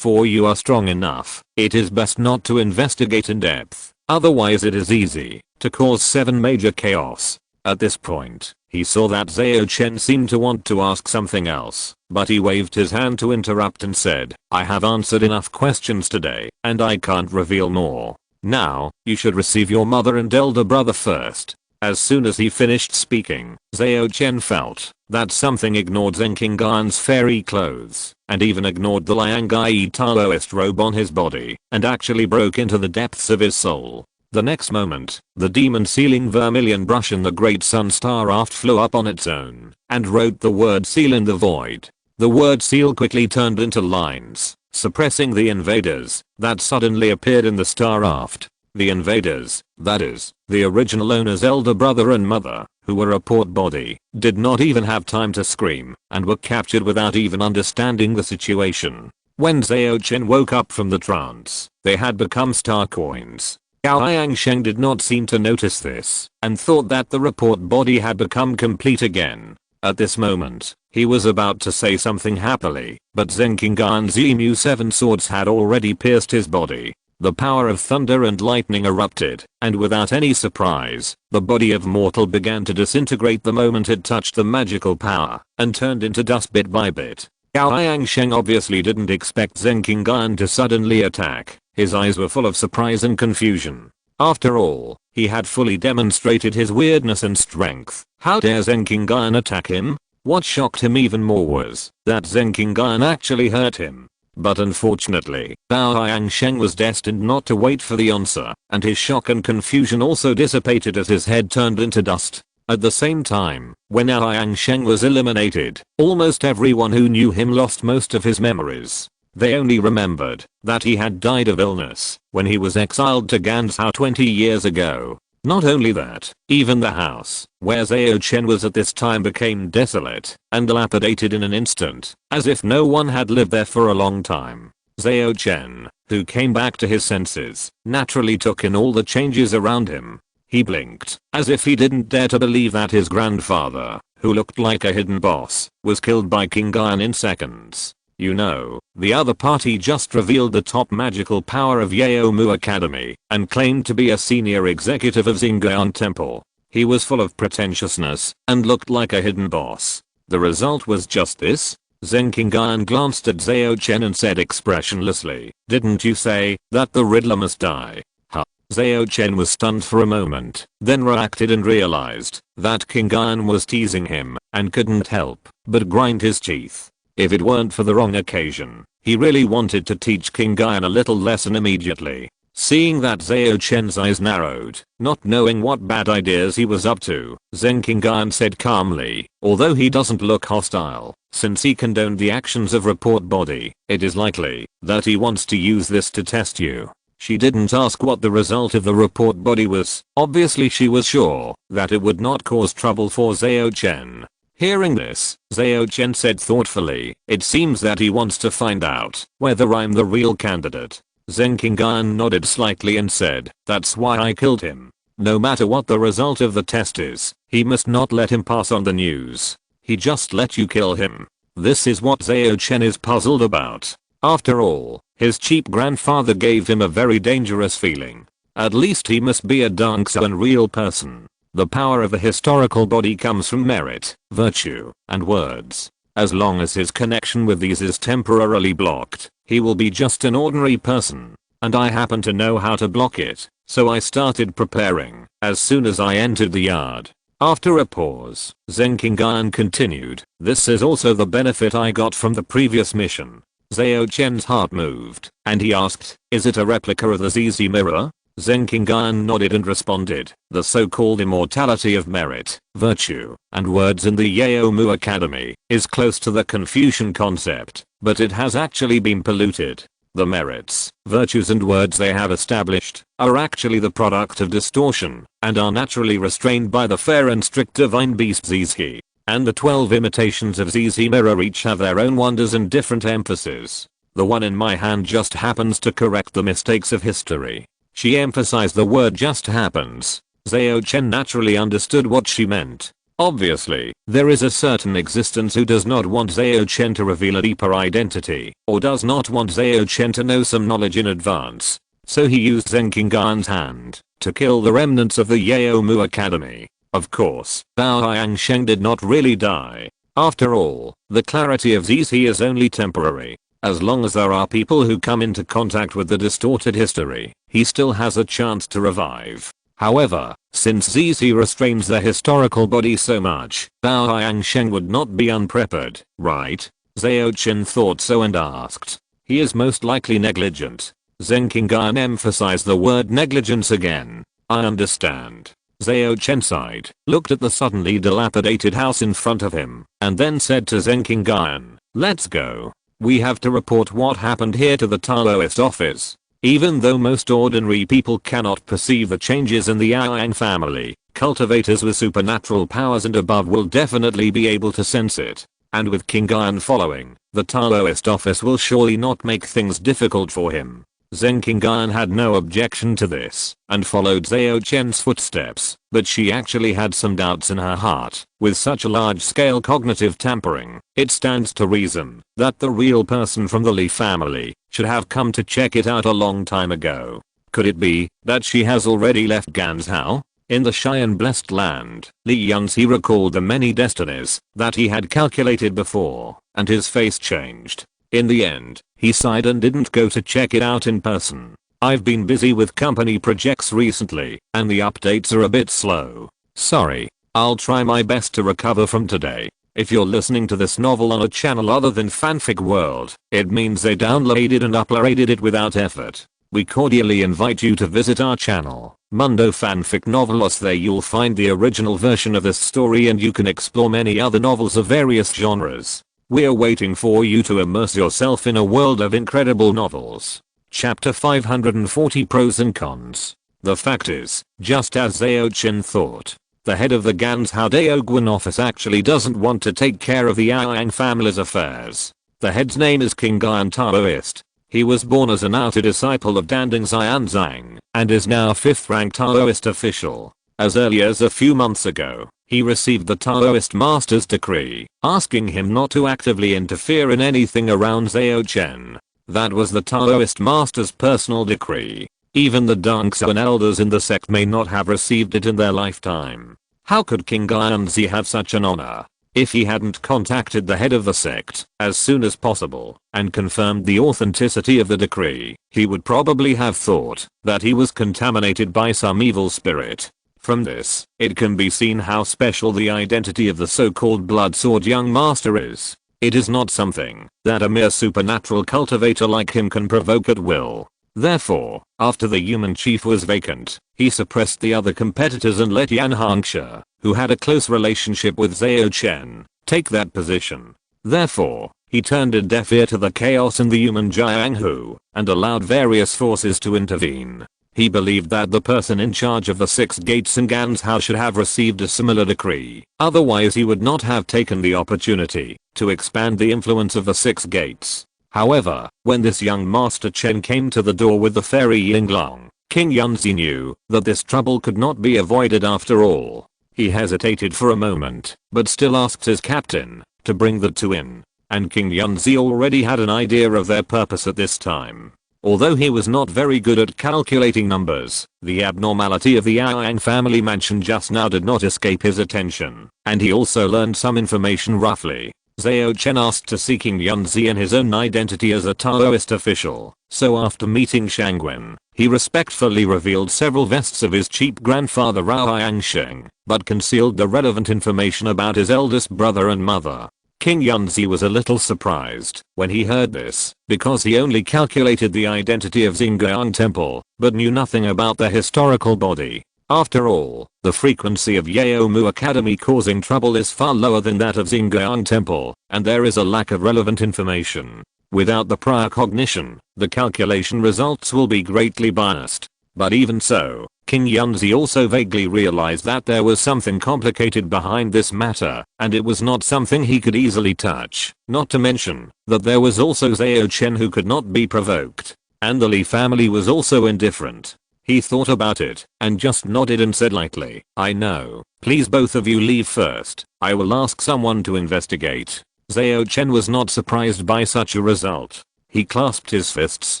you are strong enough, it is best not to investigate in depth, otherwise it is easy to cause 7 major chaos." At this point, he saw that Zhao Chen seemed to want to ask something else, but he waved his hand to interrupt and said, "I have answered enough questions today, and I can't reveal more. Now, you should receive your mother and elder brother first." As soon as he finished speaking, Zhao Chen felt that something ignored Zenkingan's fairy clothes, and even ignored the Liangai Taoist robe on his body, and actually broke into the depths of his soul. The next moment, the demon sealing vermilion brush in the great sun star raft flew up on its own, and wrote the word seal in the void. The word seal quickly turned into lines, suppressing the invaders that suddenly appeared in the star raft. The invaders, that is, the original owner's elder brother and mother, who were a port body, did not even have time to scream, and were captured without even understanding the situation. When Zhao Chen woke up from the trance, they had become star coins. Gao Yangsheng did not seem to notice this, and thought that the report body had become complete again. At this moment, he was about to say something happily, but Zenkingan's Emu 7 swords had already pierced his body. The power of thunder and lightning erupted, and without any surprise, the body of mortal began to disintegrate the moment it touched the magical power, and turned into dust bit by bit. Gao Yangsheng obviously didn't expect Zenkingan to suddenly attack. His eyes were full of surprise and confusion. After all, he had fully demonstrated his weirdness and strength. How dare Zenkingan attack him? What shocked him even more was that Zenkingan actually hurt him. But unfortunately, Bao Yangsheng was destined not to wait for the answer, and his shock and confusion also dissipated as his head turned into dust. At the same time, when Bao Yangsheng was eliminated, almost everyone who knew him lost most of his memories. They only remembered that he had died of illness when he was exiled to Ganzhou 20 years ago. Not only that, even the house where Zhao Chen was at this time became desolate and dilapidated in an instant, as if no one had lived there for a long time. Zhao Chen, who came back to his senses, naturally took in all the changes around him. He blinked, as if he didn't dare to believe that his grandfather, who looked like a hidden boss, was killed by King Gan in seconds. You know, the other party just revealed the top magical power of Yaomu Academy and claimed to be a senior executive of Xing'an Temple. He was full of pretentiousness and looked like a hidden boss. The result was just this? Zheng Qingyuan glanced at Zhao Chen and said expressionlessly, "Didn't you say that the Riddler must die?" Huh. Zhao Chen was stunned for a moment, then reacted and realized that Qingyuan was teasing him and couldn't help but grind his teeth. If it weren't for the wrong occasion, he really wanted to teach Qingyuan a little lesson immediately. Seeing that Zhao Chen's eyes narrowed, not knowing what bad ideas he was up to, Zheng Qingyuan said calmly, "Although he doesn't look hostile, since he condoned the actions of report body, it is likely that he wants to use this to test you." She didn't ask what the result of the report body was. Obviously she was sure that it would not cause trouble for Zhao Chen. Hearing this, Zhao Chen said thoughtfully, "It seems that he wants to find out whether I'm the real candidate." Zheng Qingyuan nodded slightly and said, "That's why I killed him. No matter what the result of the test is, he must not let him pass on the news. He just let you kill him." This is what Zhao Chen is puzzled about. After all, his cheap grandfather gave him a very dangerous feeling. At least he must be a Dongsuan real person. The power of a historical body comes from merit, virtue, and words. As long as his connection with these is temporarily blocked, he will be just an ordinary person. And I happen to know how to block it, so I started preparing as soon as I entered the yard. After a pause, Zheng Qingyuan continued, "This is also the benefit I got from the previous mission." Zhao Chen's heart moved, and he asked, "Is it a replica of the ZZ mirror?" Zheng Qingyuan nodded and responded, "The so-called immortality of merit, virtue, and words in the Yaomu Academy is close to the Confucian concept, but it has actually been polluted. The merits, virtues and words they have established are actually the product of distortion and are naturally restrained by the fair and strict divine beast ZZ. And the 12 imitations of ZZ mirror each have their own wonders and different emphasis. The one in my hand just happens to correct the mistakes of history." She emphasized the word "just happens." Zhao Chen naturally understood what she meant. Obviously, there is a certain existence who does not want Zhao Chen to reveal a deeper identity, or does not want Zhao Chen to know some knowledge in advance. So he used Zheng Qingyuan's hand to kill the remnants of the Yaomu Academy. Of course, Bao Yangsheng did not really die. After all, the clarity of ZZ is only temporary. As long as there are people who come into contact with the distorted history, he still has a chance to revive. However, since ZZ restrains the historical body so much, Bao Yangsheng would not be unprepared, right? Zhao Chen thought so and asked. "He is most likely negligent." Zheng Qingyuan emphasized the word negligence again. "I understand." Zhao Chen sighed, looked at the suddenly dilapidated house in front of him, and then said to Zheng Qingyuan, "Let's go. We have to report what happened here to the Taoist office." Even though most ordinary people cannot perceive the changes in the Yang family, cultivators with supernatural powers and above will definitely be able to sense it. And with Qingyuan following, the Taoist office will surely not make things difficult for him. Zheng Qingyuan had no objection to this and followed Zhao Chen's footsteps, but she actually had some doubts in her heart. With such a large-scale cognitive tampering, it stands to reason that the real person from the Li family should have come to check it out a long time ago. Could it be that she has already left Ganzhou? In the shy and blessed land, Li Yunzi recalled the many destinies that he had calculated before, and his face changed. In the end, he sighed and didn't go to check it out in person. "I've been busy with company projects recently, and the updates are a bit slow. Sorry. I'll try my best to recover from today." If you're listening to this novel on a channel other than Fanfic World, it means they downloaded and uploaded it without effort. We cordially invite you to visit our channel, Mundo Fanfic Novelos. There you'll find the original version of this story and you can explore many other novels of various genres. We're waiting for you to immerse yourself in a world of incredible novels. Chapter 540 Pros and Cons. The fact is, just as Zhao Chen thought, the head of the Ganzhou Daoguan office actually doesn't want to take care of the Yang family's affairs. The head's name is Qingyuan Taoist. He was born as an outer disciple of Danding Xianzang and is now 5th rank Taoist official. As early as a few months ago, he received the Taoist master's decree, asking him not to actively interfere in anything around Zhao Chen. That was the Taoist master's personal decree. Even the Dangshan elders in the sect may not have received it in their lifetime. How could King Yanzi have such an honor? If he hadn't contacted the head of the sect as soon as possible and confirmed the authenticity of the decree, he would probably have thought that he was contaminated by some evil spirit. From this, it can be seen how special the identity of the so-called blood sword young master is. It is not something that a mere supernatural cultivator like him can provoke at will. Therefore, after the human chief was vacant, he suppressed the other competitors and let Dairi Xingcha, who had a close relationship with Zhao Chen, take that position. Therefore, he turned a deaf ear to the chaos in the human Jianghu and allowed various forces to intervene. He believed that the person in charge of the 6 gates in Ganzhou should have received a similar decree, otherwise he would not have taken the opportunity to expand the influence of the 6 gates. However, when this young Master Chen came to the door with the fairy Yinglong, King Yanzi knew that this trouble could not be avoided after all. He hesitated for a moment, but still asked his captain to bring the two in, and King Yanzi already had an idea of their purpose at this time. Although he was not very good at calculating numbers, the abnormality of the Yang family mansion just now did not escape his attention, and he also learned some information roughly. Zhao Chen asked to see King Yanzi in his own identity as a Taoist official, so after meeting Shangwen, he respectfully revealed several vests of his cheap grandfather Rao Yangsheng, but concealed the relevant information about his eldest brother and mother. King Yanzi was a little surprised when he heard this, because he only calculated the identity of Xingyang Temple, but knew nothing about their historical body. After all, the frequency of Yaomu Academy causing trouble is far lower than that of Xingyang Temple, and there is a lack of relevant information. Without the prior cognition, the calculation results will be greatly biased. But even so, King Yanzi also vaguely realized that there was something complicated behind this matter, and it was not something he could easily touch, not to mention that there was also Zhao Chen who could not be provoked, and the Li family was also indifferent. He thought about it, and just nodded and said lightly, "I know, please both of you leave first, I will ask someone to investigate." Zhao Chen was not surprised by such a result. He clasped his fists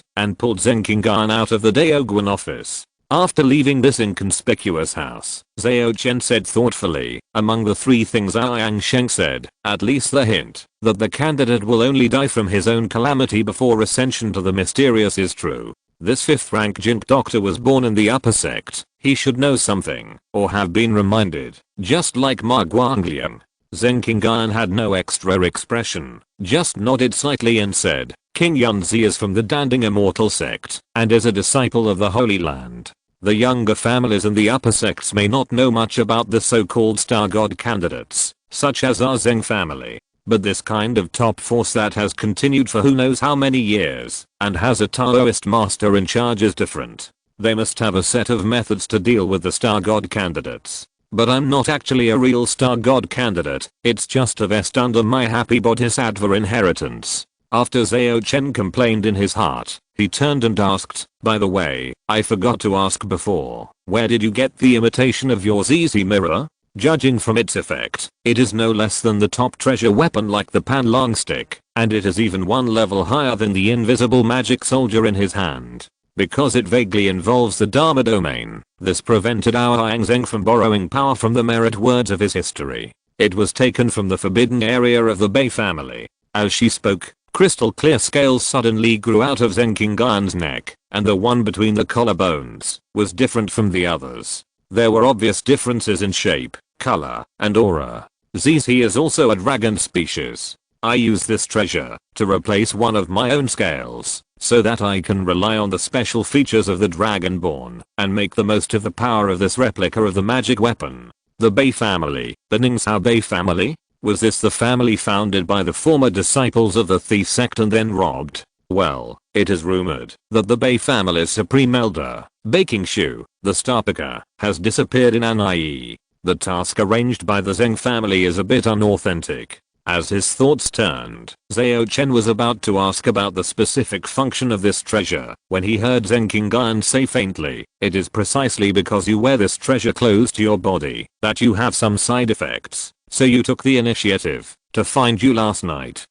and pulled Zheng Qinggan out of the Daoguan office. After leaving this inconspicuous house, Zhao Chen said thoughtfully, "Among the 3 things Yang Sheng said, at least the hint that the candidate will only die from his own calamity before ascension to the mysterious is true. This 5th rank Jink doctor was born in the upper sect, he should know something, or have been reminded, just like Ma Guangliang." Zheng Qinggan had no extra expression, just nodded slightly and said, "King Yanzi is from the Danding Immortal sect, and is a disciple of the Holy Land. The younger families in the upper sects may not know much about the so-called star god candidates, such as our Zheng family. But this kind of top force that has continued for who knows how many years, and has a Taoist master in charge is different. They must have a set of methods to deal with the star god candidates. But I'm not actually a real star god candidate, it's just a vest under my happy bodhisattva inheritance." After Zhao Chen complained in his heart, he turned and asked, "By the way, I forgot to ask before, where did you get the imitation of your ZZ mirror? Judging from its effect, it is no less than the top treasure weapon like the Panlong stick, and it is even 1 level higher than the invisible magic soldier in his hand. Because it vaguely involves the Dharma domain, this prevented our Yang Zheng from borrowing power from the merit words of his history. It was taken from the forbidden area of the Bei family." As she spoke, crystal clear scales suddenly grew out of Zheng Qinggan's neck, and the one between the collarbones was different from the others. There were obvious differences in shape, color, and aura. ZZ is also a dragon species. I use this treasure to replace one of my own scales, so that I can rely on the special features of the Dragonborn and make the most of the power of this replica of the magic weapon. The Bei family, the Ningxiao Bei family? Was this the family founded by the former disciples of the thief sect and then robbed? Well, it is rumored that the Bei family's supreme elder, Bei Qingshu, the Starpicker, has disappeared in An'ai. The task arranged by the Zheng family is a bit unauthentic. As his thoughts turned, Zhao Chen was about to ask about the specific function of this treasure when he heard Zheng Qingyuan say faintly, "It is precisely because you wear this treasure close to your body that you have some side effects, so you took the initiative to find you last night.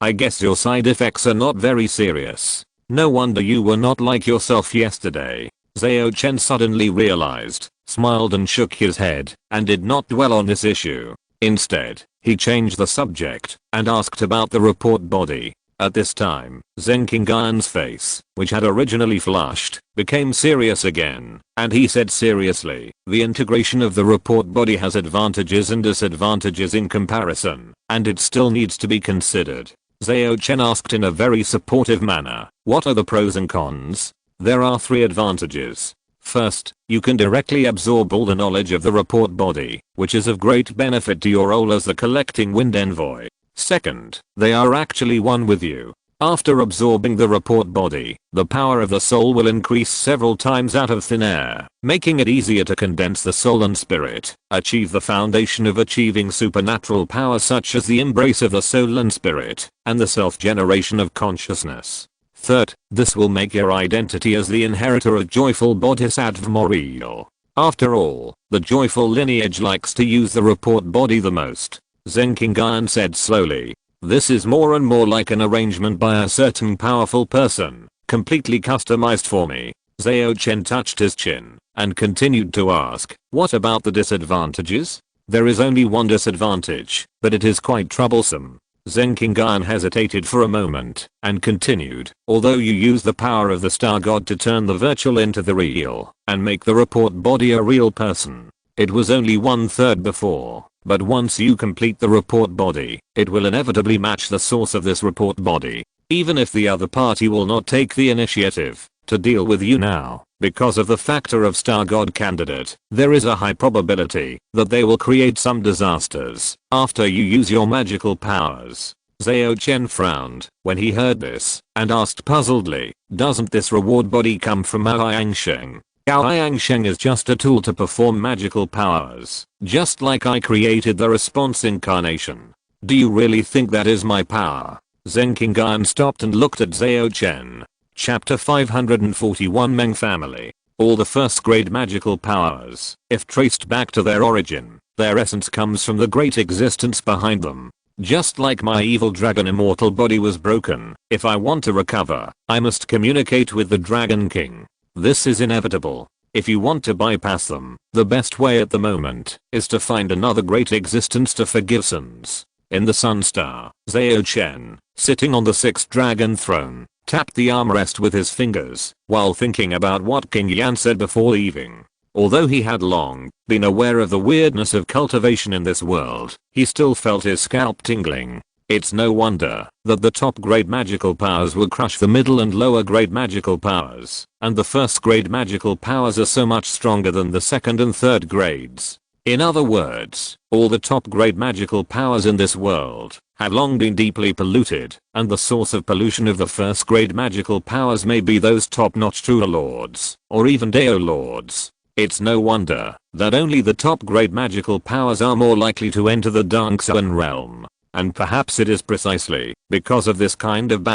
I guess your side effects are not very serious. No wonder you were not like yourself yesterday." Zhao Chen suddenly realized, smiled and shook his head, and did not dwell on this issue. Instead, he changed the subject and asked about the report body. At this time, Zheng Qingyuan's face, which had originally flushed, became serious again, and he said seriously, "The integration of the report body has advantages and disadvantages in comparison, and it still needs to be considered." Zhao Chen asked in a very supportive manner, "What are the pros and cons?" "There are 3 advantages. First, you can directly absorb all the knowledge of the report body, which is of great benefit to your role as the collecting wind envoy. Second, they are actually one with you. After absorbing the report body, the power of the soul will increase several times out of thin air, making it easier to condense the soul and spirit, achieve the foundation of achieving supernatural power such as the embrace of the soul and spirit, and the self-generation of consciousness. Third, this will make your identity as the inheritor of joyful bodhisattva more real. After all, the joyful lineage likes to use the report body the most." Zheng Qingyuan said slowly, "This is more and more like an arrangement by a certain powerful person, completely customized for me." Zhao Chen touched his chin and continued to ask, "What about the disadvantages?" "There is only one disadvantage, but it is quite troublesome." Zheng Qingyuan hesitated for a moment and continued, "Although you use the power of the star god to turn the virtual into the real and make the report body a real person, it was only 1/3 before, but once you complete the report body, it will inevitably match the source of this report body. Even if the other party will not take the initiative to deal with you now, because of the factor of star god candidate, there is a high probability that they will create some disasters after you use your magical powers." Zhao Chen frowned when he heard this and asked puzzledly, "Doesn't this reward body come from Mao Yangsheng?" "Mao Yangsheng is just a tool to perform magical powers, just like I created the response incarnation. Do you really think that is my power?" Zheng Qingyuan stopped and looked at Zhao Chen. Chapter 541 Meng Family. All the first grade magical powers, if traced back to their origin, their essence comes from the great existence behind them. Just like my evil dragon immortal body was broken, if I want to recover, I must communicate with the Dragon King. This is inevitable. If you want to bypass them, the best way at the moment is to find another great existence to forgive sins. In the Sun Star, Zhao Chen, sitting on the 6th dragon throne, tapped the armrest with his fingers while thinking about what King Yan said before leaving. Although he had long been aware of the weirdness of cultivation in this world, he still felt his scalp tingling. It's no wonder that the top grade magical powers will crush the middle and lower grade magical powers, and the first grade magical powers are so much stronger than the second and third grades. In other words, all the top grade magical powers in this world have long been deeply polluted, and the source of pollution of the first grade magical powers may be those top-notch true lords, or even Dao lords. It's no wonder that only the top grade magical powers are more likely to enter the Dark Zone realm. And perhaps it is precisely because of this kind of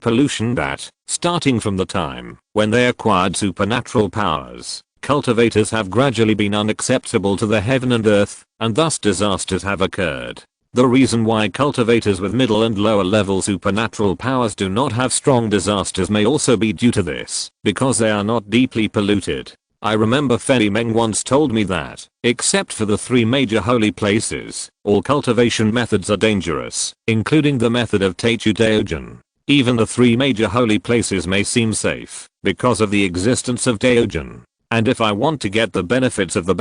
pollution that, starting from the time when they acquired supernatural powers, cultivators have gradually been unacceptable to the heaven and earth, and thus disasters have occurred. The reason why cultivators with middle and lower level supernatural powers do not have strong disasters may also be due to this, because they are not deeply polluted. I remember Fei Meng once told me that, except for the 3 major holy places, all cultivation methods are dangerous, including the method of Teichu Daojin. Even the 3 major holy places may seem safe, because of the existence of Daojin. And if I want to get the benefits of the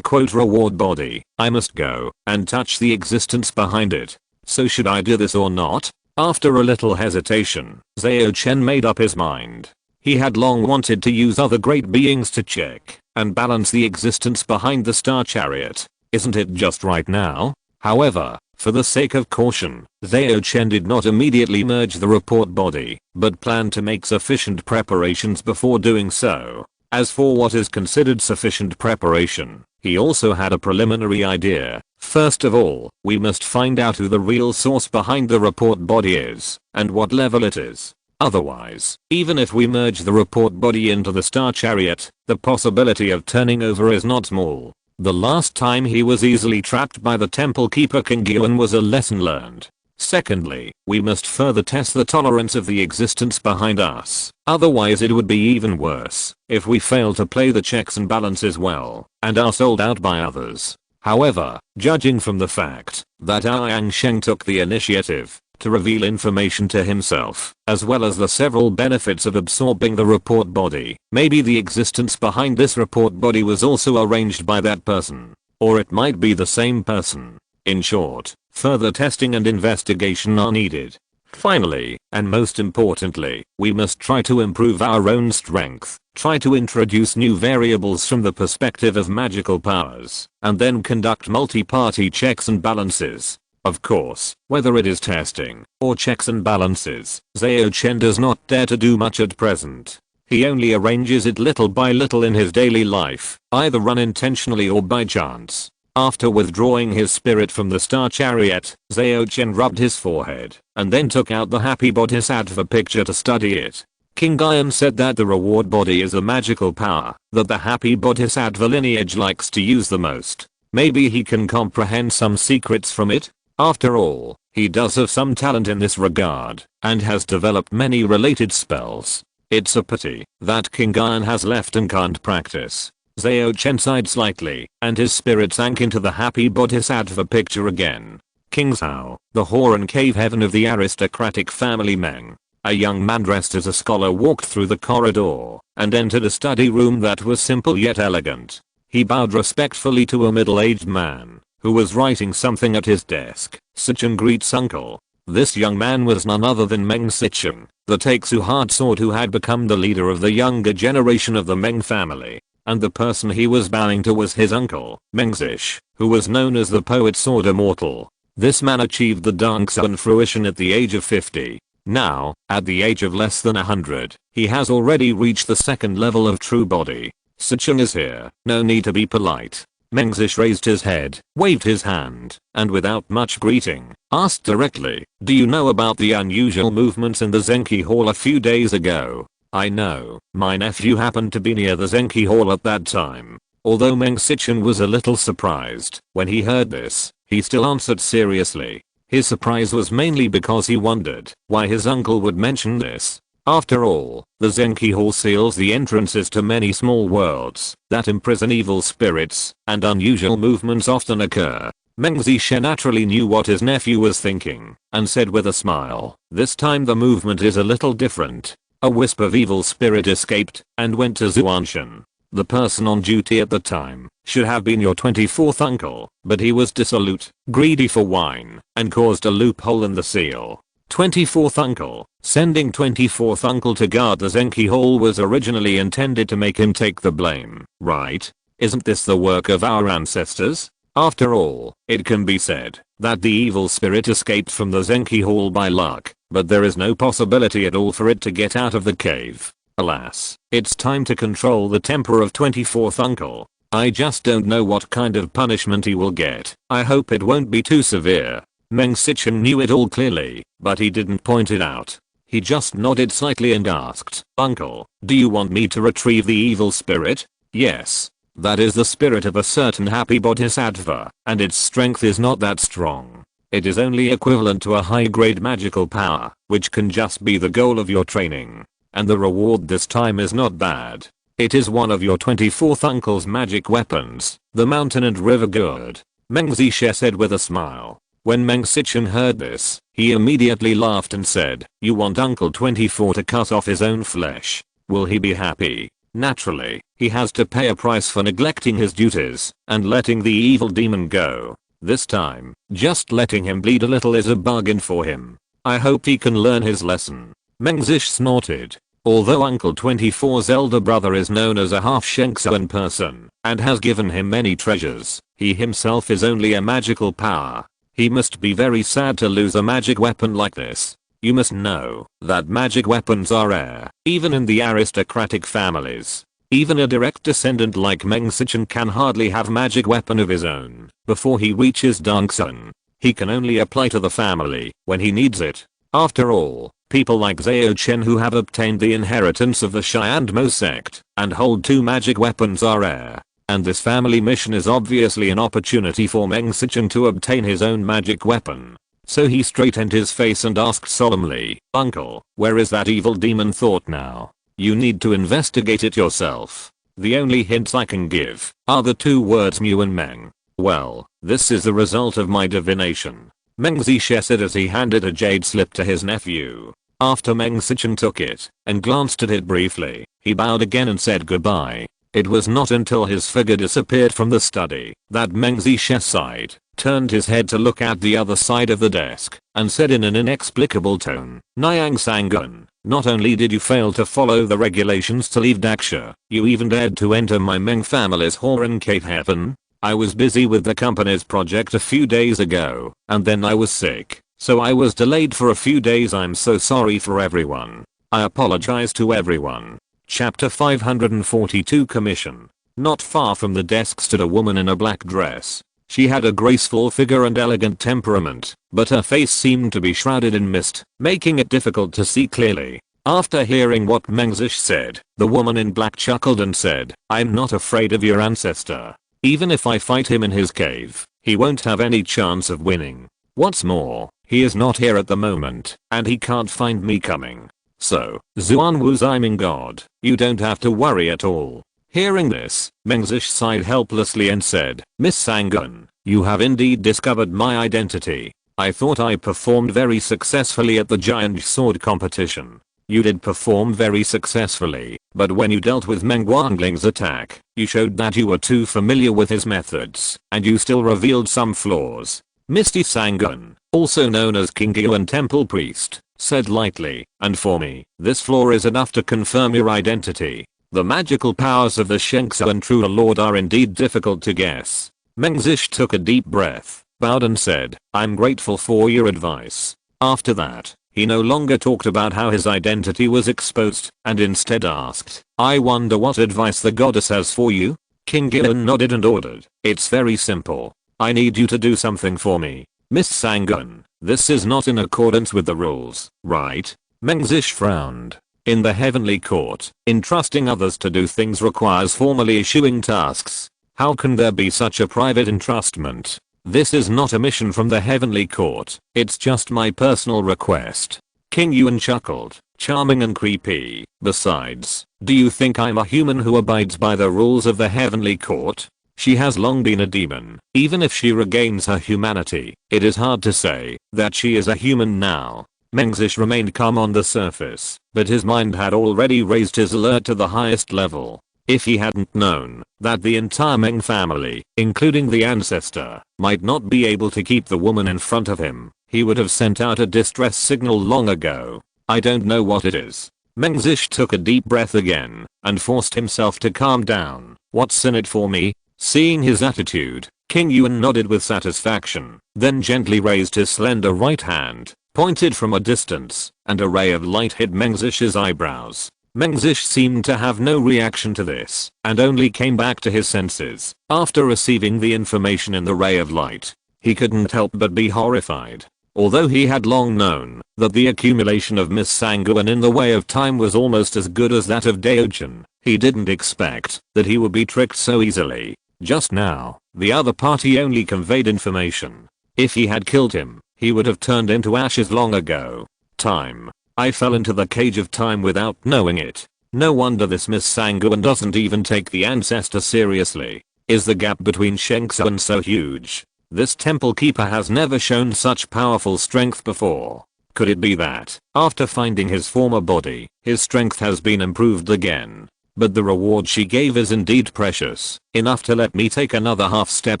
reward body, I must go and touch the existence behind it. So should I do this or not? After a little hesitation, Zhao Chen made up his mind. He had long wanted to use other great beings to check and balance the existence behind the star chariot. Isn't it just right now? However, for the sake of caution, Zhao Chen did not immediately merge the report body, but planned to make sufficient preparations before doing so. As for what is considered sufficient preparation, he also had a preliminary idea. First of all, we must find out who the real source behind the report body is, and what level it is. Otherwise, even if we merge the report body into the star chariot, the possibility of turning over is not small. The last time he was easily trapped by the temple keeper King Yuan was a lesson learned. Secondly, we must further test the tolerance of the existence behind us. Otherwise it would be even worse if we fail to play the checks and balances well and are sold out by others. However, judging from the fact that Yang Sheng took the initiative to reveal information to himself, as well as the several benefits of absorbing the report body, maybe the existence behind this report body was also arranged by that person. Or it might be the same person. In short, further testing and investigation are needed. Finally, and most importantly, we must try to improve our own strength, try to introduce new variables from the perspective of magical powers, and then conduct multi-party checks and balances. Of course, whether it is testing or checks and balances, Zhao Chen does not dare to do much at present. He only arranges it little by little in his daily life, either unintentionally or by chance. After withdrawing his spirit from the star chariot, Zhao Chen rubbed his forehead and then took out the happy bodhisattva picture to study it. King Guyan said that the reward body is a magical power that the happy bodhisattva lineage likes to use the most. Maybe he can comprehend some secrets from it? After all, he does have some talent in this regard and has developed many related spells. It's a pity that King Guyan has left and can't practice. Zhao Chen sighed slightly, and his spirit sank into the happy bodhisattva picture again. King Zhao, the Horan cave heaven of the aristocratic family Meng. A young man dressed as a scholar walked through the corridor and entered a study room that was simple yet elegant. He bowed respectfully to a middle-aged man who was writing something at his desk. Sichen greets uncle. This young man was none other than Meng Sichen, the Taixu hard sword who had become the leader of the younger generation of the Meng family. And the person he was bowing to was his uncle, Meng Zish, who was known as the poet sword Immortal. This man achieved the Dangsuan fruition at the age of 50. Now, at the age of less than 100, he has already reached the second level of true body. Sichen is here, no need to be polite. Meng Zish raised his head, waved his hand, and without much greeting, asked directly, "Do you know about the unusual movements in the Zenki Hall a few days ago?" "I know, my nephew happened to be near the Zenki Hall at that time." Although Meng Sichen was a little surprised when he heard this, he still answered seriously. His surprise was mainly because he wondered why his uncle would mention this. After all, the Zenki Hall seals the entrances to many small worlds that imprison evil spirits, and unusual movements often occur. Meng Zishe naturally knew what his nephew was thinking, and said with a smile, "This time the movement is a little different. A wisp of evil spirit escaped and went to Zuanshan. The person on duty at the time should have been your 24th uncle, but he was dissolute, greedy for wine, and caused a loophole in the seal. 24th uncle. Sending 24th uncle to guard the Zenki Hall was originally intended to make him take the blame, right? Isn't this the work of our ancestors? After all, it can be said that the evil spirit escaped from the Zenki Hall by luck, but there is no possibility at all for it to get out of the cave. Alas, it's time to control the temper of 24th uncle. I just don't know what kind of punishment he will get. I hope it won't be too severe." Meng Sichen knew it all clearly, but he didn't point it out. He just nodded slightly and asked, "Uncle, do you want me to retrieve the evil spirit?" "Yes. That is the spirit of a certain happy bodhisattva, and its strength is not that strong. It is only equivalent to a high-grade magical power, which can just be the goal of your training. And the reward this time is not bad. It is one of your 24th uncle's magic weapons, the mountain and river gourd," Meng Zishe said with a smile. When Meng Sichen heard this, he immediately laughed and said, "You want Uncle 24 to cut off his own flesh? Will he be happy?" Naturally, he has to pay a price for neglecting his duties and letting the evil demon go. This time, just letting him bleed a little is a bargain for him. I hope he can learn his lesson. Meng Zish snorted. Although Uncle 24's elder brother is known as a half-Shengsuan person and has given him many treasures, he himself is only a magical power. He must be very sad to lose a magic weapon like this. You must know that magic weapons are rare, even in the aristocratic families. Even a direct descendant like Meng Sichen can hardly have magic weapon of his own before he reaches Dongsun. He can only apply to the family when he needs it. After all, people like Zhao Chen who have obtained the inheritance of the Shi and Mo sect and hold 2 magic weapons are rare. And this family mission is obviously an opportunity for Meng Sichen to obtain his own magic weapon. So he straightened his face and asked solemnly, "Uncle, where is that evil demon thought now? You need to investigate it yourself. The only hints I can give are the 2 words Mu and Meng. Well, this is the result of my divination." Meng Zishe said as he handed a jade slip to his nephew. After Meng Sichen took it and glanced at it briefly, he bowed again and said goodbye. It was not until his figure disappeared from the study that Meng Zishe sighed, turned his head to look at the other side of the desk, and said in an inexplicable tone, "Niang Sangun, not only did you fail to follow the regulations to leave Daksha, you even dared to enter my Meng family's Horan Cave Heaven. I was busy with the company's project a few days ago, and then I was sick, so I was delayed for a few days. I'm so sorry for everyone. I apologize to everyone." Chapter 542 Commission. Not far from the desk stood a woman in a black dress. She had a graceful figure and elegant temperament, but her face seemed to be shrouded in mist, making it difficult to see clearly. After hearing what Meng Zish said, the woman in black chuckled and said, "I'm not afraid of your ancestor. Even if I fight him in his cave, he won't have any chance of winning. What's more, he is not here at the moment, and he can't find me coming. So, Zuan Wu Ziming God, you don't have to worry at all." Hearing this, Meng Zish sighed helplessly and said, "Miss Sangun, you have indeed discovered my identity. I thought I performed very successfully at the giant sword competition." "You did perform very successfully, but when you dealt with Meng Wangling's attack, you showed that you were too familiar with his methods, and you still revealed some flaws." Misty Sangun, also known as King Yuan Temple Priest, said lightly, "And for me, this flaw is enough to confirm your identity. The magical powers of the Shengsuan True Lord are indeed difficult to guess." Meng Zish took a deep breath, bowed and said, "I'm grateful for your advice." After that, he no longer talked about how his identity was exposed, and instead asked, "I wonder what advice the goddess has for you?" King Yuan nodded and ordered, "It's very simple. I need you to do something for me. Miss Sangun, this is not in accordance with the rules, right?" Meng Zish frowned. In the heavenly court, entrusting others to do things requires formally issuing tasks. How can there be such a private entrustment? This is not a mission from the heavenly court, it's just my personal request. King Yuan chuckled, charming and creepy. "Besides, do you think I'm a human who abides by the rules of the heavenly court? She has long been a demon. Even if she regains her humanity, it is hard to say that she is a human now." Meng Zish remained calm on the surface, but his mind had already raised his alert to the highest level. If he hadn't known that the entire Meng family, including the ancestor, might not be able to keep the woman in front of him, he would have sent out a distress signal long ago. "I don't know what it is." Meng Zish took a deep breath again and forced himself to calm down. "What's in it for me?" Seeing his attitude, King Yuan nodded with satisfaction, then gently raised his slender right hand, pointed from a distance, and a ray of light hid Meng Zish's eyebrows. Meng Zish seemed to have no reaction to this, and only came back to his senses after receiving the information in the ray of light. He couldn't help but be horrified. Although he had long known that the accumulation of Miss Sanguin in the way of time was almost as good as that of Zhao Chen, he didn't expect that he would be tricked so easily. Just now, the other party only conveyed information. If he had killed him, he would have turned into ashes long ago. Time. I fell into the cage of time without knowing it. No wonder this Miss Sanguin doesn't even take the ancestor seriously. Is the gap between Shengsuan so huge? This temple keeper has never shown such powerful strength before. Could it be that, after finding his former body, his strength has been improved again? But the reward she gave is indeed precious, enough to let me take another half step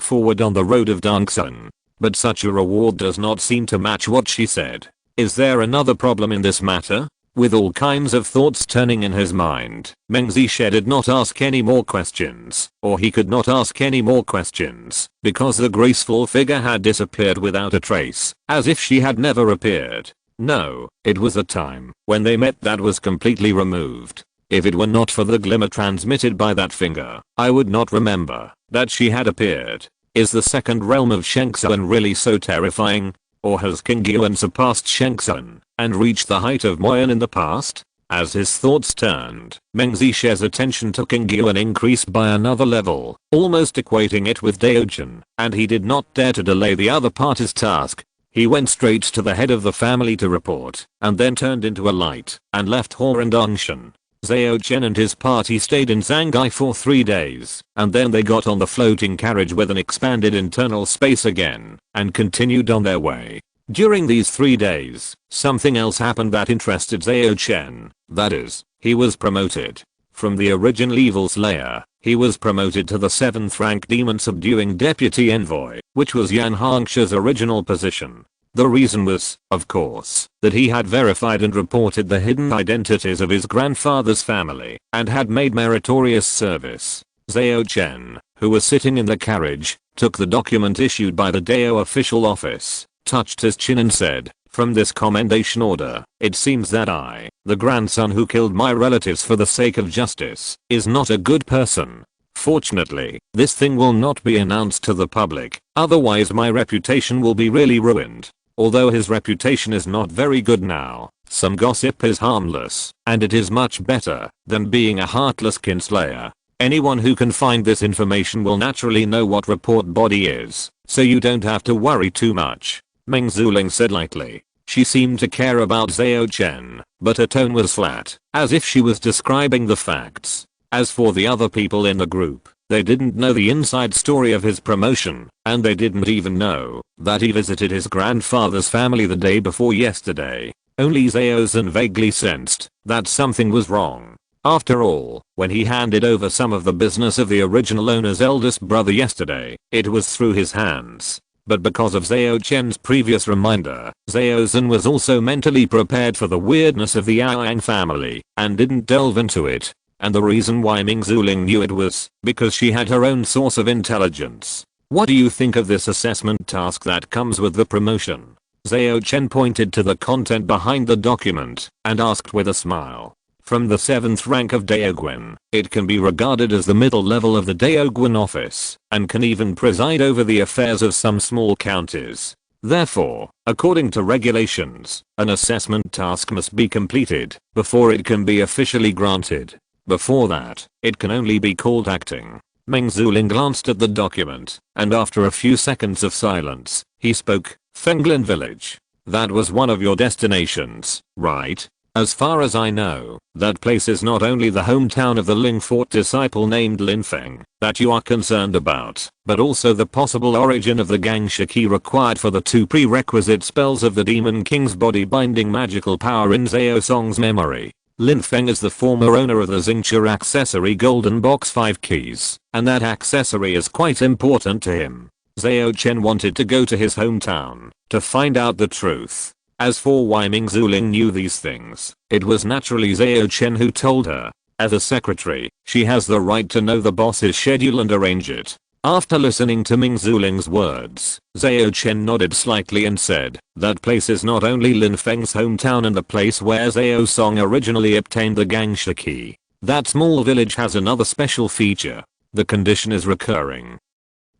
forward on the road of Dongsun. But such a reward does not seem to match what she said. Is there another problem in this matter? With all kinds of thoughts turning in his mind, Meng Zishe did not ask any more questions, or he could not ask any more questions, because the graceful figure had disappeared without a trace, as if she had never appeared. No, it was the time when they met that was completely removed. If it were not for the glimmer transmitted by that finger, I would not remember that she had appeared. Is the second realm of Shengxuan really so terrifying? Or has King Yuan surpassed Shengxuan and reached the height of Moyan in the past? As his thoughts turned, Meng Zixie's attention to King Yuan increased by another level, almost equating it with Zhao Chen, and he did not dare to delay the other party's task. He went straight to the head of the family to report, and then turned into a light and left Hor and Dongshan. Zhao Chen and his party stayed in Shanghai for 3 days, and then they got on the floating carriage with an expanded internal space again, and continued on their way. During these 3 days, something else happened that interested Zhao Chen. That is, he was promoted. From the original evil slayer, he was promoted to the 7th rank demon subduing deputy envoy, which was Yan Hangsha's original position. The reason was, of course, that he had verified and reported the hidden identities of his grandfather's family, and had made meritorious service. Zhao Chen, who was sitting in the carriage, took the document issued by the Dao official office, touched his chin and said, "From this commendation order, it seems that I, the grandson who killed my relatives for the sake of justice, is not a good person. Fortunately, this thing will not be announced to the public, otherwise my reputation will be really ruined." Although his reputation is not very good now, some gossip is harmless, and it is much better than being a heartless kinslayer. Anyone who can find this information will naturally know what report body is, so you don't have to worry too much, Meng Zuling said lightly. She seemed to care about Zhao Chen, but her tone was flat, as if she was describing the facts. As for the other people in the group, they didn't know the inside story of his promotion, and they didn't even know that he visited his grandfather's family the day before yesterday. Only Zhao Zhen vaguely sensed that something was wrong. After all, when he handed over some of the business of the original owner's eldest brother yesterday, it was through his hands. But because of Zhao Chen's previous reminder, Zhao Zhen was also mentally prepared for the weirdness of the Yang family, and didn't delve into it. And the reason why Meng Zuling knew it was because she had her own source of intelligence. What do you think of this assessment task that comes with the promotion? Zhao Chen pointed to the content behind the document and asked with a smile. From the 7th rank of Daoguan, it can be regarded as the middle level of the Daoguan office and can even preside over the affairs of some small counties. Therefore, according to regulations, an assessment task must be completed before it can be officially granted. Before that, it can only be called acting. Meng Zuling glanced at the document, and after a few seconds of silence, he spoke. Fenglin Village. That was one of your destinations, right? As far as I know, that place is not only the hometown of the Ling Fort disciple named Lin Feng that you are concerned about, but also the possible origin of the Gangsha key required for the 2 prerequisite spells of the Demon King's body binding magical power in Zhao Song's memory. Lin Feng is the former owner of the Xingcha accessory Golden Box 5 keys, and that accessory is quite important to him. Zhao Chen wanted to go to his hometown to find out the truth. As for why Meng Zuling knew these things, it was naturally Zhao Chen who told her. As a secretary, she has the right to know the boss's schedule and arrange it. After listening to Meng Zuling's words, Zhao Chen nodded slightly and said, that place is not only Lin Feng's hometown and the place where Zhao Song originally obtained the Gangsha key. That small village has another special feature. The condition is recurring.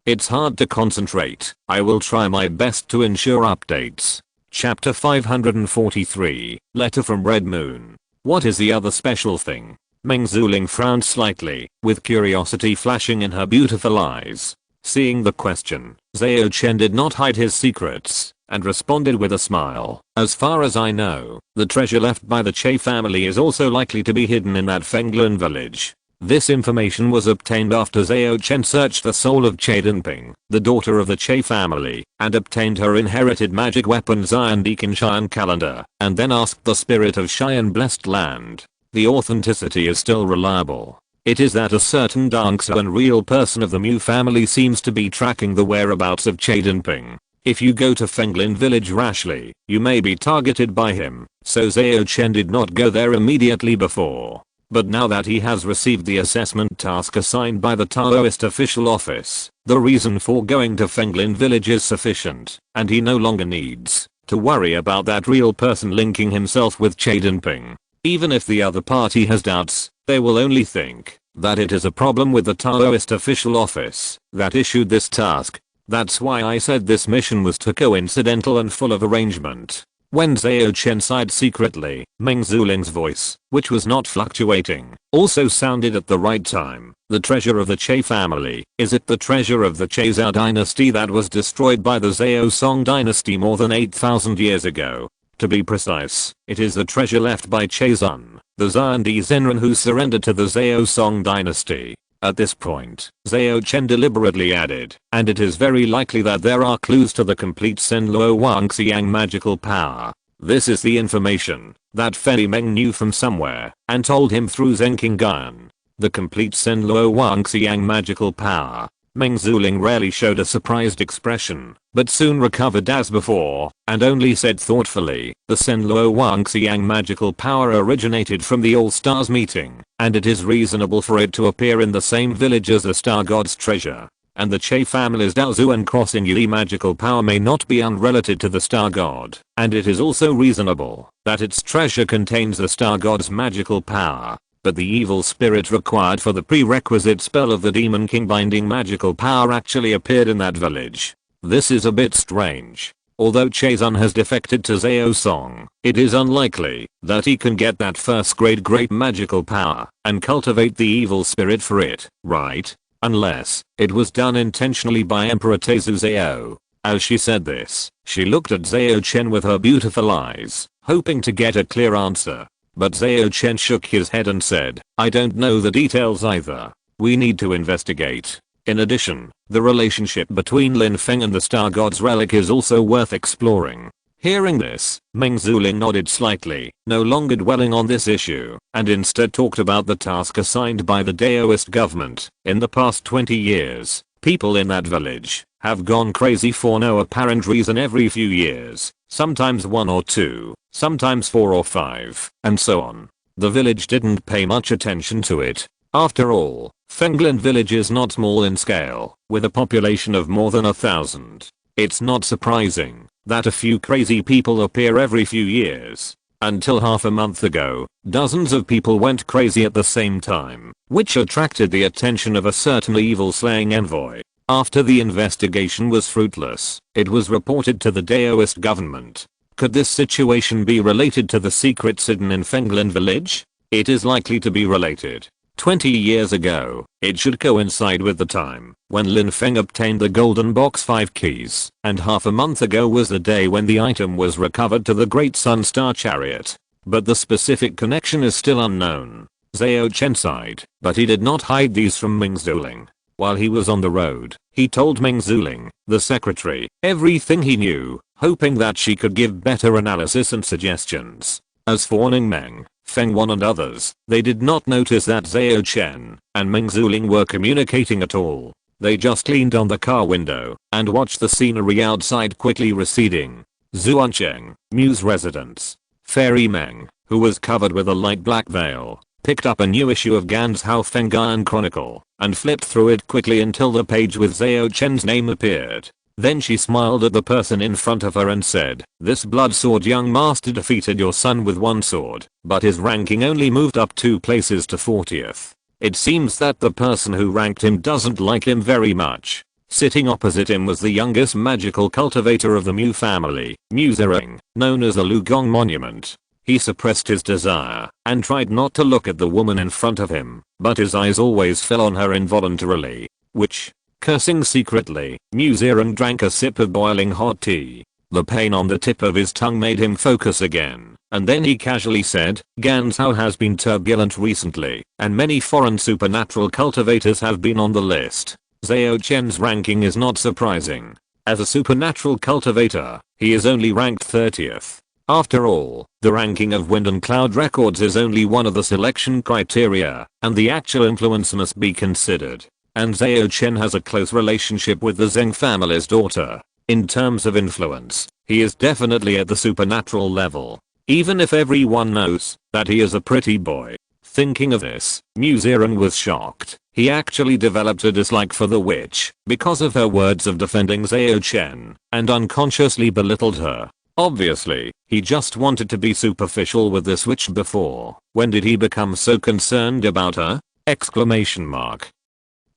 It's hard to concentrate. I will try my best to ensure updates. Chapter 543, Letter from Red Moon. What is the other special thing? Meng Zuling frowned slightly, with curiosity flashing in her beautiful eyes. Seeing the question, Zhao Chen did not hide his secrets, and responded with a smile. As far as I know, the treasure left by the Che family is also likely to be hidden in that Fenglin village. This information was obtained after Zhao Chen searched the soul of Che Dinping, the daughter of the Che family, and obtained her inherited magic weapon Xian Deacon Cheyenne calendar, and then asked the spirit of Cheyenne blessed land. The authenticity is still reliable. It is that a certain Dangso and real person of the Mu family seems to be tracking the whereabouts of Che Dinping. If you go to Fenglin village rashly, you may be targeted by him, so Zhao Chen did not go there immediately before. But now that he has received the assessment task assigned by the Taoist official office, the reason for going to Fenglin village is sufficient, and he no longer needs to worry about that real person linking himself with Che Dinping. Even if the other party has doubts, they will only think that it is a problem with the Taoist official office that issued this task. That's why I said this mission was too coincidental and full of arrangement. When Zhao Chen sighed secretly, Meng Zuling's voice, which was not fluctuating, also sounded at the right time. The treasure of the Che family, is it the treasure of the Che Zhao dynasty that was destroyed by the Zhao Song dynasty more than 8,000 years ago? To be precise, it is the treasure left by Che Zun, the Zhandi Zenran who surrendered to the Zhao Song dynasty. At this point, Zhao Chen deliberately added, and it is very likely that there are clues to the complete Sen Luo Wangxiang magical power. This is the information that Fei Meng knew from somewhere and told him through Zheng Qinggan. The complete Sen Luo Wangxiang magical power. Meng Zuling rarely showed a surprised expression, but soon recovered as before, and only said thoughtfully, the Sen Luo Wangxiang magical power originated from the All-Stars meeting, and it is reasonable for it to appear in the same village as the Star God's treasure. And the Che family's Daozu and Crossing Yi magical power may not be unrelated to the Star God, and it is also reasonable that its treasure contains the Star God's magical power. But the evil spirit required for the prerequisite spell of the Demon King binding magical power actually appeared in that village. This is a bit strange. Although Che Zun has defected to Zhao Song, it is unlikely that he can get that first grade great magical power and cultivate the evil spirit for it, right? Unless it was done intentionally by Emperor Tezu Zhao. As she said this, she looked at Zhao Chen with her beautiful eyes, hoping to get a clear answer. But Zhao Chen shook his head and said, I don't know the details either. We need to investigate. In addition, the relationship between Lin Feng and the Star God's relic is also worth exploring. Hearing this, Meng Zuling nodded slightly, no longer dwelling on this issue, and instead talked about the task assigned by the Daoist government. In the past 20 years, people in that village have gone crazy for no apparent reason every few years, sometimes 1 or 2, sometimes 4 or 5, and so on. The village didn't pay much attention to it. After all, Fenglin village is not small in scale, with a population of more than 1,000. It's not surprising that a few crazy people appear every few years. Until half a month ago, dozens of people went crazy at the same time, which attracted the attention of a certain evil-slaying envoy. After the investigation was fruitless, it was reported to the Daoist government. Could this situation be related to the secret hidden in Fenglin village? It is likely to be related. 20 years ago, it should coincide with the time when Lin Feng obtained the golden box 5 keys, and half a month ago was the day when the item was recovered to the Great Sun Star Chariot. But the specific connection is still unknown. Zhao Chen sighed, but he did not hide these from Meng Zuling. While he was on the road, he told Meng Zuling, the secretary, everything he knew, hoping that she could give better analysis and suggestions. As for Ning Meng, Feng Wan and others, they did not notice that Zhao Chen and Meng Zuling were communicating at all. They just leaned on the car window and watched the scenery outside quickly receding. Zuancheng, Mu's residence. Fairy Meng, who was covered with a light black veil, picked up a new issue of Gan's Hao Fenggan Chronicle and flipped through it quickly until the page with Zhao Chen's name appeared. Then she smiled at the person in front of her and said, this blood sword young master defeated your son with 1 sword, but his ranking only moved up 2 places to 40th. It seems that the person who ranked him doesn't like him very much. Sitting opposite him was the youngest magical cultivator of the Mu family, Mu Zering, known as the Lugong Monument. He suppressed his desire and tried not to look at the woman in front of him, but his eyes always fell on her involuntarily, which, cursing secretly, Mu Zering drank a sip of boiling hot tea. The pain on the tip of his tongue made him focus again, and then he casually said, Ganzhou has been turbulent recently, and many foreign supernatural cultivators have been on the list. Zhao Chen's ranking is not surprising. As a supernatural cultivator, he is only ranked 30th. After all, the ranking of Wind and Cloud records is only one of the selection criteria, and the actual influence must be considered. And Zhao Chen has a close relationship with the Zheng family's daughter. In terms of influence, he is definitely at the supernatural level. Even if everyone knows that he is a pretty boy. Thinking of this, Mu Zering was shocked. He actually developed a dislike for the witch because of her words of defending Zhao Chen and unconsciously belittled her. Obviously, he just wanted to be superficial with this witch before. When did he become so concerned about her? Exclamation mark.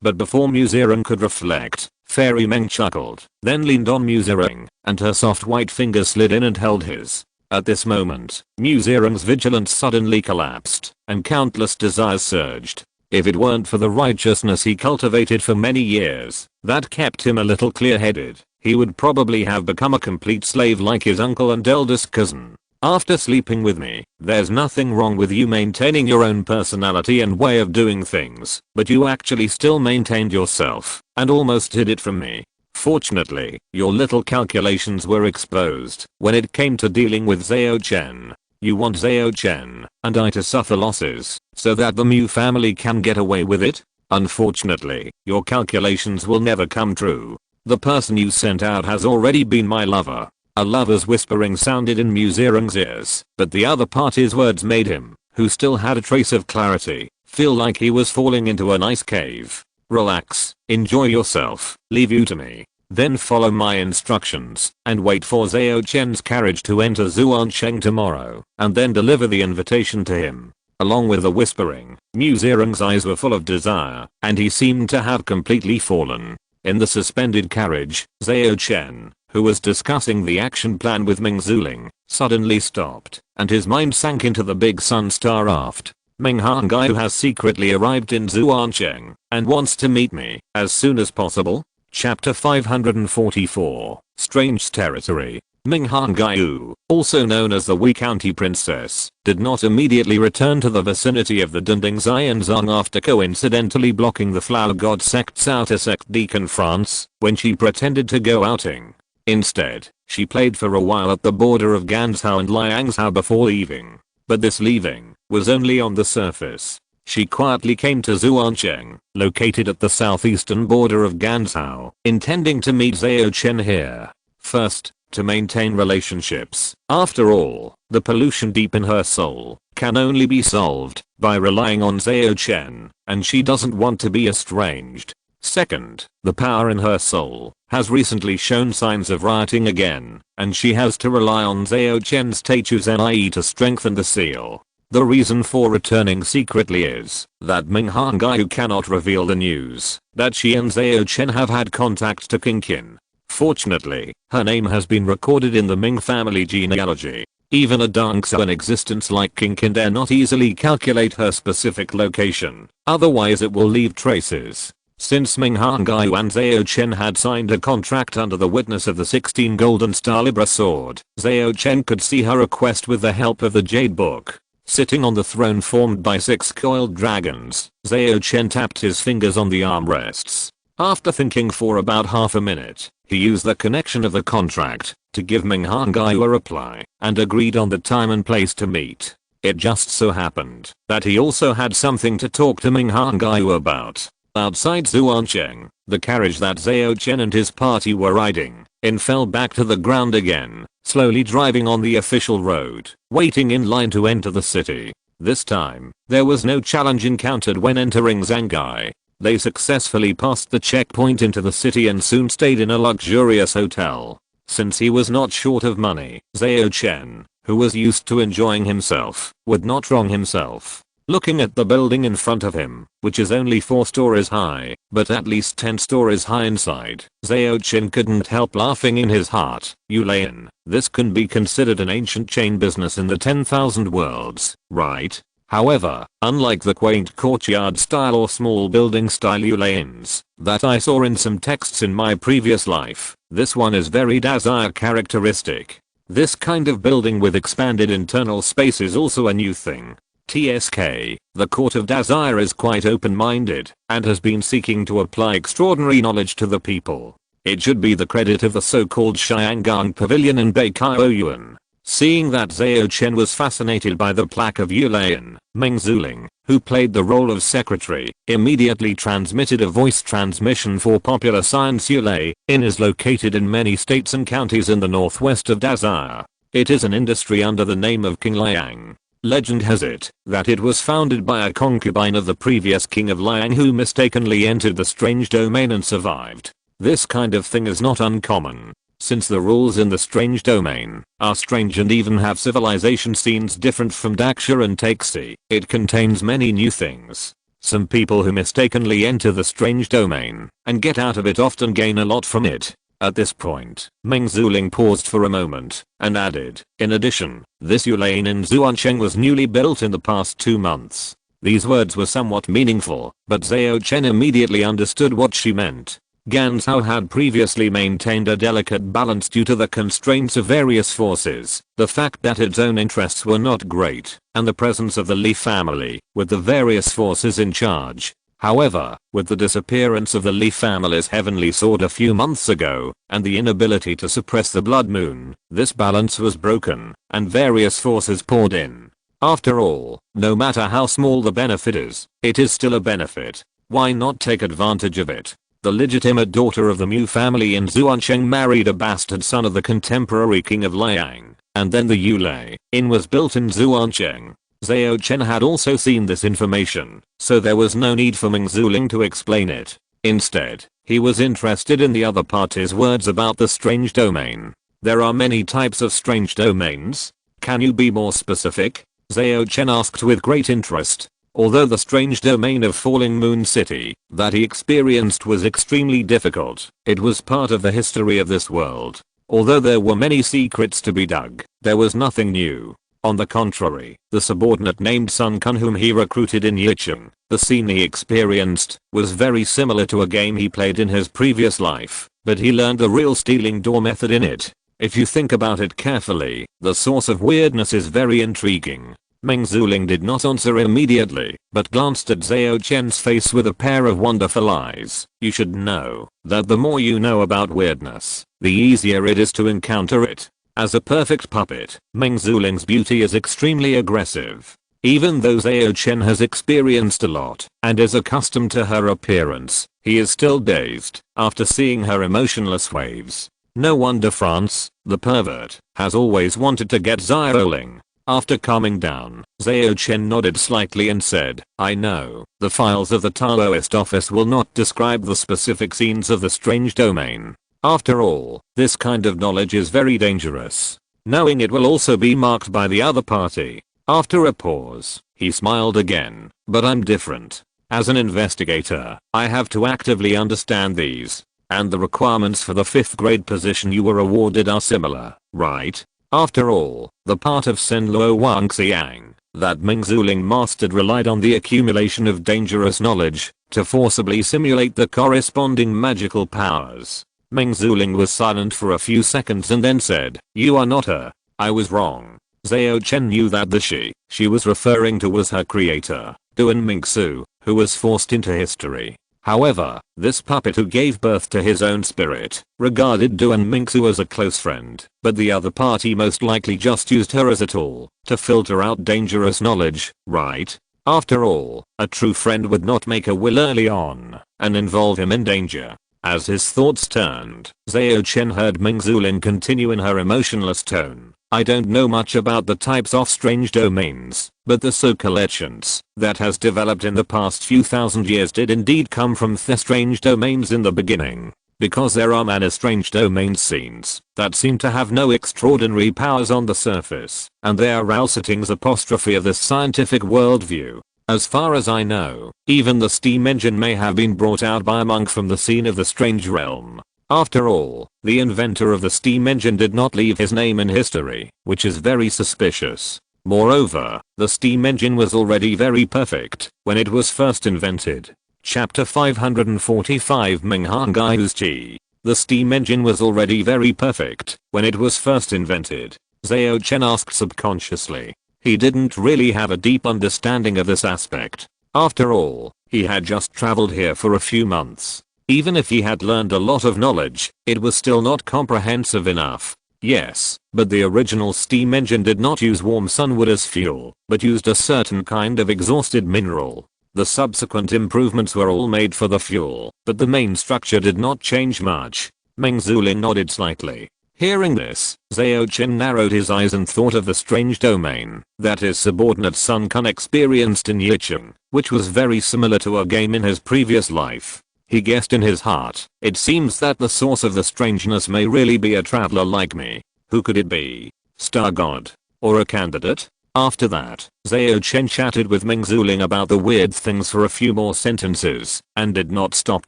But before Muzirang could reflect, Fairy Meng chuckled, then leaned on Muzirang, and her soft white finger slid in and held his. At this moment, Muzirang's vigilance suddenly collapsed, and countless desires surged. If it weren't for the righteousness he cultivated for many years, that kept him a little clear-headed, he would probably have become a complete slave like his uncle and eldest cousin. After sleeping with me, there's nothing wrong with you maintaining your own personality and way of doing things, but you actually still maintained yourself, and almost hid it from me. Fortunately, your little calculations were exposed when it came to dealing with Zhao Chen. You want Zhao Chen and I to suffer losses so that the Mu family can get away with it? Unfortunately, your calculations will never come true. The person you sent out has already been my lover. A lover's whispering sounded in Muzirang's ears, but the other party's words made him, who still had a trace of clarity, feel like he was falling into an ice cave. Relax, enjoy yourself, leave you to me. Then follow my instructions, and wait for Zhao Chen's carriage to enter Zuancheng tomorrow, and then deliver the invitation to him. Along with the whispering, Muzirang's eyes were full of desire, and he seemed to have completely fallen. In the suspended carriage, Zhao Chen, who was discussing the action plan with Ming Zuling, suddenly stopped, and his mind sank into the big Sun Star aft. Ming Hangai has secretly arrived in Zuancheng, and wants to meet me, as soon as possible. Chapter 544, Strange Territory. Ming Hangai, also known as the Wei County Princess, did not immediately return to the vicinity of the Dunding Xianzong after coincidentally blocking the Flower God Sect's outer sect Deacon France when she pretended to go outing. Instead, she played for a while at the border of Ganzhou and Liangzhou before leaving. But this leaving was only on the surface. She quietly came to Zuancheng, located at the southeastern border of Ganzhou, intending to meet Zhao Chen here. First, to maintain relationships. After all, the pollution deep in her soul can only be solved by relying on Zhao Chen, and she doesn't want to be estranged. Second, the power in her soul has recently shown signs of rioting again, and she has to rely on Zhao Chen's Teichu Zenai to strengthen the seal. The reason for returning secretly is that Ming Hangai cannot reveal the news that she and Zhao Chen have had contact to Qingqin. Fortunately, her name has been recorded in the Ming family genealogy. Even a Dangsa in existence like Qingqin dare not easily calculate her specific location, otherwise it will leave traces. Since Ming Hangai and Zhao Chen had signed a contract under the witness of the 16 Golden Star Libra sword, Zhao Chen could see her request with the help of the Jade Book. Sitting on the throne formed by 6 coiled dragons, Zhao Chen tapped his fingers on the armrests. After thinking for about half a minute, he used the connection of the contract to give Ming Hangai a reply, and agreed on the time and place to meet. It just so happened that he also had something to talk to Ming Hangai about. Outside Zuancheng, the carriage that Zhao Chen and his party were riding in fell back to the ground again, slowly driving on the official road, waiting in line to enter the city. This time, there was no challenge encountered when entering Zhangai. They successfully passed the checkpoint into the city and soon stayed in a luxurious hotel. Since he was not short of money, Zhao Chen, who was used to enjoying himself, would not wrong himself. Looking at the building in front of him, which is only 4 stories high, but at least 10 stories high inside, Zhao Chen couldn't help laughing in his heart. Yulayan, this can be considered an ancient chain business in the 10,000 worlds, right? However, unlike the quaint courtyard style or small building style Yulayans that I saw in some texts in my previous life, this one is very Daseir characteristic. This kind of building with expanded internal space is also a new thing. TSK, the court of Daseir is quite open-minded and has been seeking to apply extraordinary knowledge to the people. It should be the credit of the so-called Xiangang Pavilion in Beikaoyuan. Seeing that Zhao Chen was fascinated by the plaque of Yulayan, Ming Zuling, who played the role of secretary, immediately transmitted a voice transmission for Popular Science. Yulayan is located in many states and counties in the northwest of Daseir. It is an industry under the name of King Liang. Legend has it that it was founded by a concubine of the previous king of Liang who mistakenly entered the strange domain and survived. This kind of thing is not uncommon. since the rules in the strange domain are strange and even have civilization scenes different from Daksha and Taxi, it contains many new things. Some people who mistakenly enter the strange domain and get out of it often gain a lot from it. At this point, Meng Zuling paused for a moment and added, in addition, this Yulane in Zhuancheng was newly built in the past 2 months. These words were somewhat meaningful, but Zhao Chen immediately understood what she meant. Ganzhou had previously maintained a delicate balance due to the constraints of various forces, the fact that its own interests were not great, and the presence of the Li family, with the various forces in charge. However, with the disappearance of the Li family's heavenly sword a few months ago, and the inability to suppress the blood moon, this balance was broken, and various forces poured in. After all, no matter how small the benefit is, it is still a benefit. Why not take advantage of it? The legitimate daughter of the Mu family in Zhuancheng married a bastard son of the contemporary king of Liang, and then the Yulai Inn was built in Zhuancheng. Zhao Chen had also seen this information, so there was no need for Meng Zuling to explain it. Instead, he was interested in the other party's words about the strange domain. There are many types of strange domains. Can you be more specific? Zhao Chen asked with great interest. Although the strange domain of Falling Moon City that he experienced was extremely difficult, it was part of the history of this world. Although there were many secrets to be dug, there was nothing new. On the contrary, the subordinate named Sun Kun whom he recruited in Yicheng, the scene he experienced was very similar to a game he played in his previous life, but he learned the real stealing door method in it. If you think about it carefully, the source of weirdness is very intriguing. Meng Zuling did not answer immediately, but glanced at Zhao Chen's face with a pair of wonderful eyes. You should know that the more you know about weirdness, the easier it is to encounter it. As a perfect puppet, Meng Zuling's beauty is extremely aggressive. Even though Zhao Chen has experienced a lot and is accustomed to her appearance, he is still dazed after seeing her emotionless waves. No wonder France, the pervert, has always wanted to get Xiaoling. After calming down, Zhao Chen nodded slightly and said, I know, the files of the Taoist office will not describe the specific scenes of the strange domain. After all, this kind of knowledge is very dangerous. Knowing it will also be marked by the other party. After a pause, he smiled again, but I'm different. As an investigator, I have to actively understand these. And the requirements for the 5th grade position you were awarded are similar, right? After all, the part of Senluo Wangxiang that Meng Zuling mastered relied on the accumulation of dangerous knowledge to forcibly simulate the corresponding magical powers. Meng Zuling was silent for a few seconds and then said, You are not her. I was wrong. Zhao Chen knew that the she was referring to was her creator, Duan Mingsu, who was forced into history. However, this puppet who gave birth to his own spirit regarded Duan Mingsu as a close friend, but the other party most likely just used her as a tool to filter out dangerous knowledge, right? After all, a true friend would not make a will early on and involve him in danger. As his thoughts turned, Zhao Chen heard Meng Zuling continue in her emotionless tone. I don't know much about the types of strange domains, but the so-called legends that has developed in the past few thousand years did indeed come from the strange domains in the beginning. Because there are many strange domain scenes that seem to have no extraordinary powers on the surface, and they are Rausiting's apostrophe of this scientific worldview. As far as I know, even the steam engine may have been brought out by a monk from the scene of the strange realm. After all, the inventor of the steam engine did not leave his name in history, which is very suspicious. Moreover, the steam engine was already very perfect when it was first invented. Chapter 545 Menghangui's Qi. The steam engine was already very perfect when it was first invented. Zhao Chen asked subconsciously. He didn't really have a deep understanding of this aspect. After all, he had just traveled here for a few months. Even if he had learned a lot of knowledge, it was still not comprehensive enough. Yes, but the original steam engine did not use warm sunwood as fuel, but used a certain kind of exhausted mineral. The subsequent improvements were all made for the fuel, but the main structure did not change much. Meng Zuling nodded slightly. Hearing this, Zhao Chen narrowed his eyes and thought of the strange domain that his subordinate Sun Kun experienced in Yicheng, which was very similar to a game in his previous life. He guessed in his heart, it seems that the source of the strangeness may really be a traveler like me. Who could it be? Star God? Or a candidate? After that, Zhao Chen chatted with Ming Zuling about the weird things for a few more sentences, and did not stop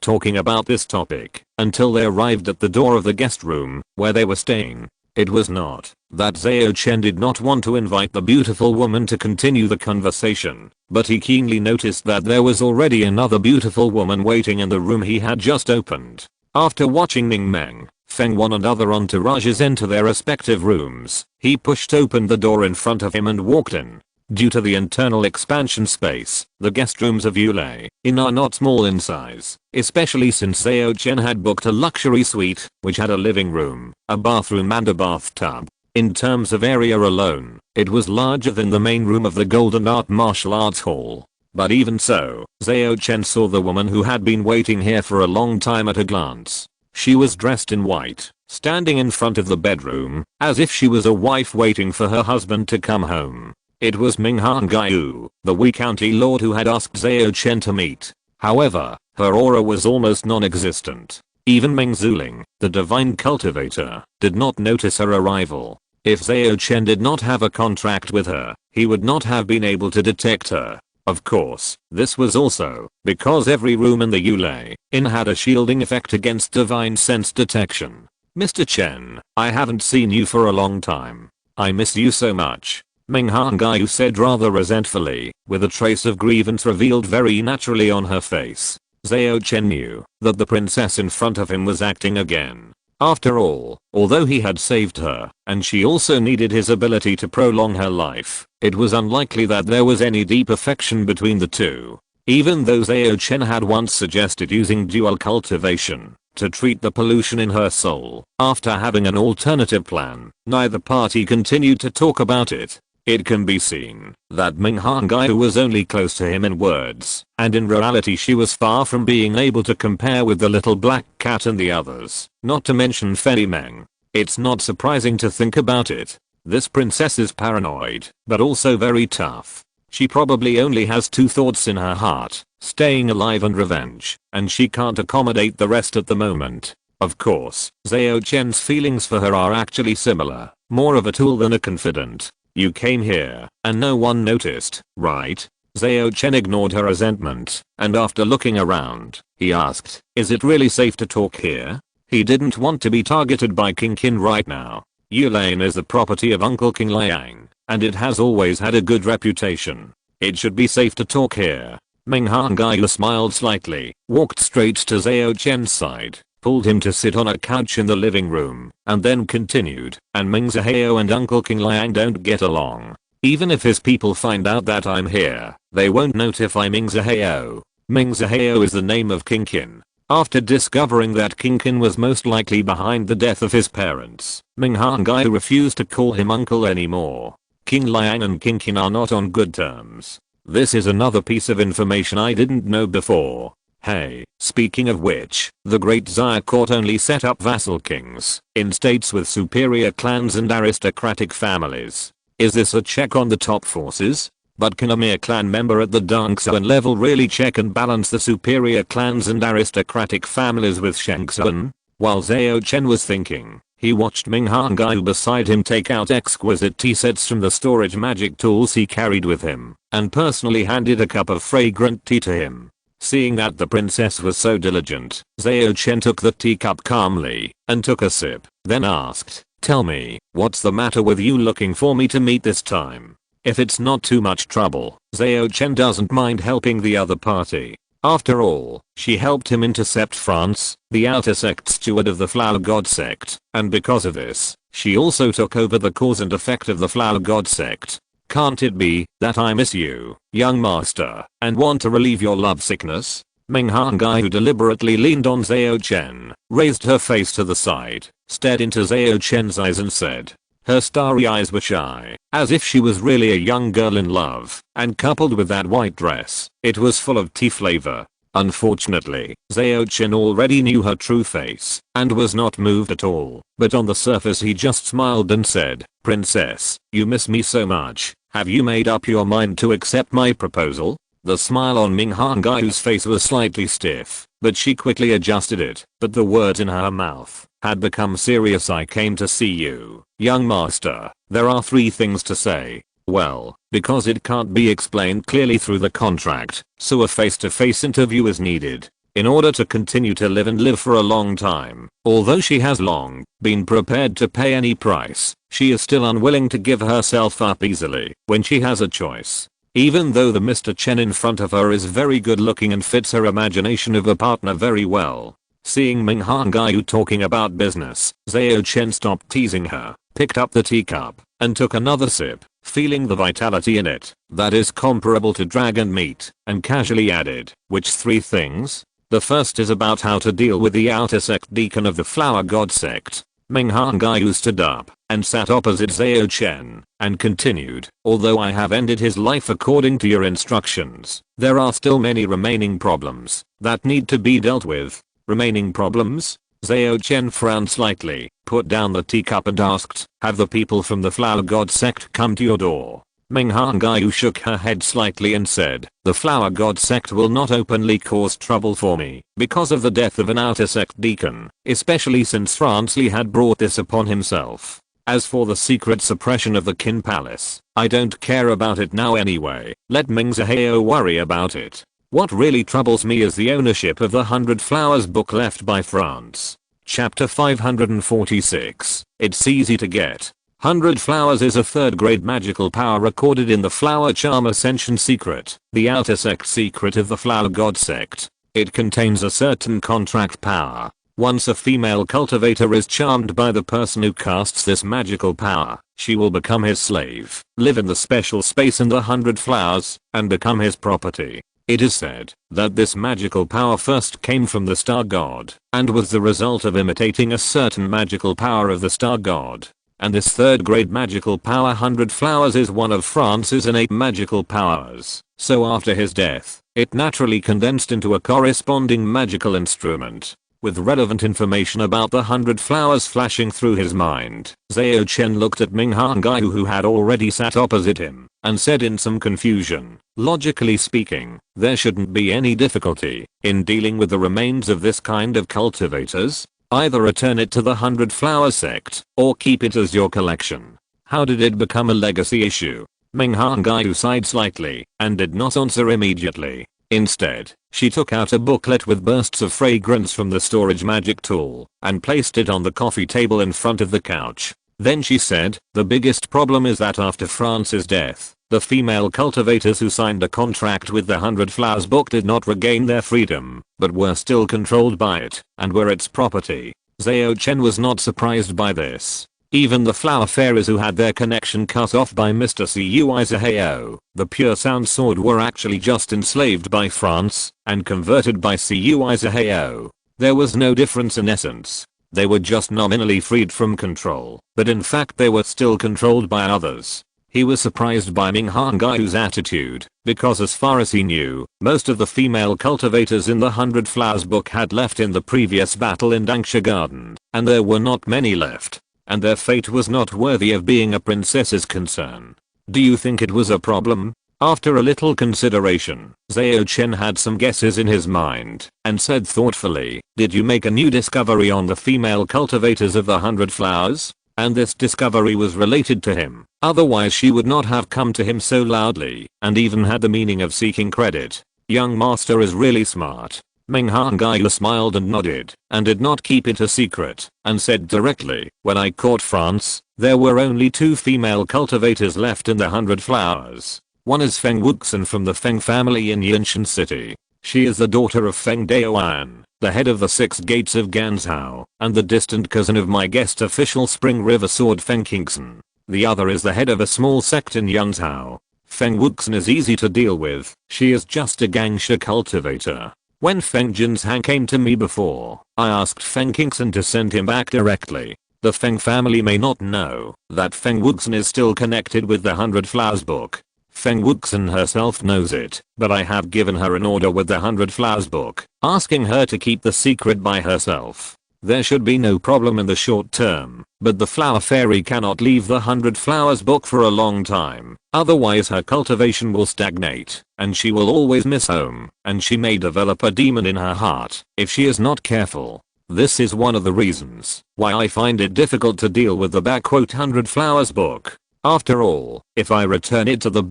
talking about this topic until they arrived at the door of the guest room where they were staying. It was not that Zhao Chen did not want to invite the beautiful woman to continue the conversation, but he keenly noticed that there was already another beautiful woman waiting in the room he had just opened. After watching Ning Meng, Feng Wan and other entourages enter their respective rooms, he pushed open the door in front of him and walked in. Due to the internal expansion space, the guest rooms of Yulei Inn are not small in size, especially since Zhao Chen had booked a luxury suite, which had a living room, a bathroom and a bathtub. In terms of area alone, it was larger than the main room of the Golden Art Martial Arts Hall. But even so, Zhao Chen saw the woman who had been waiting here for a long time at a glance. She was dressed in white, standing in front of the bedroom, as if she was a wife waiting for her husband to come home. It was Ming Hongyu, the Wei County lord who had asked Zhao Chen to meet. However, her aura was almost non-existent. Even Ming Zuling, the divine cultivator, did not notice her arrival. If Zhao Chen did not have a contract with her, he would not have been able to detect her. Of course, this was also because every room in the Yulei Inn had a shielding effect against divine sense detection. Mr. Chen, I haven't seen you for a long time. I miss you so much. Ming Hongyu said rather resentfully, with a trace of grievance revealed very naturally on her face. Zhao Chen knew that the princess in front of him was acting again. After all, although he had saved her, and she also needed his ability to prolong her life, it was unlikely that there was any deep affection between the two. Even though Zhao Chen had once suggested using dual cultivation to treat the pollution in her soul, after having an alternative plan, neither party continued to talk about it. It can be seen that Ming Hongyu was only close to him in words, and in reality she was far from being able to compare with the little black cat and the others, not to mention Fei Meng. It's not surprising to think about it. This princess is paranoid, but also very tough. She probably only has two thoughts in her heart, staying alive and revenge, and she can't accommodate the rest at the moment. Of course, Zhao Chen's feelings for her are actually similar, more of a tool than a confidant. You came here, and no one noticed, right? Zhao Chen ignored her resentment, and after looking around, he asked, is it really safe to talk here? He didn't want to be targeted by King Qin right now. Yulei Inn is the property of Uncle King Liang, and it has always had a good reputation. It should be safe to talk here. Ming Hongyu smiled slightly, walked straight to Zhao Chen's side, pulled him to sit on a couch in the living room, and then continued, and Ming Zhao and Uncle King Liang don't get along. Even if his people find out that I'm here, they won't notify Ming Zhao. Ming Zhao is the name of King Qin. After discovering that King Qin was most likely behind the death of his parents, Ming Hongyu refused to call him uncle anymore. King Liang and King Qin are not on good terms. This is another piece of information I didn't know before. Hey, speaking of which, the Great Xia Court only set up vassal kings in states with superior clans and aristocratic families. Is this a check on the top forces? But can a mere clan member at the Dongxuan level really check and balance the superior clans and aristocratic families with Shangxuan? While Zhao Chen was thinking, he watched Ming Hongyu beside him take out exquisite tea sets from the storage magic tools he carried with him, and personally handed a cup of fragrant tea to him. Seeing that the princess was so diligent, Zhao Chen took the teacup calmly, and took a sip, then asked, tell me, what's the matter with you looking for me to meet this time? If it's not too much trouble, Zhao Chen doesn't mind helping the other party. After all, she helped him intercept France, the outer sect steward of the Flower God sect, and because of this, she also took over the cause and effect of the Flower God sect. Can't it be that I miss you, young master, and want to relieve your love sickness? Ming Hongyu deliberately leaned on Zhao Chen, raised her face to the side, stared into Zhao Chen's eyes and said. Her starry eyes were shy, as if she was really a young girl in love, and coupled with that white dress, it was full of tea flavor. Unfortunately, Zhao Chen already knew her true face, and was not moved at all, but on the surface he just smiled and said, Princess, you miss me so much, have you made up your mind to accept my proposal? The smile on Ming Hangai's face was slightly stiff, but she quickly adjusted it. But the words in her mouth had become serious. I came to see you, young master. There are 3 things to say. Well, because it can't be explained clearly through the contract, so a face-to-face interview is needed. In order to continue to live and live for a long time, although she has long been prepared to pay any price, she is still unwilling to give herself up easily when she has a choice. Even though the Mr. Chen in front of her is very good looking and fits her imagination of a partner very well. Seeing Ming Hangaiu talking about business, Zhao Chen stopped teasing her, picked up the teacup, and took another sip, feeling the vitality in it that is comparable to dragon meat, and casually added, which 3 things? The first is about how to deal with the outer sect deacon of the flower god sect. Ming Hangaiu stood up and sat opposite Zhao Chen and continued, although I have ended his life according to your instructions, there are still many remaining problems that need to be dealt with. Remaining problems? Zhao Chen frowned slightly, put down the teacup and asked, have the people from the flower god sect come to your door? Ming Hangaiu shook her head slightly and said, the flower god sect will not openly cause trouble for me because of the death of an outer sect deacon, especially since Franz Li had brought this upon himself. As for the secret suppression of the Qin Palace, I don't care about it now anyway. Let Ming Zhao worry about it. What really troubles me is the ownership of the 100 Flowers book left by France. Chapter 546. It's easy to get. 100 Flowers is a 3rd grade magical power recorded in the Flower Charm Ascension Secret, the outer sect secret of the Flower God sect. It contains a certain contract power. Once a female cultivator is charmed by the person who casts this magical power, she will become his slave, live in the special space in the 100 Flowers, and become his property. It is said that this magical power first came from the Star God, and was the result of imitating a certain magical power of the Star God. And this 3rd grade magical power 100 Flowers is one of France's innate magical powers, so after his death, it naturally condensed into a corresponding magical instrument. With relevant information about the 100 Flowers flashing through his mind, Zhao Chen looked at Ming Hangaiu who had already sat opposite him, and said in some confusion, logically speaking, there shouldn't be any difficulty in dealing with the remains of this kind of cultivators. Either return it to the 100 Flower sect, or keep it as your collection. How did it become a legacy issue? Ming Hangaiu sighed slightly, and did not answer immediately. Instead, she took out a booklet with bursts of fragrance from the storage magic tool, and placed it on the coffee table in front of the couch. Then she said, the biggest problem is that after France's death, the female cultivators who signed a contract with the 100 Flowers book did not regain their freedom, but were still controlled by it, and were its property. Zhao Chen was not surprised by this. Even the flower fairies who had their connection cut off by Mr. Cui Zhao, the pure sound sword, were actually just enslaved by France, and converted by Cui Zhao. There was no difference in essence. They were just nominally freed from control, but in fact they were still controlled by others. He was surprised by Ming Hangaiu's attitude, because as far as he knew, most of the female cultivators in the 100 Flowers book had left in the previous battle in Dangsha Garden, and there were not many left, and their fate was not worthy of being a princess's concern. Do you think it was a problem? After a little consideration, Zhao Chen had some guesses in his mind, and said thoughtfully, did you make a new discovery on the female cultivators of the 100 Flowers? And this discovery was related to him, otherwise she would not have come to him so loudly, and even had the meaning of seeking credit. Young master is really smart. Ming Hangaiu smiled and nodded, and did not keep it a secret, and said directly, when I caught France, there were only 2 female cultivators left in the 100 Flowers. One is Feng Wuxin from the Feng family in Yinshan City. She is the daughter of Feng Daoan, the head of the 6 gates of Ganzhou, and the distant cousin of my guest official Spring River Sword Feng Qingxin. The other is the head of a small sect in Yangzhou. Feng Wuxin is easy to deal with, she is just a gangsha cultivator. When Feng Jinzhang came to me before, I asked Feng Qingxin to send him back directly. The Feng family may not know that Feng Wuxin is still connected with the 100 Flowers book. Feng Wuxin herself knows it, but I have given her an order with the 100 Flowers book, asking her to keep the secret by herself. there should be no problem in the short term, but the flower fairy cannot leave the 100 Flowers book for a long time, otherwise her cultivation will stagnate, and she will always miss home, and she may develop a demon in her heart if she is not careful. This is one of the reasons why I find it difficult to deal with the 100 Flowers book. After all, if I return it to the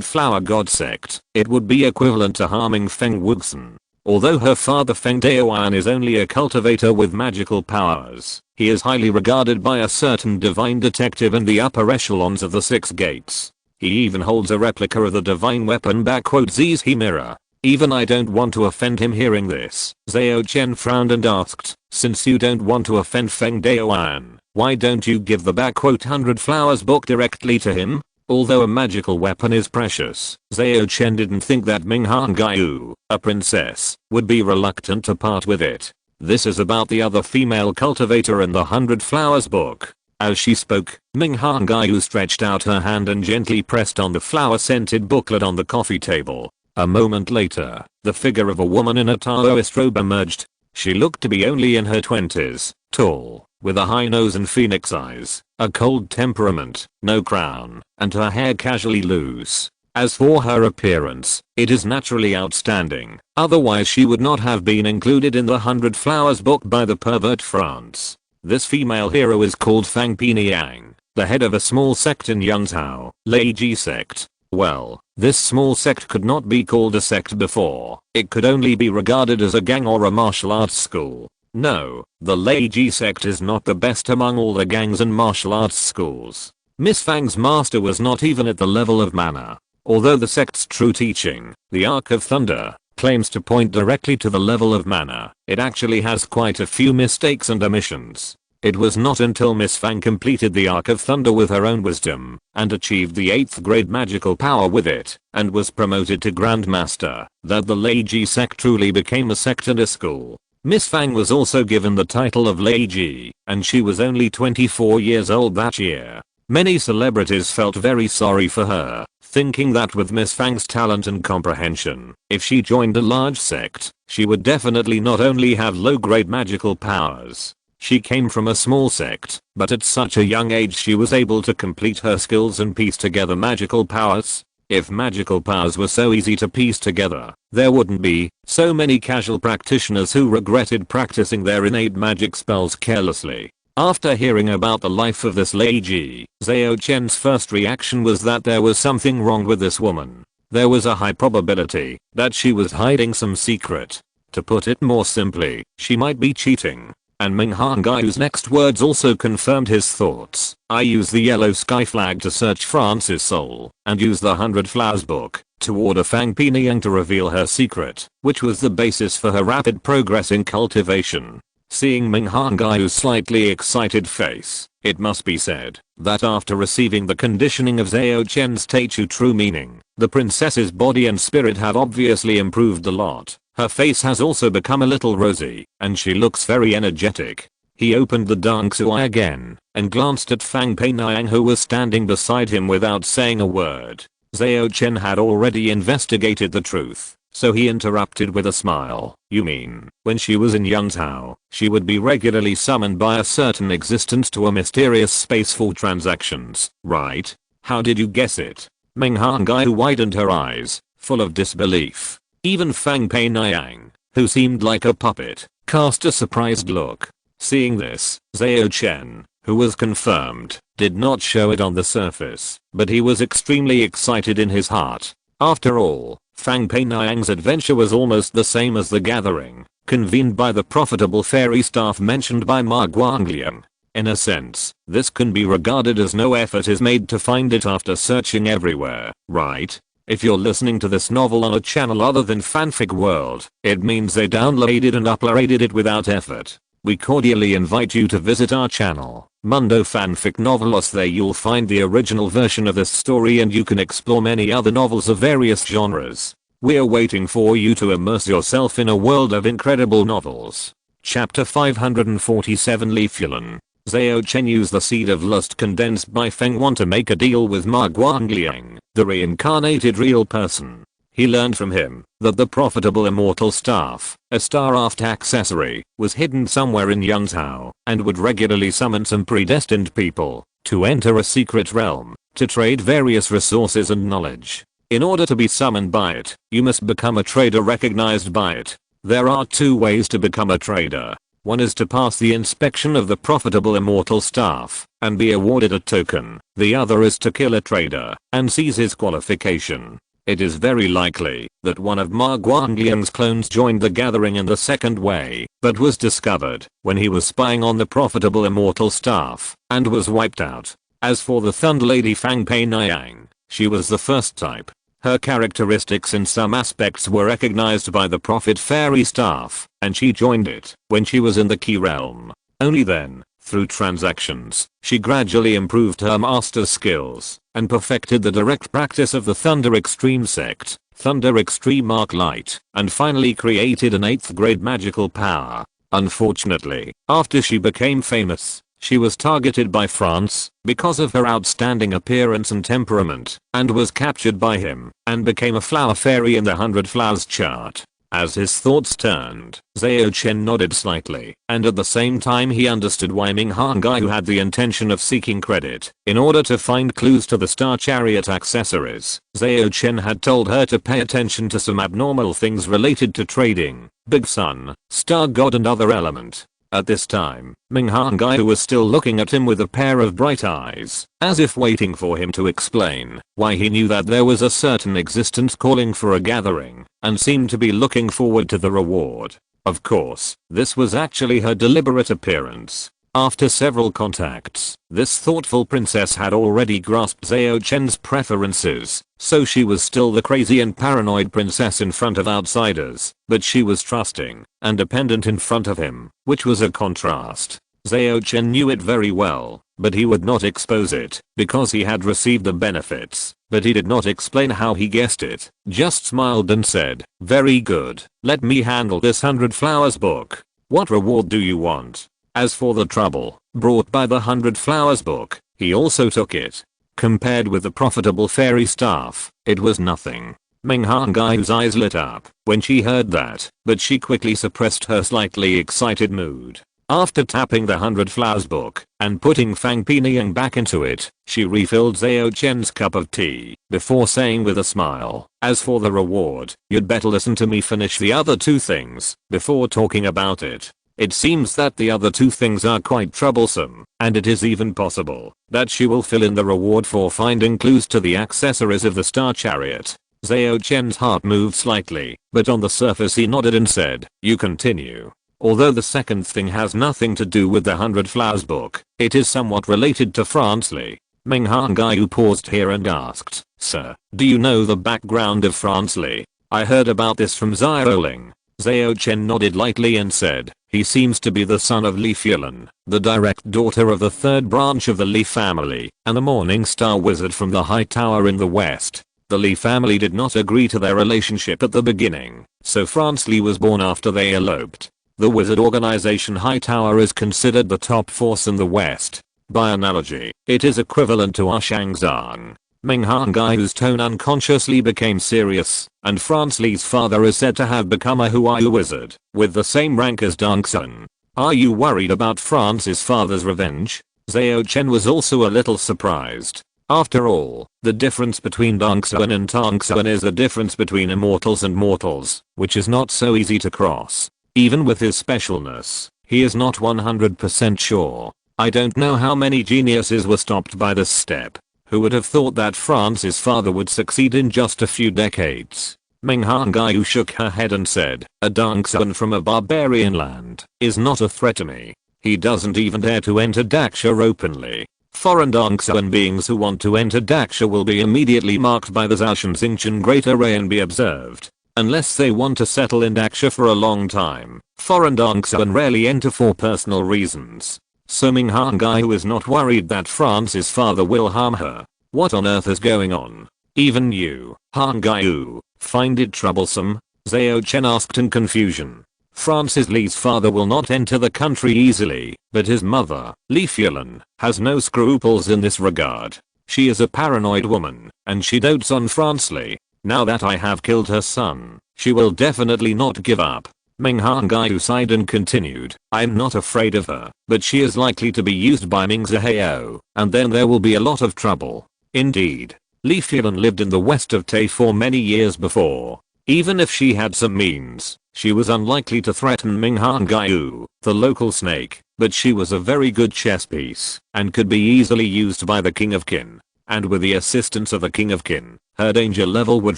Flower God sect, it would be equivalent to harming Feng Wuxin. Although her father Feng Daoyan is only a cultivator with magical powers, he is highly regarded by a certain divine detective in the upper echelons of the 6 gates. He even holds a replica of the divine weapon Z's he mirror. Even I don't want to offend him. Hearing this, Zhao Chen frowned and asked, since you don't want to offend Feng Daoyan, why don't you give the 100 Flowers book directly to him? Although a magical weapon is precious, Zhao Chen didn't think that Ming Hangyu, a princess, would be reluctant to part with it. This is about the other female cultivator in the 100 Flowers book. As she spoke, Ming Hangyu stretched out her hand and gently pressed on the flower-scented booklet on the coffee table. A moment later, the figure of a woman in a Taoist robe emerged. She looked to be only in her 20s, tall, with a high nose and phoenix eyes, a cold temperament, no crown, and her hair casually loose. As for her appearance, it is naturally outstanding, otherwise she would not have been included in the 100 Flowers book by the pervert France. This female hero is called Fang Piniang, the head of a small sect in Yangzhou, Leiji sect. Well, this small sect could not be called a sect before. It could only be regarded as a gang or a martial arts school. No, the Leiji sect is not the best among all the gangs and martial arts schools. Miss Fang's master was not even at the level of manner. Although the sect's true teaching, the Arc of Thunder, claims to point directly to the level of manner, it actually has quite a few mistakes and omissions. It was not until Miss Fang completed the Arc of Thunder with her own wisdom, and achieved the 8th grade magical power with it, and was promoted to Grandmaster, that the Leiji sect truly became a sect and a school. Miss Fang was also given the title of Leiji, and she was only 24 years old that year. Many celebrities felt very sorry for her, thinking that with Miss Fang's talent and comprehension, if she joined a large sect, she would definitely not only have low-grade magical powers. She came from a small sect, but at such a young age she was able to complete her skills and piece together magical powers. If magical powers were so easy to piece together, there wouldn't be so many casual practitioners who regretted practicing their innate magic spells carelessly. After hearing about the life of this Leiji, Zhao Chen's first reaction was that there was something wrong with this woman. There was a high probability that she was hiding some secret. To put it more simply, she might be cheating. And Ming Hangyu's next words also confirmed his thoughts. I use the yellow sky flag to search France's soul, and use the 100 Flowers book to order Fang Piniang to reveal her secret, which was the basis for her rapid progress in cultivation. Seeing Ming Hangyu's slightly excited face, it must be said that after receiving the conditioning of Zhao Chen's Teichu true meaning, the princess's body and spirit have obviously improved a lot. Her face has also become a little rosy, and she looks very energetic. He opened the Dangsui eye again, and glanced at Fang Piniang who was standing beside him without saying a word. Zhao Chen had already investigated the truth, so he interrupted with a smile. You mean, when she was in Yangzhou, she would be regularly summoned by a certain existence to a mysterious space for transactions, right? How did you guess it? Ming Hangyu widened her eyes, full of disbelief. Even Fang Piniang, who seemed like a puppet, cast a surprised look. Seeing this, Zhao Chen, who was confirmed, did not show it on the surface, but he was extremely excited in his heart. After all, Fang Piniang's adventure was almost the same as the gathering, convened by the profitable fairy staff mentioned by Ma Guangliang. In a sense, this can be regarded as no effort is made to find it after searching everywhere, right? If you're listening to this novel on a channel other than Fanfic World, it means they downloaded and uploaded it without effort. We cordially invite you to visit our channel, Mundo Fanfic Novelos. There you'll find the original version of this story and you can explore many other novels of various genres. We're waiting for you to immerse yourself in a world of incredible novels. Chapter 547 Leafulin. Zhao Chen used the seed of lust condensed by Feng Wan to make a deal with Ma Guangliang, the reincarnated real person. He learned from him that the profitable immortal staff, a star-aft accessory, was hidden somewhere in Yunzhou and would regularly summon some predestined people to enter a secret realm to trade various resources and knowledge. In order to be summoned by it, you must become a trader recognized by it. There are two ways to become a trader. One is to pass the inspection of the profitable immortal staff and be awarded a token. The other is to kill a trader and seize his qualification. It is very likely that one of Ma Guangliang's clones joined the gathering in the second way, but was discovered when he was spying on the profitable immortal staff and was wiped out. As for the Thunder Lady Fang Pei Niang, she was the first type. Her characteristics in some aspects were recognized by the Prophet Fairy staff, and she joined it when she was in the Key Realm. Only then, through transactions, she gradually improved her master skills and perfected the direct practice of the Thunder Extreme sect, Thunder Extreme Arc Light, and finally created an 8th grade magical power. Unfortunately, after she became famous, she was targeted by France because of her outstanding appearance and temperament, and was captured by him and became a flower fairy in the 100 Flowers chart. As his thoughts turned, Zhao Chen nodded slightly, and at the same time he understood why Ming Hangai, who had the intention of seeking credit in order to find clues to the Star Chariot accessories, Zhao Chen had told her to pay attention to some abnormal things related to trading, Big Sun, Star God and other element. At this time, Ming Hangai was still looking at him with a pair of bright eyes, as if waiting for him to explain why he knew that there was a certain existence calling for a gathering, and seemed to be looking forward to the reward. Of course, this was actually her deliberate appearance. After several contacts, this thoughtful princess had already grasped Zhao Chen's preferences, so she was still the crazy and paranoid princess in front of outsiders, but she was trusting and dependent in front of him, which was a contrast. Zhao Chen knew it very well, but he would not expose it because he had received the benefits, but he did not explain how he guessed it, just smiled and said, "Very good, let me handle this 100 Flowers book. What reward do you want?" As for the trouble brought by the 100 Flowers book, he also took it. Compared with the profitable fairy staff, it was nothing. Ming Hangai's eyes lit up when she heard that, but she quickly suppressed her slightly excited mood. After tapping the 100 Flowers book and putting Fang Piniang back into it, she refilled Zhao Chen's cup of tea before saying with a smile, "As for the reward, you'd better listen to me finish the other two things before talking about it. It seems that the other two things are quite troublesome, and it is even possible that she will fill in the reward for finding clues to the accessories of the Star Chariot." Zhao Chen's heart moved slightly, but on the surface he nodded and said, "You continue." Although the second thing has nothing to do with the 100 Flowers book, it is somewhat related to Fransley. Ming Hangai paused here and asked, "Sir, do you know the background of Fransley? I heard about this from Xiaoling." Zhao Chen nodded lightly and said, "He seems to be the son of Li Fulan, the direct daughter of the third branch of the Li family, and the Morning Star wizard from the High Tower in the west. The Li family did not agree to their relationship at the beginning, so Fransley was born after they eloped. The wizard organization High Tower is considered the top force in the west. By analogy, it is equivalent to our Shangzang." Ming Hangai's tone unconsciously became serious, and Fransley's father is said to have become a Huayu wizard, with the same rank as Dongsun. "Are you worried about France's father's revenge?" Zhao Chen was also a little surprised. After all, the difference between Dongsun and Tongsun is the difference between immortals and mortals, which is not so easy to cross. Even with his specialness, he is not 100% sure. "I don't know how many geniuses were stopped by this step. Who would have thought that France's father would succeed in just a few decades?" Ming Hangai shook her head and said, "A Dongsun from a barbarian land is not a threat to me. He doesn't even dare to enter Daxia openly. Foreign Dongsun beings who want to enter Daxia will be immediately marked by the Zhaoshan Xingchen Great Array and be observed. Unless they want to settle in Daxia for a long time, foreign Dongsun rarely enter for personal reasons." So Ming Hangai is not worried that France's father will harm her. What on earth is going on? Even you, Hangai, find it troublesome? Zhao Chen asked in confusion. Francis Li's father will not enter the country easily, but his mother, Li Fulan, has no scruples in this regard. She is a paranoid woman, and she dotes on Fransley. Now that I have killed her son, she will definitely not give up. Meng Hangai sighed and continued, I'm not afraid of her, but she is likely to be used by Ming Zihao, and then there will be a lot of trouble. Indeed. Li Fulan lived in the west of Tai for many years before. Even if she had some means, she was unlikely to threaten Ming Hangai, the local snake, but she was a very good chess piece and could be easily used by the King of Qin. And with the assistance of the King of Qin, her danger level would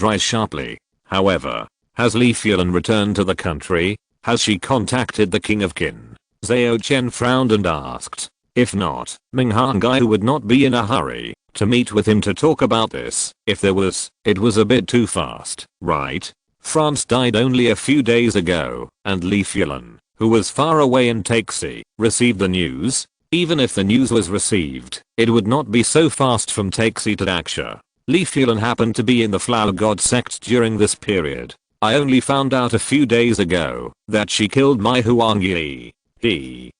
rise sharply. However, has Li Fulan returned to the country? Has she contacted the King of Qin? Zhao Chen frowned and asked. If not, Ming Hangai would not be in a hurry to meet with him to talk about this. If there was, it was a bit too fast, right? France died only a few days ago, and Li Fulan, who was far away in Taixi, received the news. Even if the news was received, it would not be so fast from Taixi to Daxia. Li Fulan happened to be in the Flower God sect during this period. I only found out a few days ago that she killed my Huang Yi.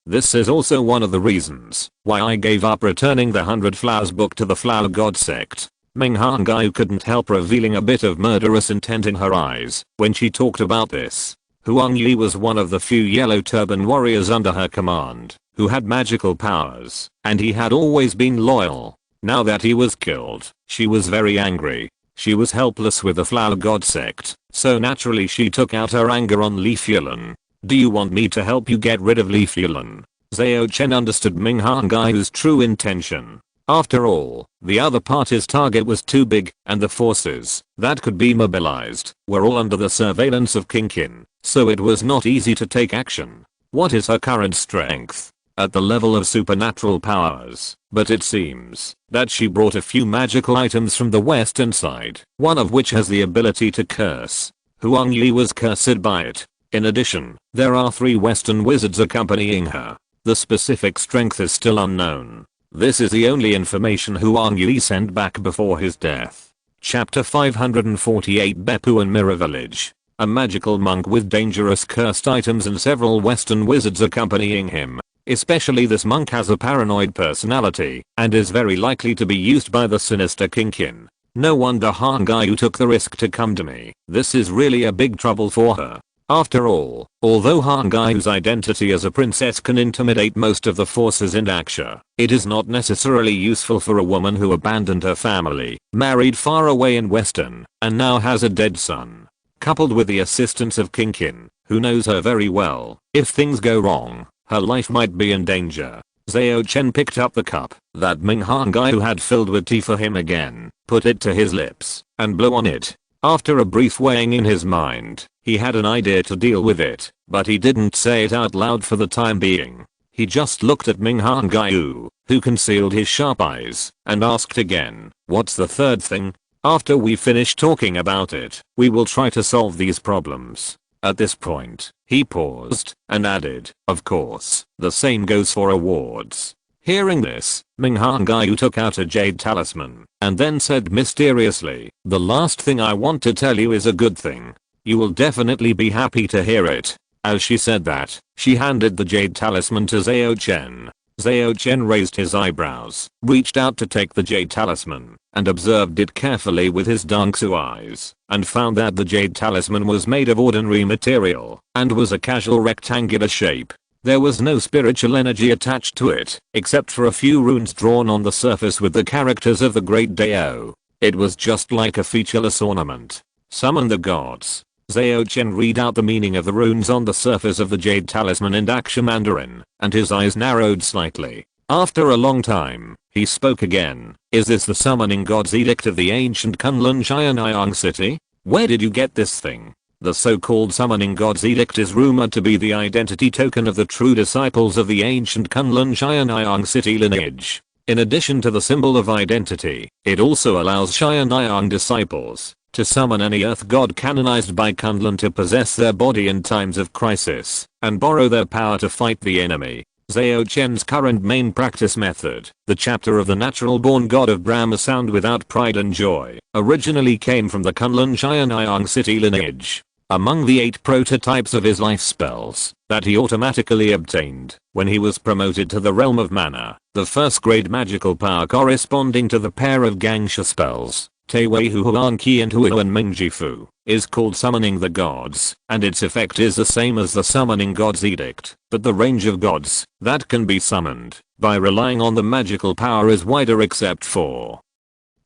This is also one of the reasons why I gave up returning the 100 Flowers book to the Flower God sect. Meng Hangai couldn't help revealing a bit of murderous intent in her eyes when she talked about this. Huang Yi was one of the few yellow turban warriors under her command who had magical powers, and he had always been loyal. Now that he was killed, she was very angry. She was helpless with the Flower God sect, so naturally she took out her anger on Li Fulan. Do you want me to help you get rid of Li Fulan? Zhao Chen understood Ming Hangai's true intention. After all, the other party's target was too big, and the forces that could be mobilized were all under the surveillance of King Qin, so it was not easy to take action. What is her current strength? At the level of supernatural powers, but it seems that she brought a few magical items from the western side, one of which has the ability to curse. Huang Yi was cursed by it. In addition, there are 3 western wizards accompanying her. The specific strength is still unknown. This is the only information Huang Yi sent back before his death. Chapter 548 Beppu and Mirror Village. A magical monk with dangerous cursed items and several western wizards accompanying him. Especially this monk has a paranoid personality and is very likely to be used by the sinister King Qin. No wonder Hangai took the risk to come to me. This is really a big trouble for her. After all, although Hangai's identity as a princess can intimidate most of the forces in Daxia, it is not necessarily useful for a woman who abandoned her family, married far away in Western, and now has a dead son. Coupled with the assistance of King Qin, who knows her very well, if things go wrong, her life might be in danger. Zhao Chen picked up the cup that Ming Hangai had filled with tea for him again, put it to his lips, and blew on it. After a brief weighing in his mind, he had an idea to deal with it, but he didn't say it out loud for the time being. He just looked at Ming Hangai, who concealed his sharp eyes, and asked again, what's the third thing? After we finish talking about it, we will try to solve these problems. At this point, he paused and added, of course, the same goes for awards. Hearing this, Ming Hangai took out a jade talisman and then said mysteriously, the last thing I want to tell you is a good thing. You will definitely be happy to hear it. As she said that, she handed the jade talisman to Zhao Chen. Zhao Chen raised his eyebrows, reached out to take the jade talisman, and observed it carefully with his Dangsu eyes, and found that the jade talisman was made of ordinary material, and was a casual rectangular shape. There was no spiritual energy attached to it, except for a few runes drawn on the surface with the characters of the Great Dao. It was just like a featureless ornament. Summon the gods. Zhao Chen read out the meaning of the runes on the surface of the jade talisman in Daxia Mandarin, and his eyes narrowed slightly. After a long time, he spoke again. Is this the summoning god's edict of the ancient Kunlun Xianyang city? Where did you get this thing? The so-called summoning god's edict is rumored to be the identity token of the true disciples of the ancient Kunlun Xianyang city lineage. In addition to the symbol of identity, it also allows Xianyang disciples to summon any earth god canonized by Kunlun to possess their body in times of crisis, and borrow their power to fight the enemy. Zhao Chen's current main practice method, the chapter of the natural-born god of Brahma sound without pride and joy, originally came from the Kunlun Xianyang city lineage. Among the 8 prototypes of his life spells that he automatically obtained when he was promoted to the realm of mana, the first grade magical power corresponding to the pair of Gangsha spells Tewei Huan Qian Huan Mingjifu, is called summoning the gods, and its effect is the same as the summoning gods edict, but the range of gods that can be summoned by relying on the magical power is wider except for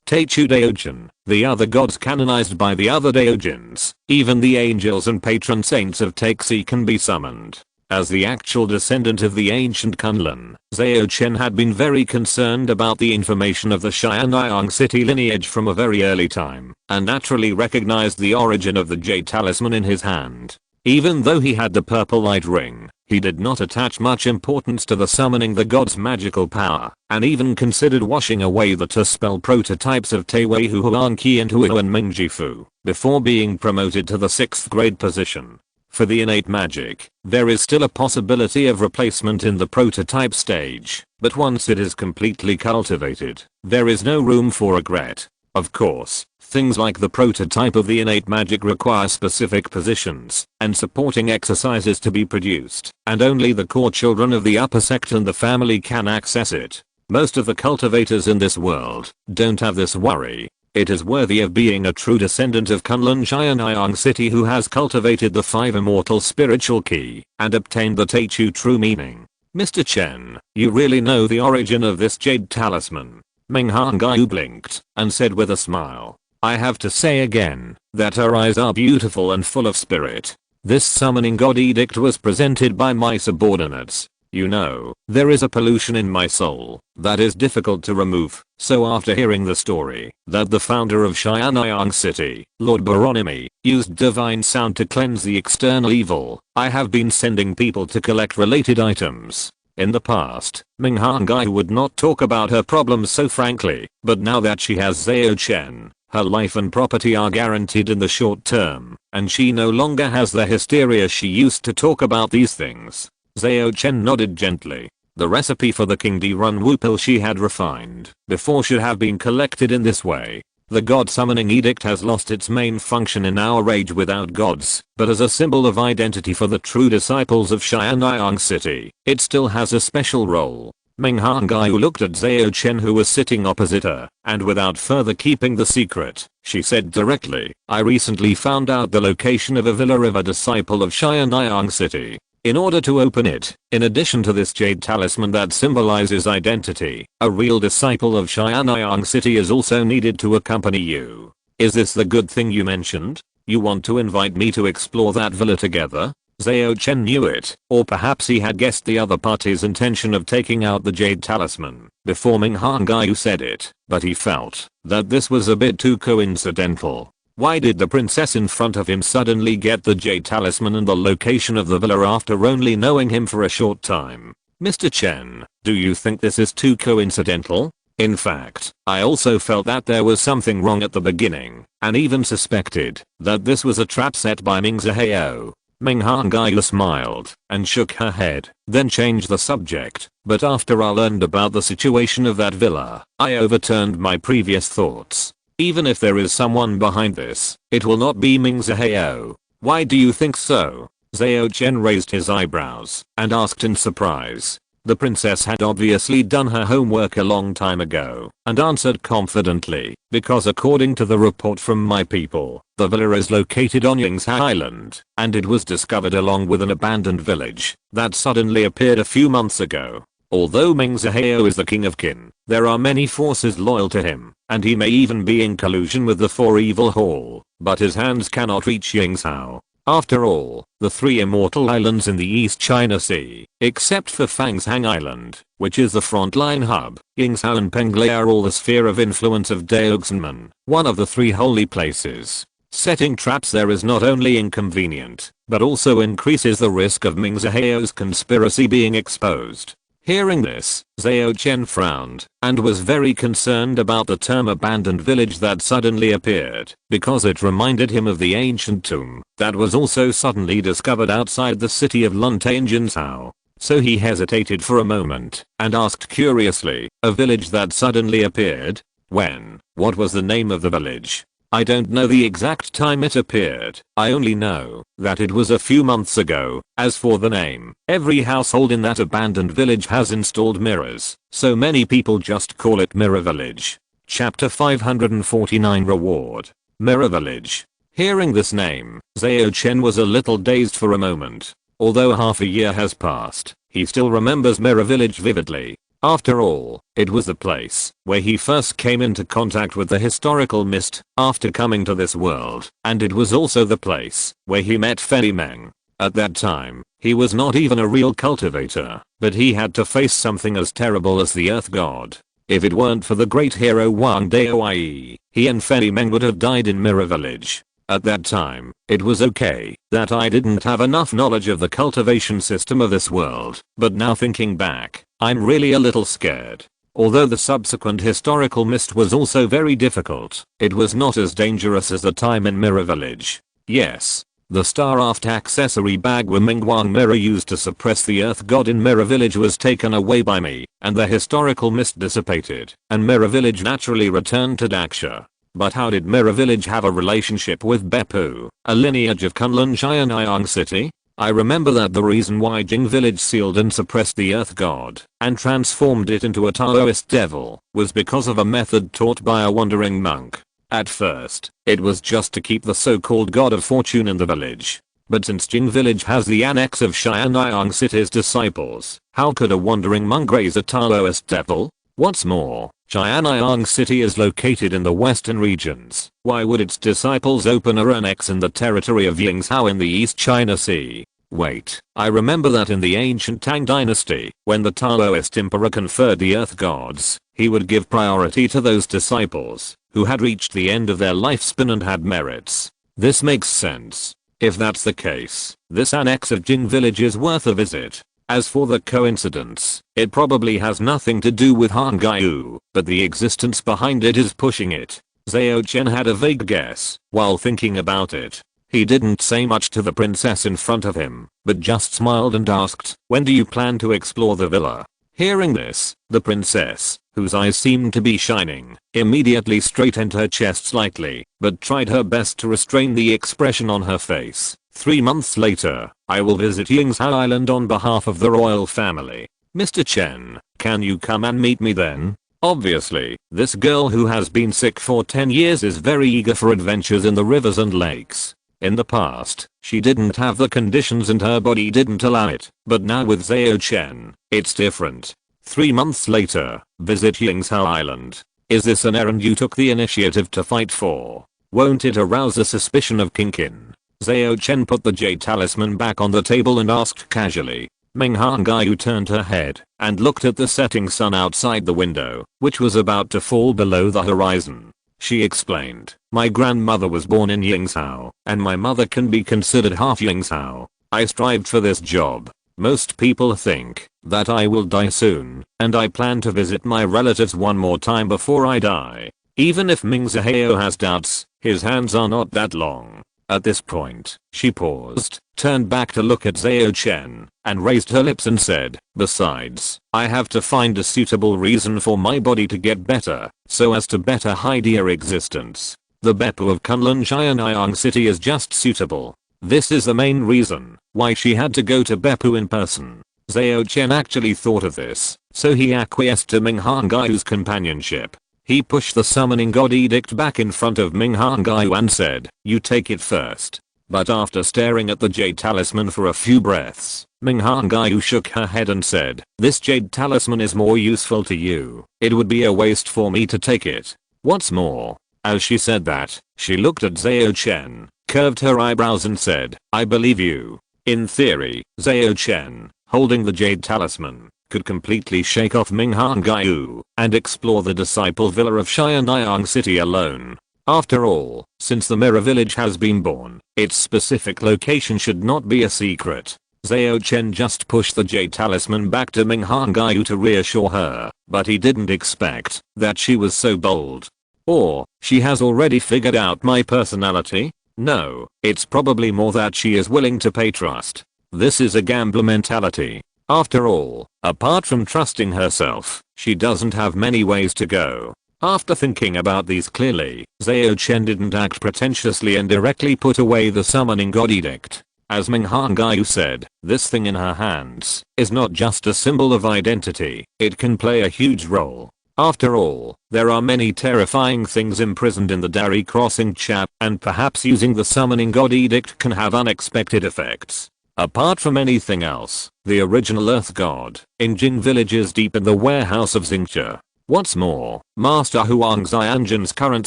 Teichu Daojin, the other gods canonized by the other Daojins. Even the angels and patron saints of Taixi can be summoned. As the actual descendant of the ancient Kunlun, Zhao Chen had been very concerned about the information of the Xianyang city lineage from a very early time, and naturally recognized the origin of the jade talisman in his hand. Even though he had the purple light ring, he did not attach much importance to the summoning the god's magical power, and even considered washing away the to spell prototypes of Tewei Huan Qi and Huan Mingjifu, before being promoted to the 6th grade position. For the innate magic, there is still a possibility of replacement in the prototype stage, but once it is completely cultivated, there is no room for regret. Of course, things like the prototype of the innate magic require specific positions and supporting exercises to be produced, and only the core children of the upper sect and the family can access it. Most of the cultivators in this world don't have this worry. It is worthy of being a true descendant of Kunlun Xianyang city who has cultivated the 5 immortal spiritual key and obtained the Teichu true meaning. Mr. Chen, you really know the origin of this jade talisman. Ming Hangyu blinked and said with a smile. I have to say again that her eyes are beautiful and full of spirit. This summoning god edict was presented by my subordinates. You know, there is a pollution in my soul that is difficult to remove, so after hearing the story that the founder of Xianyang City, Lord Baronimi, used divine sound to cleanse the external evil, I have been sending people to collect related items. In the past, Ming Hangyu would not talk about her problems so frankly, but now that she has Zhao Chen, her life and property are guaranteed in the short term, and she no longer has the hysteria she used to talk about these things. Zhao Chen nodded gently. The recipe for the King D Run Wu pill she had refined before should have been collected in this way. The god summoning edict has lost its main function in our age without gods, but as a symbol of identity for the true disciples of Xianyang City, it still has a special role. Ming Hangyu looked at Zhao Chen who was sitting opposite her, and without further keeping the secret, she said directly, I recently found out the location of a villa of a disciple of Xianyang City. In order to open it, in addition to this jade talisman that symbolizes identity, a real disciple of Xianyang City is also needed to accompany you. Is this the good thing you mentioned? You want to invite me to explore that villa together? Zhao Chen knew it, or perhaps he had guessed the other party's intention of taking out the jade talisman before Ming Hangyu said it, but he felt that this was a bit too coincidental. Why did the princess in front of him suddenly get the jade talisman and the location of the villa after only knowing him for a short time? Mr. Chen, do you think this is too coincidental? In fact, I also felt that there was something wrong at the beginning, and even suspected that this was a trap set by Ming Zhao. Ming Hangyu smiled and shook her head, then changed the subject, but after I learned about the situation of that villa, I overturned my previous thoughts. Even if there is someone behind this, it will not be Ming Zhao. Why do you think so? Zhao Chen raised his eyebrows and asked in surprise. The princess had obviously done her homework a long time ago and answered confidently, because according to the report from my people, the villa is located on Ying's Island, and it was discovered along with an abandoned village that suddenly appeared a few months ago. Although Ming Zhao is the king of Qin, there are many forces loyal to him, and he may even be in collusion with the 4 evil hall, but his hands cannot reach Yingzhou. After all, the 3 immortal islands in the East China Sea, except for Fangshang Island, which is the frontline hub, Yingzhou and Penglai are all the sphere of influence of Daoxunman, one of the 3 holy places. Setting traps there is not only inconvenient, but also increases the risk of Ming Zhao's conspiracy being exposed. Hearing this, Zhao Chen frowned and was very concerned about the term abandoned village that suddenly appeared, because it reminded him of the ancient tomb that was also suddenly discovered outside the city of Luntainjinsao. So he hesitated for a moment and asked curiously, a village that suddenly appeared? When? What was the name of the village? I don't know the exact time it appeared, I only know that it was a few months ago. As for the name, every household in that abandoned village has installed mirrors, so many people just call it Mirror Village. Chapter 549 Reward. Mirror Village. Hearing this name, Zhao Chen was a little dazed for a moment. Although half a year has passed, he still remembers Mirror Village vividly. After all, it was the place where he first came into contact with the historical mist after coming to this world, and it was also the place where he met Fei Meng. At that time, he was not even a real cultivator, but he had to face something as terrible as the Earth God. If it weren't for the great hero Wang Daoye, he and Fei Meng would have died in Mirror Village. At that time, it was okay that I didn't have enough knowledge of the cultivation system of this world, but now thinking back, I'm really a little scared. Although the subsequent historical mist was also very difficult, it was not as dangerous as the time in Mirror Village. Yes. The Star-Aft accessory bag Wang mirror used to suppress the Earth God in Mirror Village was taken away by me, and the historical mist dissipated, and Mirror Village naturally returned to Daksha. But how did Mirror Village have a relationship with Beppu, a lineage of Kunlun Xianyang City? I remember that the reason why Jing Village sealed and suppressed the Earth God, and transformed it into a Taoist devil, was because of a method taught by a wandering monk. At first, it was just to keep the so-called God of Fortune in the village. But since Jing Village has the annex of Xianyang City's disciples, how could a wandering monk raise a Taoist devil? What's more, Xianyang City is located in the western regions. Why would its disciples open an annex in the territory of Yingzhou in the East China Sea? Wait, I remember that in the ancient Tang dynasty, when the Taoist emperor conferred the Earth Gods, he would give priority to those disciples who had reached the end of their lifespan and had merits. This makes sense. If that's the case, this annex of Jing Village is worth a visit. As for the coincidence, it probably has nothing to do with Han Gaiu, but the existence behind it is pushing it. Zhao Chen had a vague guess while thinking about it. He didn't say much to the princess in front of him, but just smiled and asked, "When do you plan to explore the villa?" Hearing this, the princess, whose eyes seemed to be shining, immediately straightened her chest slightly, but tried her best to restrain the expression on her face. 3 months later, I will visit Yingzhou Island on behalf of the royal family. Mr. Chen, can you come and meet me then? Obviously, this girl who has been sick for 10 years is very eager for adventures in the rivers and lakes. In the past, she didn't have the conditions and her body didn't allow it, but now with Zhao Chen, it's different. 3 months later, visit Yingzhou Island. Is this an errand you took the initiative to fight for? Won't it arouse a suspicion of Kinkin? Zhao Chen put the jade talisman back on the table and asked casually. Meng Hangaiu turned her head and looked at the setting sun outside the window, which was about to fall below the horizon. She explained, "My grandmother was born in Yingzhou, and my mother can be considered half Yingzhou. I strived for this job. Most people think that I will die soon, and I plan to visit my relatives one more time before I die." Even if Ming Zhao has doubts, his hands are not that long. At this point, she paused, turned back to look at Zhao Chen, and raised her lips and said, "Besides, I have to find a suitable reason for my body to get better, so as to better hide your existence. The Beppu of Kunlun Xianyang City is just suitable." This is the main reason why she had to go to Beppu in person. Zhao Chen actually thought of this, so he acquiesced to Ming Hangaiu's companionship. He pushed the summoning god edict back in front of Ming Hangaiu and said, "You take it first." But after staring at the jade talisman for a few breaths, Ming Hangaiu shook her head and said, "This jade talisman is more useful to you. It would be a waste for me to take it. What's more?" As she said that, she looked at Zhao Chen, curved her eyebrows and said, "I believe you." In theory, Zhao Chen, holding the jade talisman, could completely shake off Ming Hangaiu and explore the disciple villa of Xianyang City alone. After all, since the Mirror Village has been born, its specific location should not be a secret. Zhao Chen just pushed the jade talisman back to Ming Hangaiu to reassure her, but he didn't expect that she was so bold. Or, she has already figured out my personality? No, it's probably more that she is willing to pay trust. This is a gambler mentality. After all, apart from trusting herself, she doesn't have many ways to go. After thinking about these clearly, Zhao Chen didn't act pretentiously and directly put away the summoning god edict. As Ming Hangaiu said, this thing in her hands is not just a symbol of identity, it can play a huge role. After all, there are many terrifying things imprisoned in the Dairi Xingcha, and perhaps using the summoning god edict can have unexpected effects. Apart from anything else, the original Earth God, in Jing village is deep in the warehouse of Xingcha. What's more, Master Huang Xianjun's current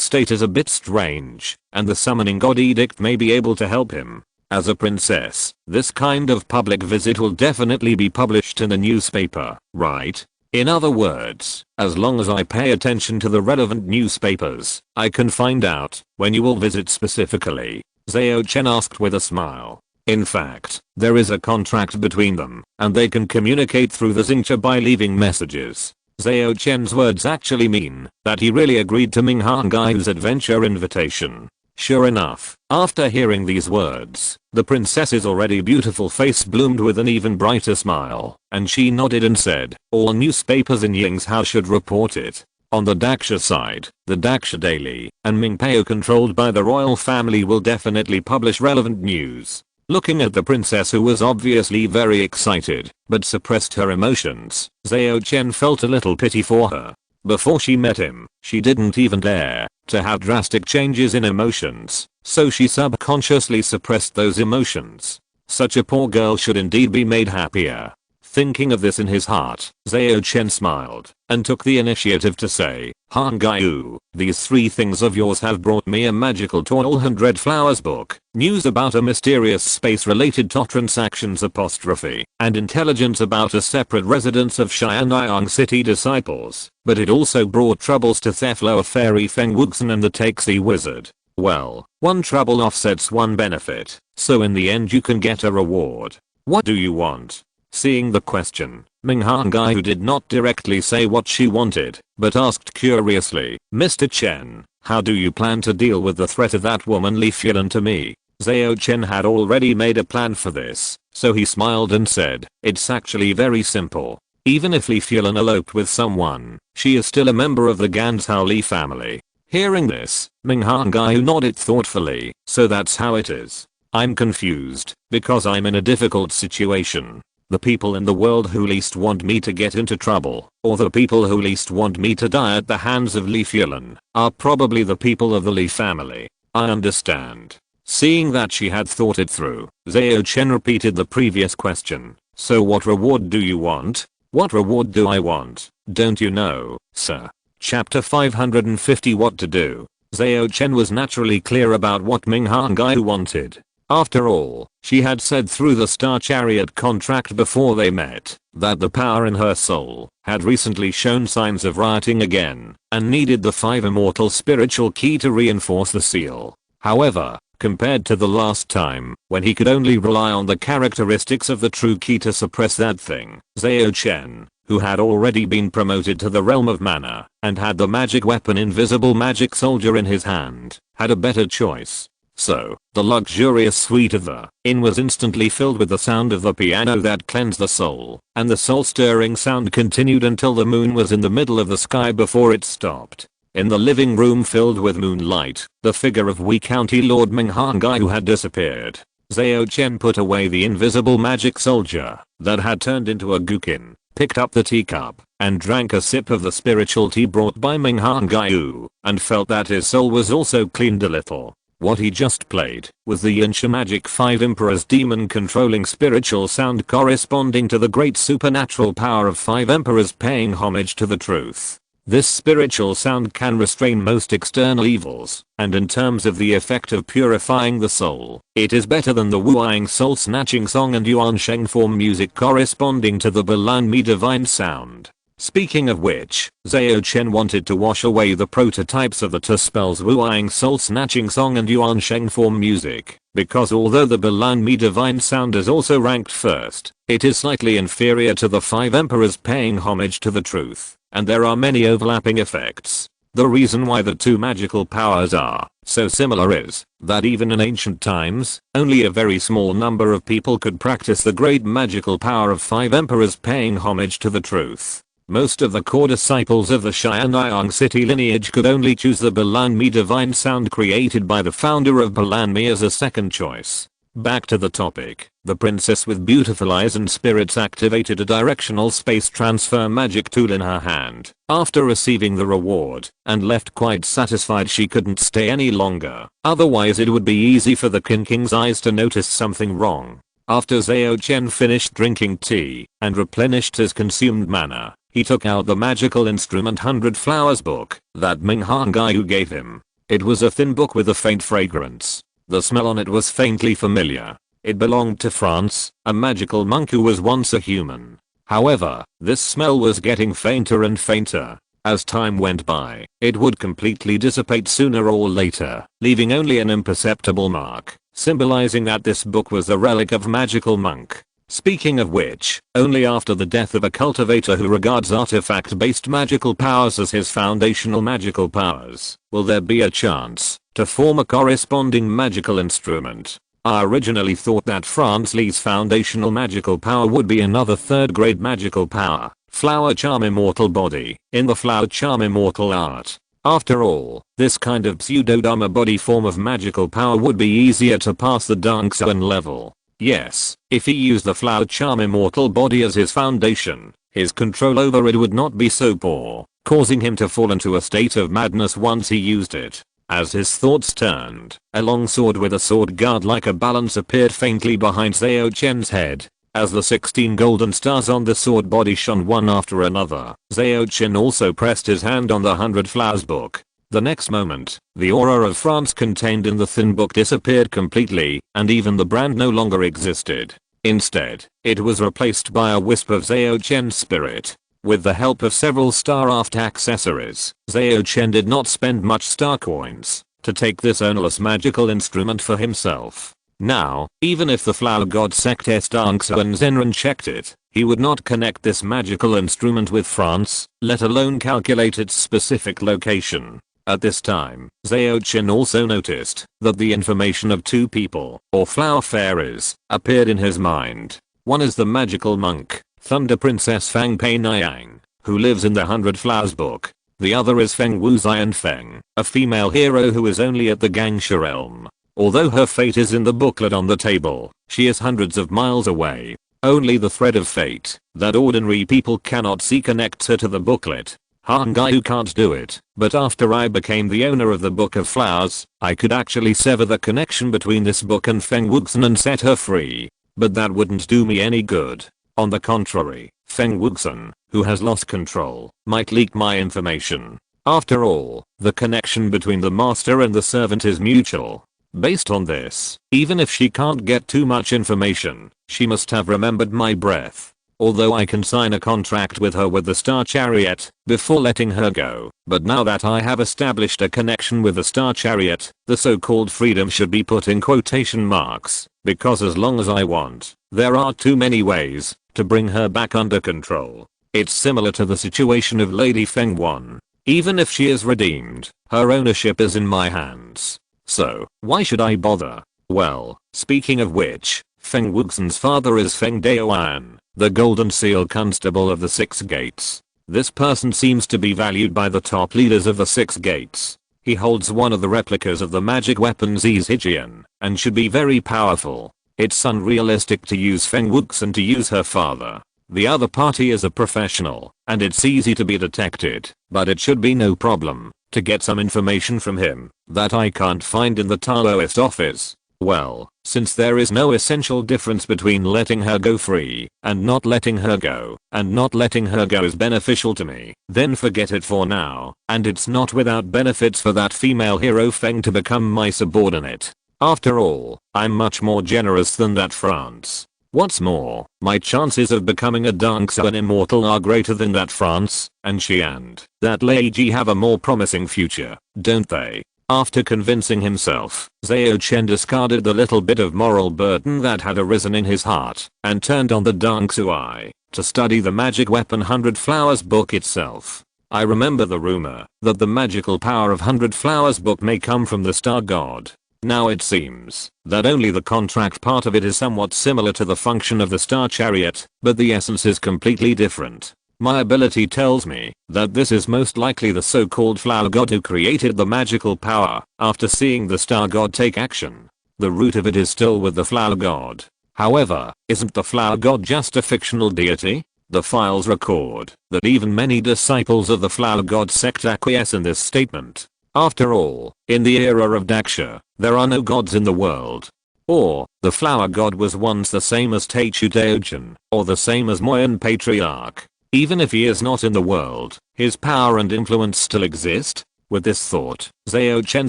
state is a bit strange, and the summoning god edict may be able to help him. As a princess, this kind of public visit will definitely be published in the newspaper, right? In other words, as long as I pay attention to the relevant newspapers, I can find out when you will visit specifically, Zhao Chen asked with a smile. In fact, there is a contract between them, and they can communicate through the Xingcha by leaving messages. Zhao Chen's words actually mean that he really agreed to Ming Hangai's adventure invitation. Sure enough, after hearing these words, the princess's already beautiful face bloomed with an even brighter smile, and she nodded and said, all newspapers in Ying's house should report it. On the Daxia side, the Daxia Daily and Mingpeo controlled by the royal family will definitely publish relevant news. Looking at the princess who was obviously very excited, but suppressed her emotions, Zhao Chen felt a little pity for her. Before she met him, she didn't even dare to have drastic changes in emotions, so she subconsciously suppressed those emotions. Such a poor girl should indeed be made happier. Thinking of this in his heart, Zhao Chen smiled and took the initiative to say, Hangaiu, these 3 things of yours have brought me a magical tall and red flowers book, news about a mysterious space-related transactions apostrophe, and intelligence about a separate residence of Xianyang City disciples, but it also brought troubles to Theflower Fairy Feng Wuxin and the Taxi Wizard. Well, one trouble offsets one benefit, so in the end you can get a reward. What do you want? Seeing the question, Ming Hangai, who did not directly say what she wanted, but asked curiously, Mr. Chen, how do you plan to deal with the threat of that woman Li Fulan to me? Zhao Chen had already made a plan for this, so he smiled and said, it's actually very simple. Even if Li Fulan eloped with someone, she is still a member of the Ganzhou Li family. Hearing this, Ming Hangai nodded thoughtfully, so that's how it is. I'm confused, because I'm in a difficult situation. The people in the world who least want me to get into trouble, or the people who least want me to die at the hands of Li Fulan, are probably the people of the Li family. I understand. Seeing that she had thought it through, Zhao Chen repeated the previous question. So what reward do you want? What reward do I want? Don't you know, sir? Chapter 550 What to do. Zhao Chen was naturally clear about what Ming Hangai wanted. After all, she had said through the Star Chariot contract before they met, that the power in her soul had recently shown signs of rioting again, and needed the 5 immortal spiritual key to reinforce the seal. However, compared to the last time, when he could only rely on the characteristics of the true key to suppress that thing, Zhao Chen, who had already been promoted to the realm of mana, and had the magic weapon Invisible Magic Soldier in his hand, had a better choice. So, the luxurious suite of the inn was instantly filled with the sound of the piano that cleansed the soul, and the soul-stirring sound continued until the moon was in the middle of the sky before it stopped. In the living room filled with moonlight, the figure of Wei County Lord Ming Hangai who had disappeared. Zhao Chen put away the invisible magic soldier that had turned into a gukin, picked up the teacup, and drank a sip of the spiritual tea brought by Ming Hangai, and felt that his soul was also cleaned a little. What he just played was the Yansha Magic 5 Emperor's demon controlling spiritual sound corresponding to the great supernatural power of 5 Emperors paying homage to the truth. This spiritual sound can restrain most external evils, and in terms of the effect of purifying the soul, it is better than the Wuang soul snatching song and Yuan Sheng form music corresponding to the Balan Mi divine sound. Speaking of which, Zhao Chen wanted to wash away the prototypes of the two spells Wuang Soul Snatching Song and Yuan Sheng form music, because although the Balan Mi divine sound is also ranked first, it is slightly inferior to the 5 Emperors paying homage to the truth, and there are many overlapping effects. The reason why the two magical powers are so similar is that even in ancient times, only a very small number of people could practice the great magical power of 5 Emperors paying homage to the truth. Most of the core disciples of the Xianyang city lineage could only choose the Balan Mi divine sound created by the founder of Balan Mi as a second choice. Back to the topic. The princess with beautiful eyes and spirits activated a directional space transfer magic tool in her hand after receiving the reward and left quite satisfied she couldn't stay any longer. Otherwise it would be easy for the king's eyes to notice something wrong. After Zhao Chen finished drinking tea and replenished his consumed mana, he took out the magical instrument 100 Flowers book that Ming Hangai gave him. It was a thin book with a faint fragrance. The smell on it was faintly familiar. It belonged to France, a magical monk who was once a human. However, this smell was getting fainter and fainter. As time went by, it would completely dissipate sooner or later, leaving only an imperceptible mark, symbolizing that this book was a relic of magical monk. Speaking of which, only after the death of a cultivator who regards artifact-based magical powers as his foundational magical powers, will there be a chance to form a corresponding magical instrument. I originally thought that Franz Li's foundational magical power would be another third-grade magical power, Flower Charm Immortal body, in the Flower Charm Immortal art. After all, this kind of pseudo-Dharma body form of magical power would be easier to pass the Dangshan level. Yes, if he used the Flower Charm Immortal body as his foundation, his control over it would not be so poor, causing him to fall into a state of madness once he used it. As his thoughts turned, a long sword with a sword guard like a balance appeared faintly behind Zhao Chen's head. As the 16 golden stars on the sword body shone one after another, Zhao Chen also pressed his hand on the 100 Flowers book. The next moment, the aura of France contained in the thin book disappeared completely, and even the brand no longer existed. Instead, it was replaced by a wisp of Zhao Chen's spirit. With the help of several star-aft accessories, Zhao Chen did not spend much star coins to take this ownerless magical instrument for himself. Now, even if the Flower God Sect Dangshan Zenran checked it, he would not connect this magical instrument with France, let alone calculate its specific location. At this time, Zhao Chen also noticed that the information of two people, or flower fairies, appeared in his mind. One is the magical monk, Thunder Princess Fang Pei Niang, who lives in the 100 Flowers book. The other is Feng Wuxian Feng, a female hero who is only at the Gangsha realm. Although her fate is in the booklet on the table, she is hundreds of miles away. Only the thread of fate that ordinary people cannot see connects her to the booklet. Hangai can't do it, but after I became the owner of the Book of Flowers, I could actually sever the connection between this book and Feng Wuxian and set her free. But that wouldn't do me any good. On the contrary, Feng Wuxian, who has lost control, might leak my information. After all, the connection between the master and the servant is mutual. Based on this, even if she can't get too much information, she must have remembered my breath. Although I can sign a contract with her with the Star Chariot before letting her go, but now that I have established a connection with the Star Chariot, the so-called freedom should be put in quotation marks, because as long as I want, there are too many ways to bring her back under control. It's similar to the situation of Lady Feng Wan. Even if she is redeemed, her ownership is in my hands. So, why should I bother? Well, speaking of which, Feng Wuxian's father is Feng Daoan, the Golden Seal Constable of the Six Gates. This person seems to be valued by the top leaders of the Six Gates. He holds one of the replicas of the magic weapon Zizijian, and should be very powerful. It's unrealistic to use Feng Wuxian to use her father. The other party is a professional, and it's easy to be detected, but it should be no problem to get some information from him that I can't find in the Taoist office. Well, since there is no essential difference between letting her go free and not letting her go, and not letting her go is beneficial to me, then forget it for now, and it's not without benefits for that female hero Feng to become my subordinate. After all, I'm much more generous than that France. What's more, my chances of becoming a Dangshan Immortal are greater than that France, and she and that lady have a more promising future, don't they? After convincing himself, Zhao Chen discarded the little bit of moral burden that had arisen in his heart, and turned on the Dangsui to study the magic weapon 100 Flowers book itself. I remember the rumor that the magical power of 100 Flowers book may come from the Star God. Now it seems that only the contract part of it is somewhat similar to the function of the Star Chariot, but the essence is completely different. My ability tells me that this is most likely the so-called Flower God who created the magical power after seeing the Star God take action. the root of it is still with the flower god. However, isn't the flower god just a fictional deity? The files record that even many disciples of the flower god sect acquiesce in this statement. After all, in the era of Daksha, there are no gods in the world. Or, the flower god was once the same as Zhao Chen, or the same as Mayan Patriarch. Even if he is not in the world, his power and influence still exist. With this thought, Zhao Chen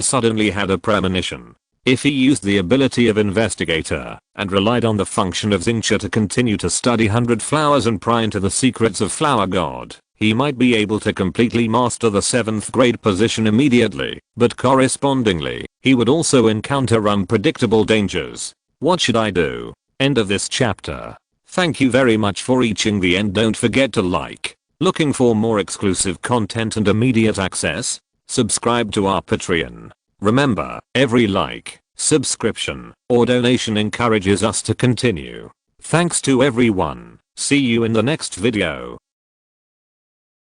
suddenly had a premonition. If he used the ability of investigator, and relied on the function of Xingcha to continue to study 100 flowers and pry into the secrets of flower god, he might be able to completely master the 7th grade position immediately, but correspondingly, he would also encounter unpredictable dangers. What should I do? End of this chapter. Thank you very much for reaching the end. Don't forget to like. Looking for more exclusive content and immediate access? Subscribe to our Patreon. Remember, every like, subscription, or donation encourages us to continue. Thanks to everyone. See you in the next video.